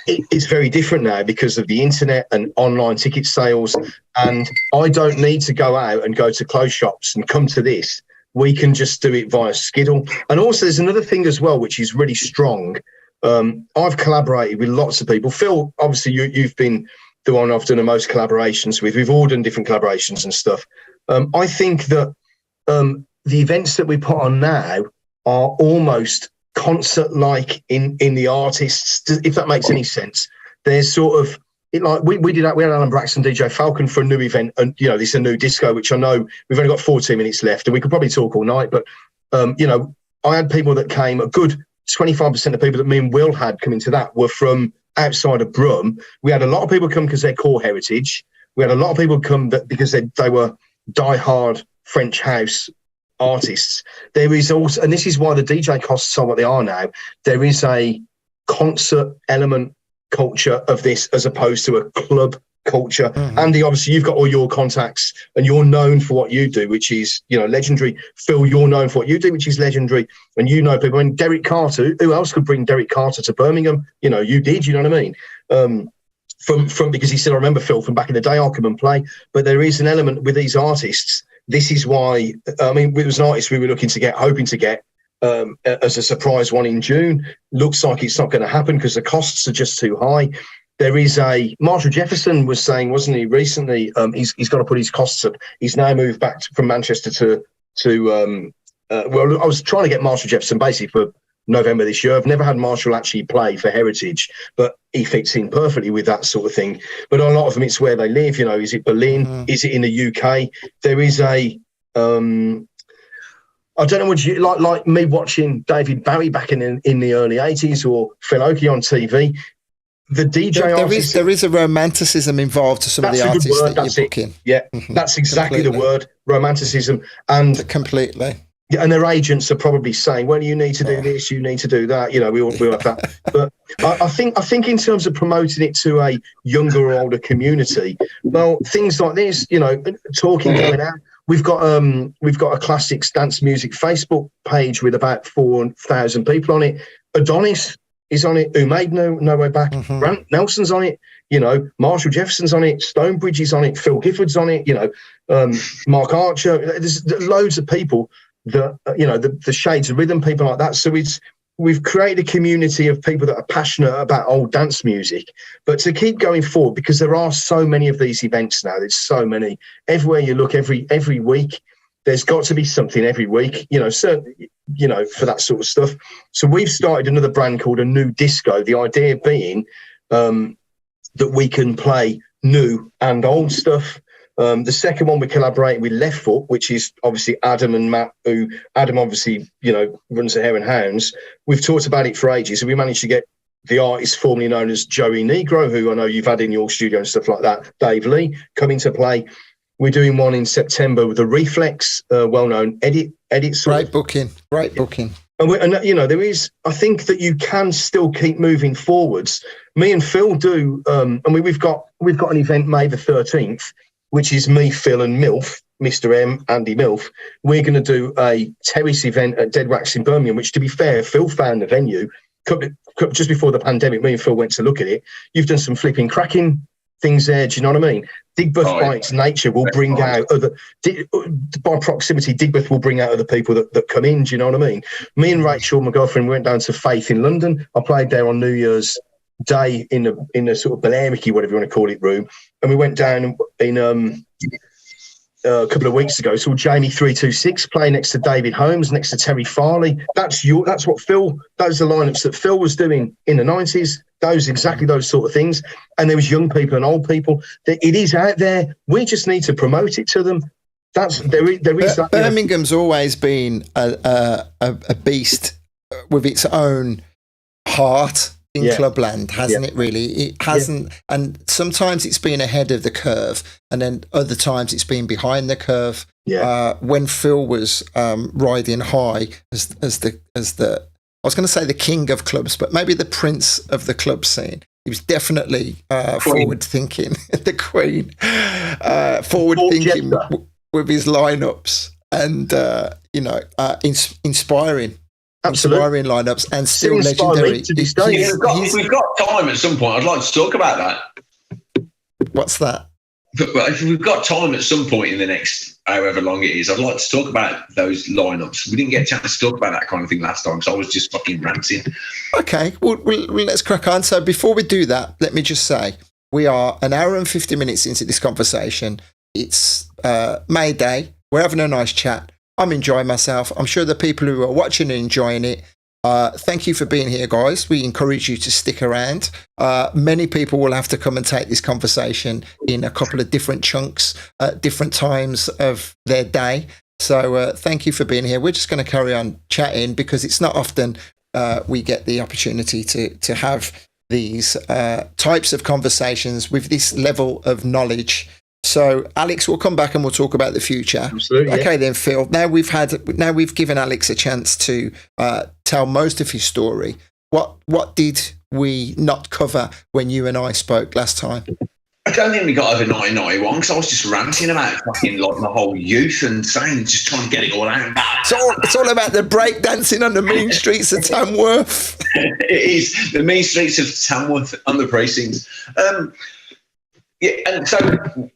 it's very different now because of the internet and online ticket sales. And I don't need to go out and go to clothes shops and come to this. We can just do it via Skiddle. And also there's another thing as well, which is really strong. I've collaborated with lots of people. Phil, obviously you've been the one I've done the most collaborations with. We've all done different collaborations and stuff. I think that the events that we put on now are almost concert-like in the artists, if that makes any sense. There's sort of we had Alan Braxton, DJ Falcon for a new event, and this is a new disco, which I know we've only got 14 minutes left, and we could probably talk all night. But I had people that came. A good 25% of people that me and Will had coming to that were from outside of Brum. We had a lot of people come because they're core heritage. We had a lot of people come because they were die-hard French house artists. There is also, and this is why the DJ costs are what they are now, there is a concert element culture of this as opposed to a club culture. Andy, obviously you've got all your contacts and you're known for what you do, which is legendary. Phil, you're known for what you do, which is legendary, and people. And Derek Carter, who else could bring Derek Carter to Birmingham? You did, you know what I mean? From because he said, I remember Phil from back in the day, I'll come and play. But there is an element with these artists. This is why, it was an artist we were hoping to get as a surprise one in June. Looks like it's not going to happen because the costs are just too high. There is Marshall Jefferson was saying, wasn't he, recently, he's got to put his costs up. He's now moved back from Manchester to I was trying to get Marshall Jefferson basically for November this year. I've never had Marshall actually play for Heritage, but he fits in perfectly with that sort of thing. But a lot of them, it's where they live. Is it Berlin? Is it in the UK? There is I don't know, would you like me watching David Bowie back in the early 80s or Phil Oakey on TV? The DJ there is a romanticism involved to some of the artists that you're booking. Yeah, that's exactly the word, romanticism. And completely. Yeah, and their agents are probably saying, well, you need to do this, you need to do that. We all have that. But I think in terms of promoting it to a younger or older community, well, things like this, talking going out. We've got a classics dance music Facebook page with about 4,000 people on it. Adonis is on it. Who made No Way Back? Grant Nelson's on it. Marshall Jefferson's on it. Stonebridge is on it. Phil Gifford's on it. Mark Archer. There's loads of people. The Shades of Rhythm, people like that. So we've created a community of people that are passionate about old dance music. But to keep going forward, because there are so many of these events now, there's so many. Everywhere you look, every week, there's got to be something every week, certainly, for that sort of stuff. So we've started another brand called A New Disco, the idea being that we can play new and old stuff. The second one, we collaborated with Left Foot, which is obviously Adam and Matt, who Adam obviously, runs the Hare and Hounds. We've talked about it for ages, and we managed to get the artist formerly known as Joey Negro, who I know you've had in your studio and stuff like that, Dave Lee, coming to play. We're doing one in September with the Reflex, well-known edit. Great booking. And there is, I think that you can still keep moving forwards. Me and Phil do, we've got an event May the 13th, which is me, Phil, and Milf, Mr. M, Andy Milf. We're going to do a terrace event at Dead Wax in Birmingham, which, to be fair, Phil found the venue just before the pandemic. Me and Phil went to look at it. You've done some flipping, cracking things there. Do you know what I mean? Digbeth, by its nature, will bring out by proximity, Digbeth will bring out other people that come in. Do you know what I mean? Me and Rachel, my girlfriend, went down to Faith in London. I played there on New Year's Day in the sort of Balermicky, whatever you want to call it, room. And we went down in a couple of weeks ago, saw Jamie 326 play next to David Holmes, next to Terry Farley. That's what Phil, those are the lineups that Phil was doing in the 90s. Exactly those sort of things. And there was young people and old people. It is out there. We just need to promote it to them. There is that. Birmingham's always been a beast with its own heart in clubland, hasn't it, really? It hasn't, and sometimes it's been ahead of the curve, and then other times it's been behind the curve. When Phil was riding high as the I was going to say the king of clubs, but maybe the prince of the club scene. He was definitely forward thinking, the queen, forward thinking with his lineups, and inspiring. Absolutely. inspiring lineups and still Still inspire me legendary. to this day. If we've got time at some point, I'd like to talk about that. What's that? But if we've got time at some point in the next however long it is, I'd like to talk about those lineups. We didn't get a chance to talk about that kind of thing last time, so I was just fucking ranting. Okay, well, let's crack on. So before we do that, let me just say we are an hour and 50 minutes into this conversation. It's May Day. We're having a nice chat. I'm enjoying myself. I'm sure the people who are watching are enjoying it. Thank you for being here, guys. We encourage you to stick around. Many people will have to come and take this conversation in a couple of different chunks at different times of their day. So thank you for being here. We're just going to carry on chatting because it's not often we get the opportunity to have these types of conversations with this level of knowledge. So Alex, we'll come back and we'll talk about the future. Absolutely. Okay, then Phil. Now we've given Alex a chance to tell most of his story. What did we not cover when you and I spoke last time? I don't think we got over 1991 because I was just ranting about fucking like my whole youth and saying, just trying to get it all out. It's all about the break dancing on the mean streets of Tamworth. It is the mean streets of Tamworth on the precincts. Yeah, and so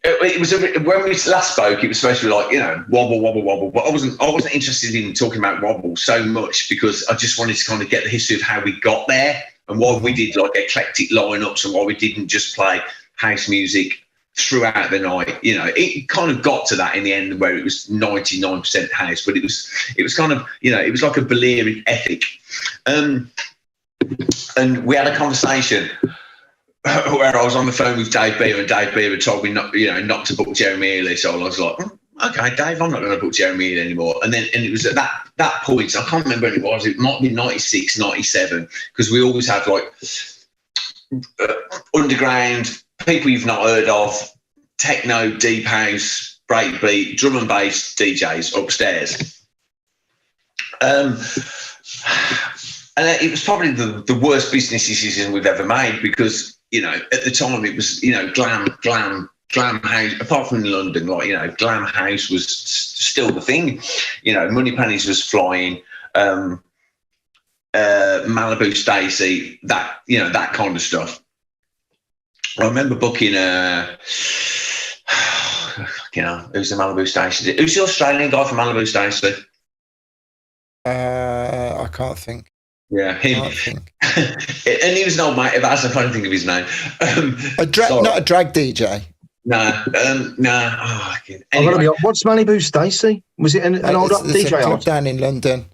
it was when we last spoke. It was supposed to be like, you know, wobble, wobble, wobble. But I wasn't interested in talking about wobble so much because I just wanted to kind of get the history of how we got there and why we did like eclectic lineups and why we didn't just play house music throughout the night. You know, it kind of got to that in the end where it was 99% house, but it was kind of, you know, it was like a Balearic ethic. And we had a conversation where I was on the phone with Dave Beer, and Dave Beer had told me not to book Jeremy Ely. So I was like, okay, Dave, I'm not going to book Jeremy Ely anymore. And it was at that point, I can't remember when it was. It might be 96, 97, because we always have like underground people you've not heard of, techno, deep house, breakbeat, drum and bass DJs upstairs. And it was probably the worst business decision we've ever made because, you know, at the time it was, you know, glam house, apart from in London, like, you know, glam house was still the thing. You know, Money Pennies was flying, Malibu Stacy, that, you know, that kind of stuff. I remember booking who's the Malibu Stacy? Who's the Australian guy from Malibu Stacy? I can't think. Yeah, him. And he was an old mate of ours. I can't think of his name. Not a drag DJ. No. Anyway. What's Malibu Stacy? Was it an old DJ club down in London?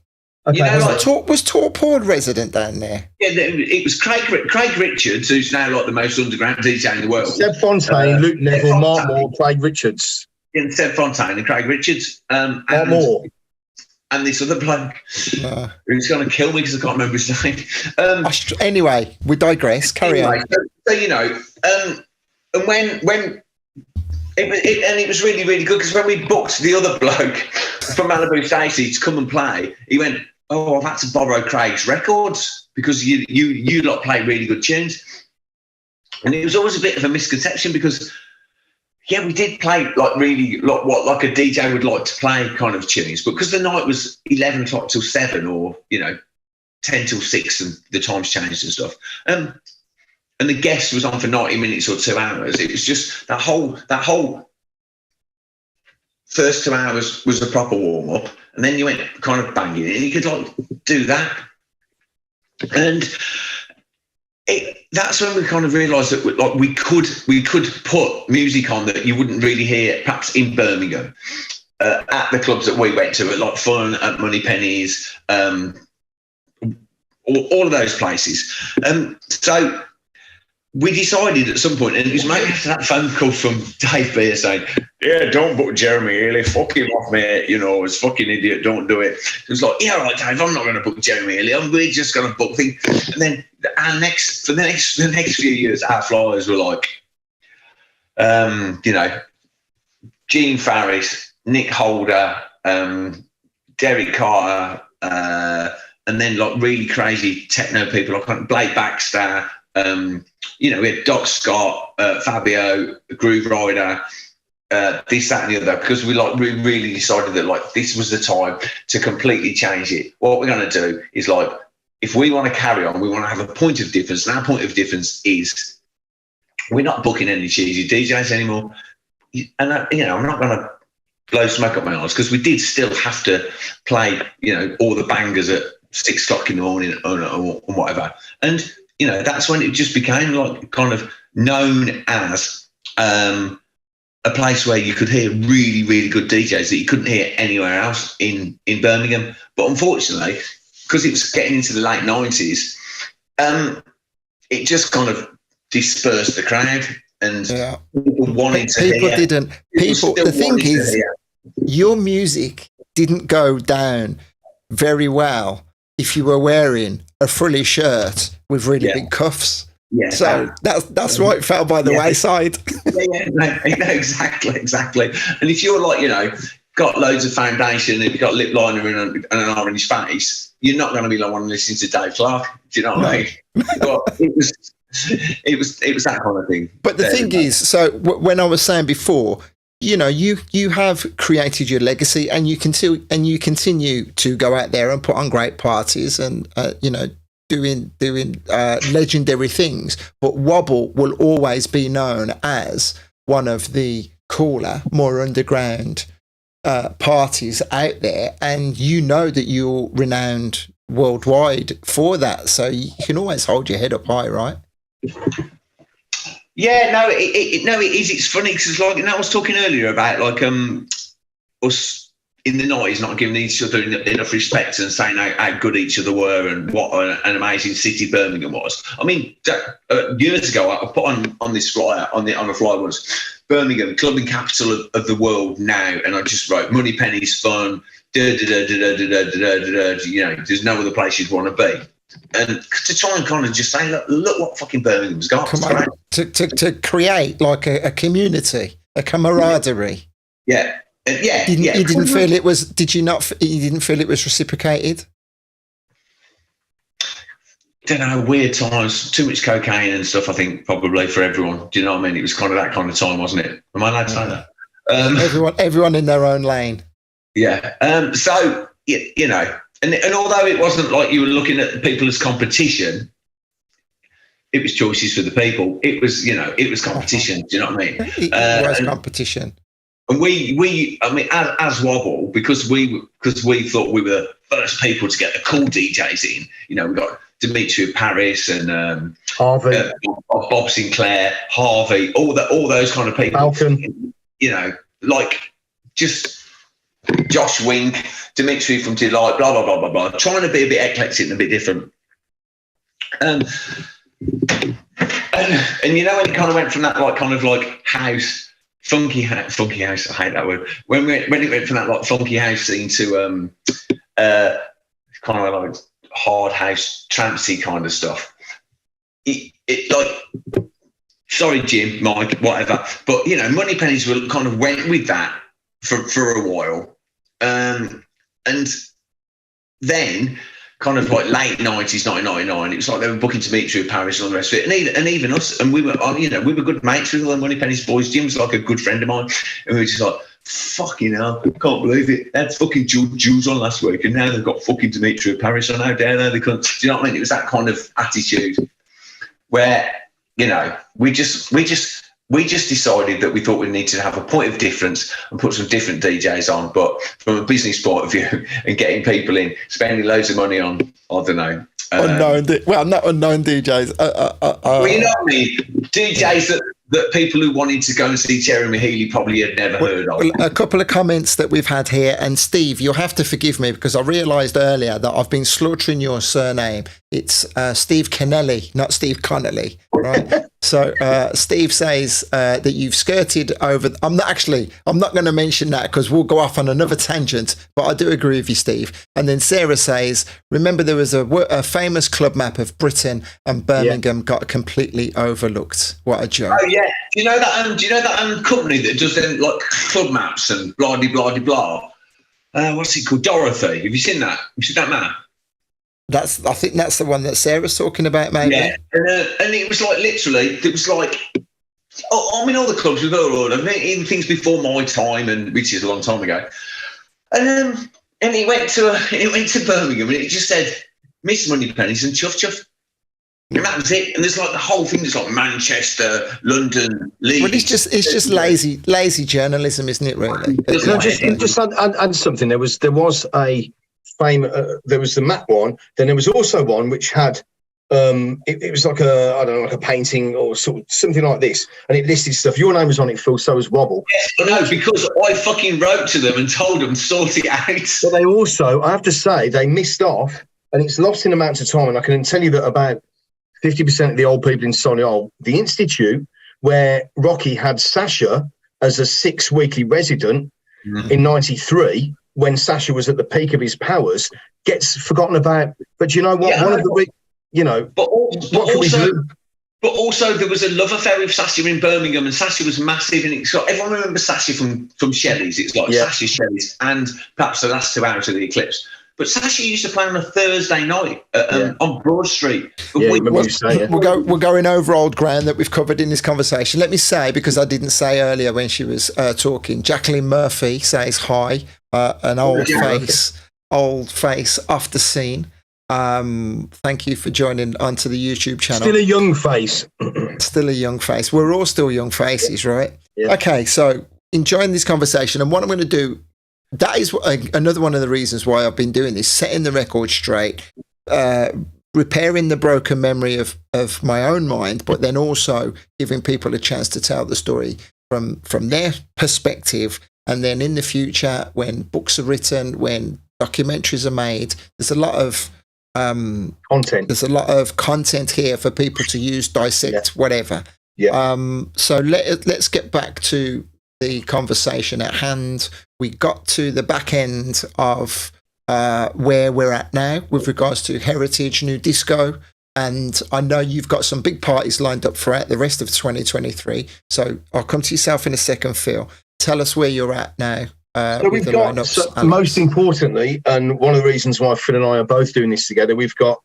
Okay. You know, was Torpor resident down there? Yeah, it was Craig Richards, who's now like the most underground DJ in the world. Seb Fontaine, Luke Neville, Mark Moore, Craig Richards. Yeah, Seb Fontaine and Craig Richards. Mark Moore. And this other bloke who's going to kill me because I can't remember his name. Anyway, we digress. Carry on. So you know, and when it was really, really good because when we booked the other bloke from Malibu Stacy to come and play, he went, "Oh, I've had to borrow Craig's records because you lot play really good tunes." And it was always a bit of a misconception because, yeah, we did play like really like a DJ would like to play kind of tunes, but because the night was 11 o'clock till 7 or, you know, 10 till 6 and the times changed and stuff. And the guest was on for 90 minutes or 2 hours. It was just that whole first 2 hours was a proper warm up. And then you went kind of banging and you could like do that. And that's when we kind of realised that like we could put music on that you wouldn't really hear perhaps in Birmingham at the clubs that we went to, at like Fun, at Money Pennies, all of those places. So we decided at some point, and it was maybe after that phone call from Dave Beer saying, "Yeah, don't book Jeremy Ely, fuck him off, mate, you know, it's fucking idiot, don't do it." It was like, "Yeah, right, Dave, I'm not going to book Jeremy Ely, we're just going to book things." And then for the next few years, our flyers were like, you know, Gene Farris, Nick Holder, Derek Carter, and then like really crazy techno people like Blake Baxter. You know, we had Doc Scott, Fabio, Groove Rider, this, that, and the other, because we really decided that like this was the time to completely change it. What we're going to do is like, if we want to carry on, we want to have a point of difference, and our point of difference is we're not booking any cheesy DJs anymore. And I'm not going to blow smoke up my arse, because we did still have to play, all the bangers at 6 o'clock in the morning or whatever. And that's when it just became like kind of known as a place where you could hear really, really good DJs that you couldn't hear anywhere else in Birmingham. But unfortunately, because it was getting into the late 90s, it just kind of dispersed the crowd, and people wanted to hear. The thing is, your music didn't go down very well if you were wearing a frilly shirt with really big cuffs. Yeah, so that's why it fell by the wayside. Exactly. And if you're like, got loads of foundation and you've got lip liner and an orange face, you're not going to be like wanting to listen to Dave Clark. Do you know what I mean? But it was that kind of thing. But the thing is, so when I was saying before, you have created your legacy, and you continue to go out there and put on great parties and doing legendary things. But Wobble will always be known as one of the cooler, more underground parties out there, and that you're renowned worldwide for that. So you can always hold your head up high, right? Yeah, no, it is. It's funny because like, I was talking earlier about like us in the 90s not giving each other enough respect and saying how good each other were and what an amazing city Birmingham was. I mean, years ago, I put on this flyer on a flyer once, Birmingham, clubbing capital of the world now, and I just wrote money, pennies, fun, there's no other place you'd want to be. And to try and kind of just say, look what fucking Birmingham's got. Come on, to create like a community, a camaraderie. Yeah. You didn't feel it was? Did you not? You didn't feel it was reciprocated? Don't know. Weird times. Too much cocaine and stuff. I think probably for everyone. Do you know what I mean? It was kind of that kind of time, wasn't it? Am I allowed to say that? Everyone in their own lane. Yeah. So and although it wasn't like you were looking at the people as competition, it was choices for the people. It was it was competition. Do you know what I mean? It was competition. And as Wobble, because we thought we were the first people to get the cool DJs in. We got Dimitri of Paris and Harvey, Bob Sinclair, Harvey, all those kind of people. Falcon. Like just Josh Wink, Dimitri from Delight, blah blah blah blah blah. Trying to be a bit eclectic and a bit different. And when it kind of went from that like kind of like house. Funky house. I hate that word. When it went from that like funky house scene to kind of like hard house trampsy kind of stuff. It like, sorry Jim, Mike, whatever. But Money Pennies were kind of went with that for a while, and then kind of like late 90s, 1999, it was like they were booking Dimitri of Paris and all the rest of it, and even us, and we were we were good mates with all the Money Pennies boys. Jim's like a good friend of mine, and we were just like, fucking hell, I can't believe it. They had fucking Jules on last week, and now they've got fucking Dimitri of Paris on. How dare they couldn't. Do you know what I mean? It was that kind of attitude where we just decided that we thought we needed to have a point of difference and put some different DJs on, but from a business point of view and getting people in, spending loads of money on, I don't know. Not unknown DJs. Well, you know what I mean? DJs that people who wanted to go and see Jeremy Healy probably had never heard of. A couple of comments that we've had here, and Steve, you'll have to forgive me because I realised earlier that I've been slaughtering your surname. It's Steve Kennelly, not Steve Connolly, right? So Steve says that you've skirted over. I'm not going to mention that because we'll go off on another tangent, but I do agree with you, Steve. And then Sarah says, remember there was a famous club map of Britain and Birmingham got completely overlooked. What a joke. Oh, yeah. Do you know that company that does them like club maps and blah blah blah blah? What's it called? Dorothy. Have you seen that? Have you seen that map? I think that's the one that Sarah's talking about, maybe. Yeah, and it was like literally, it was like I'm in all the clubs with all of them, even things before my time, and which is a long time ago. And it went to Birmingham, and it just said Miss Moneypennies and Chuff Chuff. And that was it. And there's like the whole thing. There's like Manchester, London, Leeds. Well, it's just lazy journalism, isn't it? Really. Just add something. There was a there was the map one. Then there was also one which had it was like like a painting or something like this, and it listed stuff. Your name was on it, Phil. So was Wobble. Yes, but no, because I fucking wrote to them and told them sort it out. But they also, I have to say, they missed off, and it's lost in amounts of time. And I can tell you that about 50% of the old people in Solihull, the institute where Rocky had Sasha as a 6-weekly resident in '93, when Sasha was at the peak of his powers, gets forgotten about. But you know what? Yeah, one of the But also, there was a love affair with Sasha in Birmingham, and Sasha was massive. And everyone remembers Sasha from Shelley's. It's like Sasha, Shelley's, and perhaps the last 2 hours of the Eclipse. But Sasha used to play on a Thursday night on Broad Street. We're going over old ground that we've covered in this conversation. Let me say, because I didn't say earlier when she was talking, Jacqueline Murphy says hi, an old face off the scene. Thank you for joining onto the YouTube channel. Still a young face. Still a young face. We're all still young faces, right? Yeah. Okay, so enjoying this conversation, and what I'm going to do, that is another one of the reasons why I've been doing this, setting the record straight, repairing the broken memory of my own mind, but then also giving people a chance to tell the story from their perspective. And then in the future, when books are written, when documentaries are made, there's a lot of content. There's a lot of content here for people to use, dissect, whatever. Yeah. So let's get back to the conversation at hand. We got to the back end of where we're at now with regards to Heritage, New Disco, and I know you've got some big parties lined up throughout the rest of 2023. So I'll come to yourself in a second, Phil. Tell us where you're at now. So we've got, most importantly, and one of the reasons why Phil and I are both doing this together, we've got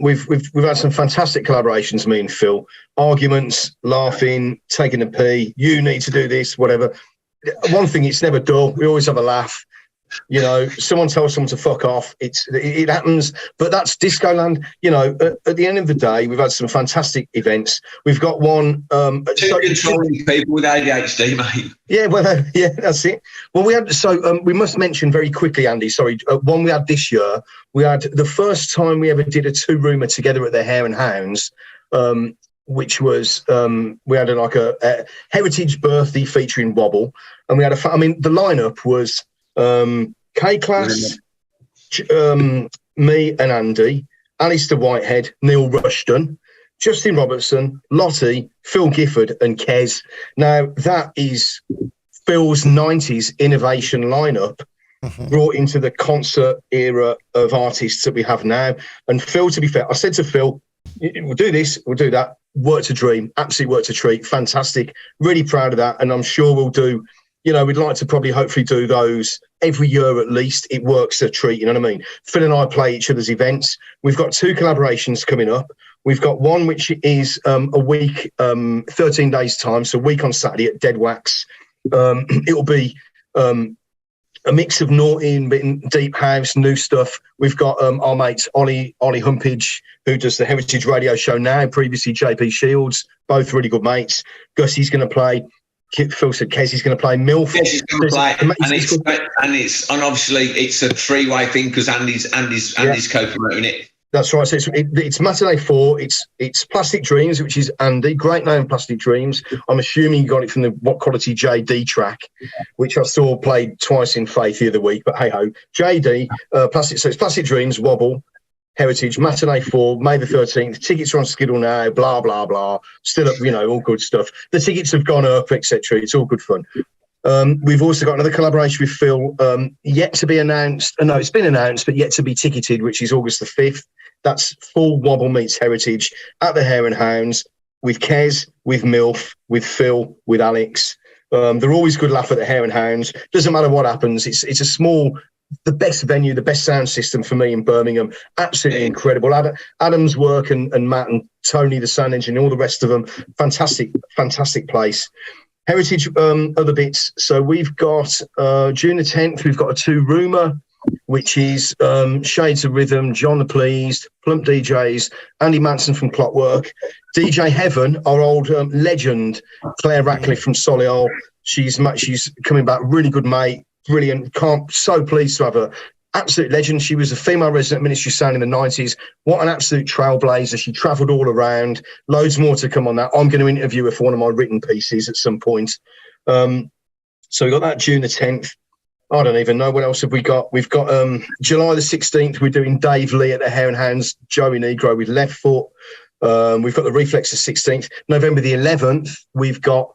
we've had some fantastic collaborations, me and Phil. Arguments, laughing, taking a pee. You need to do this, whatever. One thing, it's never dull. We always have a laugh. You know, someone tells someone to fuck off. It happens, but that's Disco Land. You know, at the end of the day, we've had some fantastic events. We've got one. Controlling people with ADHD, mate. Yeah, well, yeah, that's it. Well, we had we must mention very quickly, Andy. Sorry, one we had this year. We had the first time we ever did a 2-roomer together at the Hare and Hounds, which was we had a heritage birthday featuring Wobble, and we had the lineup was. K-Class, me and Andy, Alistair Whitehead, Neil Rushton, Justin Robertson, Lottie, Phil Gifford and Kez. Now, that is Phil's 90s innovation lineup brought into the concert era of artists that we have now. And Phil, to be fair, I said to Phil, we'll do this, we'll do that. Worked a dream, absolutely worked a treat, fantastic. Really proud of that. And I'm sure we'll do, you know, we'd like to probably hopefully do those every year at least. It works a treat, you know what I mean? Phil and I play each other's events. We've got 2 collaborations coming up. We've got one which is a week, 13 days time, so a week on Saturday at Dead Wax. It'll be a mix of naughty and deep house, new stuff. We've got our mates Ollie Humpage, who does the Heritage Radio Show now, previously JP Shields, both really good mates. Gussie's going to play. Phil said Kezzy's going to play. Milf. Kezzy's going to play, and obviously it's a 3-way thing because Andy's co-promoting it. That's right. So it's Matinee 4. It's Plastic Dreams, which is Andy. Great name, Plastic Dreams. I'm assuming you got it from the What Quality JD track, which I saw played twice in Faith the other week. But hey ho, JD Plastic. So it's Plastic Dreams, Wobble, Heritage, Matinee 4, May the 13th. Tickets are on Skiddle now, blah, blah, blah. Still up, you know, all good stuff. The tickets have gone up, etc. It's all good fun. We've also got another collaboration with Phil, yet to be announced. No, it's been announced, but yet to be ticketed, which is August the 5th. That's full Wobble meets Heritage at the Hare and Hounds with Kez, with Milf, with Phil, with Alex. They're always good laugh at the Hare and Hounds. Doesn't matter what happens. It's a small the best venue, the best sound system for me in Birmingham. Absolutely incredible. Adam's work and Matt and Tony, the sound engineer, all the rest of them. Fantastic place. Heritage, other bits. So we've got June the 10th, we've got a 2-roomer, which is Shades of Rhythm, John the Pleased, Plump DJs, Andy Manson from Clockwork, DJ Heaven, our old legend, Claire Ratcliffe from Solihull. She's coming back, really good mate, brilliant. So pleased to have her. Absolute legend. She was a female resident ministry sound in the 90s. What an absolute trailblazer. She travelled all around. Loads more to come on that. I'm going to interview her for one of my written pieces at some point. So we got that June the 10th. I don't even know. What else have we got? We've got July the 16th. We're doing Dave Lee at the Hare and Hounds, Joey Negro with Left Foot. We've got the Reflex the 16th. November the 11th, we've got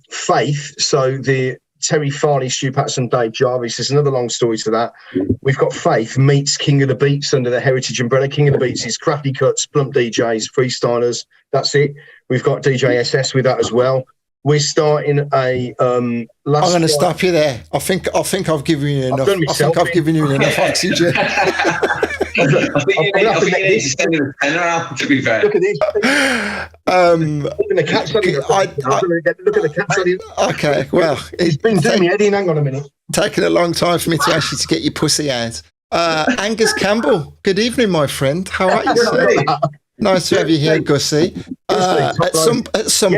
Faith. So the Terry Farley, Stu Patterson, Dave Jarvis. There's another long story to that. We've got Faith meets King of the Beats under the Heritage umbrella. King of the Beats is Crafty Cuts, Plump DJs, Freestylers. That's it. We've got DJ-SS with that as well. We're starting a I'm going to stop you there. I think I've given you enough. I've given you enough oxygen. I think you need to send him a tenner out, to be fair. Look at this. Look at the cat's on Look at the cat's on Okay, well. He's been doing me, Eddie. Hang on a minute. Taking a long time for me to ask you to get your pussy out. Angus Campbell, good evening, my friend. How are you, sir? Nice to have you here, Gussie. At some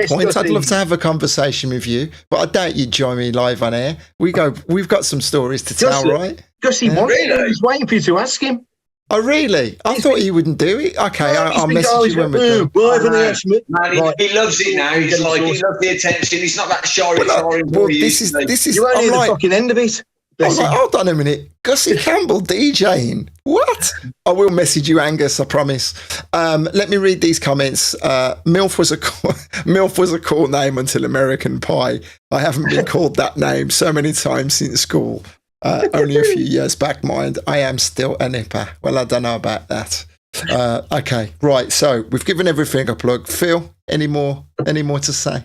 point, I'd love to have a conversation with you, but I doubt you'd join me live on air. We've got some stories to tell, right? Gussie, he's waiting for you to ask him. Oh, really? I thought he wouldn't do it. Okay, I'll message you when we're done. Man, he loves it now. He loves the attention. He's not that shy. Well, this is. You only hear the fucking end of it. Hold on a minute. Gussie Campbell DJing. What? I will message you, Angus, I promise. Let me read these comments. MILF was a cool name until American Pie. I haven't been called that name so many times since school. Only a few years back, mind. I am still a nipper. Well, I don't know about that. Okay, right. So we've given everything a plug. Phil, any more to say?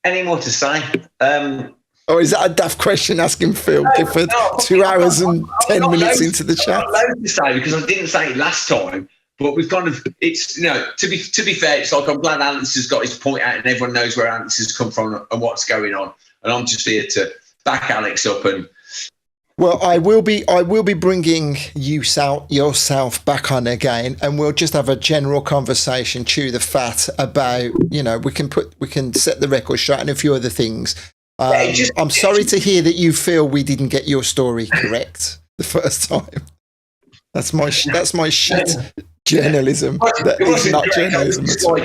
Any more to say? Or is that a daft question asking Phil Gifford 2 hours and 10 minutes into the chat? I've got loads to say because I didn't say it last time, but we've kind of, it's, to be fair, it's like I'm glad Alex has got his point out and everyone knows where Alex has come from and what's going on. And I'm just here to back Alex up. And well, I will be bringing yourself back on again, and we'll just have a general conversation, chew the fat about, we can set the record straight and a few other things. I'm sorry to hear that you feel we didn't get your story correct the first time. That's my shit journalism. That is not journalism at all.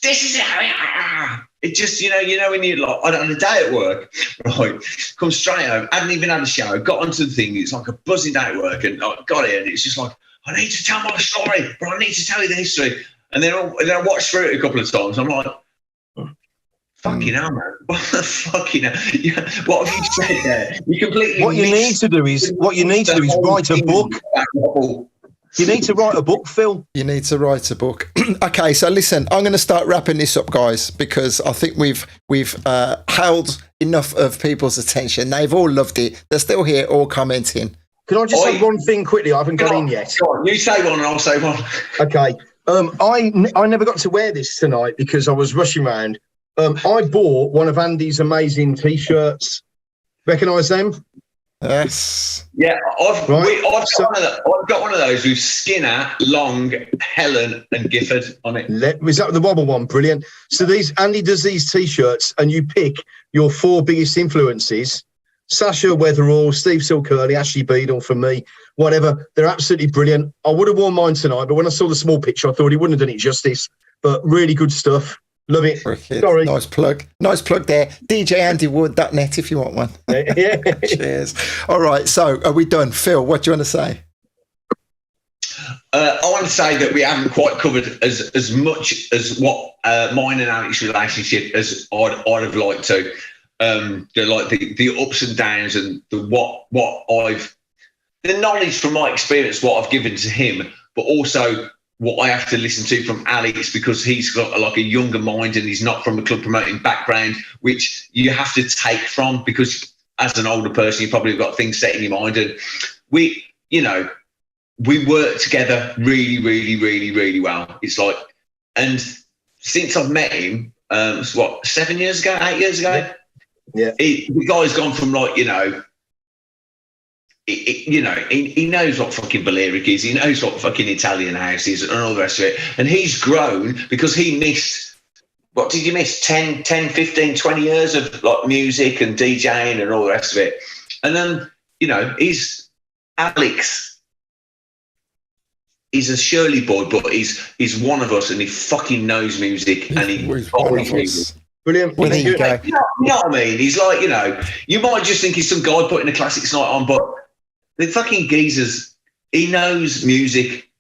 This is how it just, when you're like, on a day at work, right, come straight home, hadn't even had a shower, got onto the thing, it's like a buzzing day at work, and I got here, and it's just like, I need to tell my story, but I need to tell you the history. And then I watched through it a couple of times, I'm like, fucking hell, man. What the fucking hell? What have you said there? You completely What you need to do is write a book. You need to write a book, Phil. You need to write a book. Okay, so listen, I'm going to start wrapping this up, guys, because I think we've held enough of people's attention. They've all loved it. They're still here, all commenting. Can I just say one thing quickly? I haven't got in yet. You say one and I'll say one. Okay. I never got to wear this tonight because I was rushing around. I bought one of Andy's amazing T-shirts. Recognise them? Yes. Yeah, I've got one of those with Skinner, Long, Helen, and Gifford on it. Was that the Wobble one? Brilliant. So Andy does these T-shirts, and you pick your 4 biggest influences. Sasha Weatherall, Steve Silcurley, Ashley Beadle from me, whatever. They're absolutely brilliant. I would have worn mine tonight, but when I saw the small picture, I thought he wouldn't have done it justice. But really good stuff. Love it. Sorry. Nice plug there. DJAndyWood.net if you want one. Yeah. Cheers. All right. So are we done? Phil, what do you want to say? I want to say that we haven't quite covered as much as what mine and Alex's relationship as I'd have liked to. The ups and downs and the knowledge from my experience, what I've given to him, but also what I have to listen to from Alex because he's got like a younger mind and he's not from a club promoting background, which you have to take from because as an older person, you probably got things set in your mind. And we, you know, we work together really, really, really, really well. It's like, and since I've met him, 7 years ago, 8 years ago? Yeah. The guy's gone from like, you know, he knows what fucking Balearic is. He knows what fucking Italian house is and all the rest of it. And he's grown because he missed, what did you miss? 10, 15, 20 years of like music and DJing and all the rest of it. And then, you know, Alex is a Shirley boy, but he's one of us and he fucking knows music and he always music. Brilliant. Well, there you go. You know what I mean? He's like, you know, you might just think he's some guy putting a classics night on, but the fucking geezers, he knows music.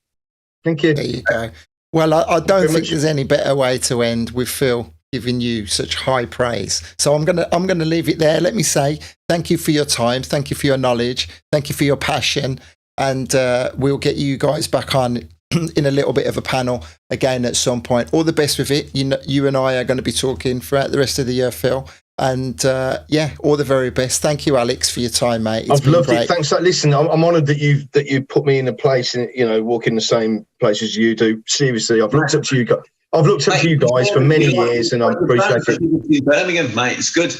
Thank you. There you go. Well, I don't think there's any better way to end with Phil giving you such high praise. So I'm gonna leave it there. Let me say thank you for your time, thank you for your knowledge, thank you for your passion, and we'll get you guys back on in a little bit of a panel again at some point. All the best with it. You know, you and I are going to be talking throughout the rest of the year, Phil. And yeah, all the very best. Thank you, Alex, for your time, mate. I've loved it. Thanks. Listen, I'm honoured that you put me in a place, and you know, walk in the same place as you do. Seriously, I've looked up to you guys. I've looked up to you guys for many years, and I appreciate it. Birmingham, mate, it's good.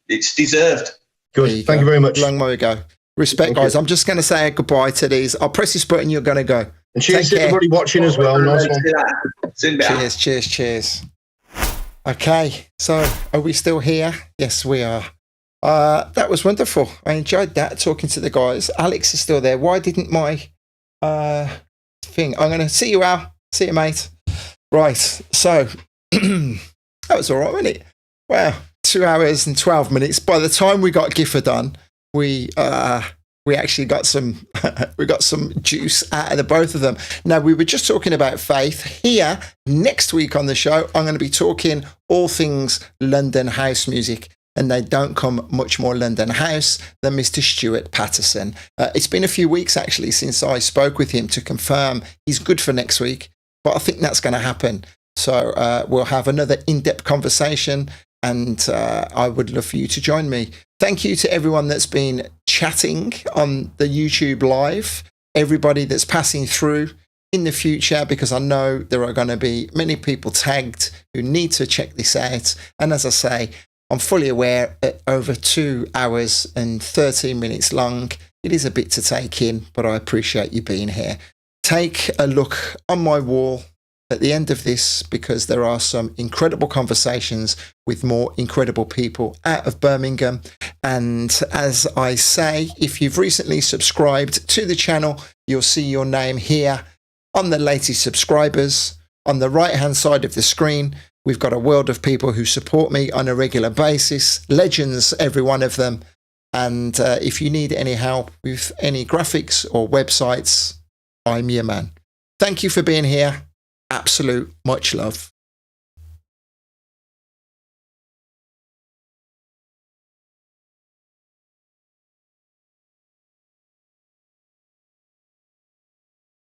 It's deserved. Good. Thank you very much. Long way to go. Respect, guys. I'm just going to say goodbye to these. I'll press this button. You're going to go. And cheers to everybody watching as well. Nice one. Cheers. Okay, so are we still here? Yes, we are. That was wonderful. I enjoyed that, talking to the guys. Alex is still there. Why didn't my thing? I'm going to see you, Al. See you, mate. Right, so that was all right, wasn't it? Wow, 2 hours and 12 minutes. By the time we got Gifford done, we actually got some we got some juice out of the both of them. Now, we were just talking about faith. Here next week on the show, I'm going to be talking all things London house music, and they don't come much more London house than Mr. Stuart Patterson. It's been a few weeks actually since I spoke with him to confirm he's good for next week, but I think that's going to happen. So we'll have another in-depth conversation, and I would love for you to join me. Thank you to everyone that's been chatting on the YouTube live, everybody that's passing through in the future, because I know there are going to be many people tagged who need to check this out. And as I say, I'm fully aware at over 2 hours and 13 minutes long, it is a bit to take in, but I appreciate you being here. Take a look on my wall at the end of this, because there are some incredible conversations with more incredible people out of Birmingham. And as I say, if you've recently subscribed to the channel, you'll see your name here on the latest subscribers. On the right hand side of the screen, we've got a world of people who support me on a regular basis, legends, every one of them. And if you need any help with any graphics or websites, I'm your man. Thank you for being here. Absolute much love.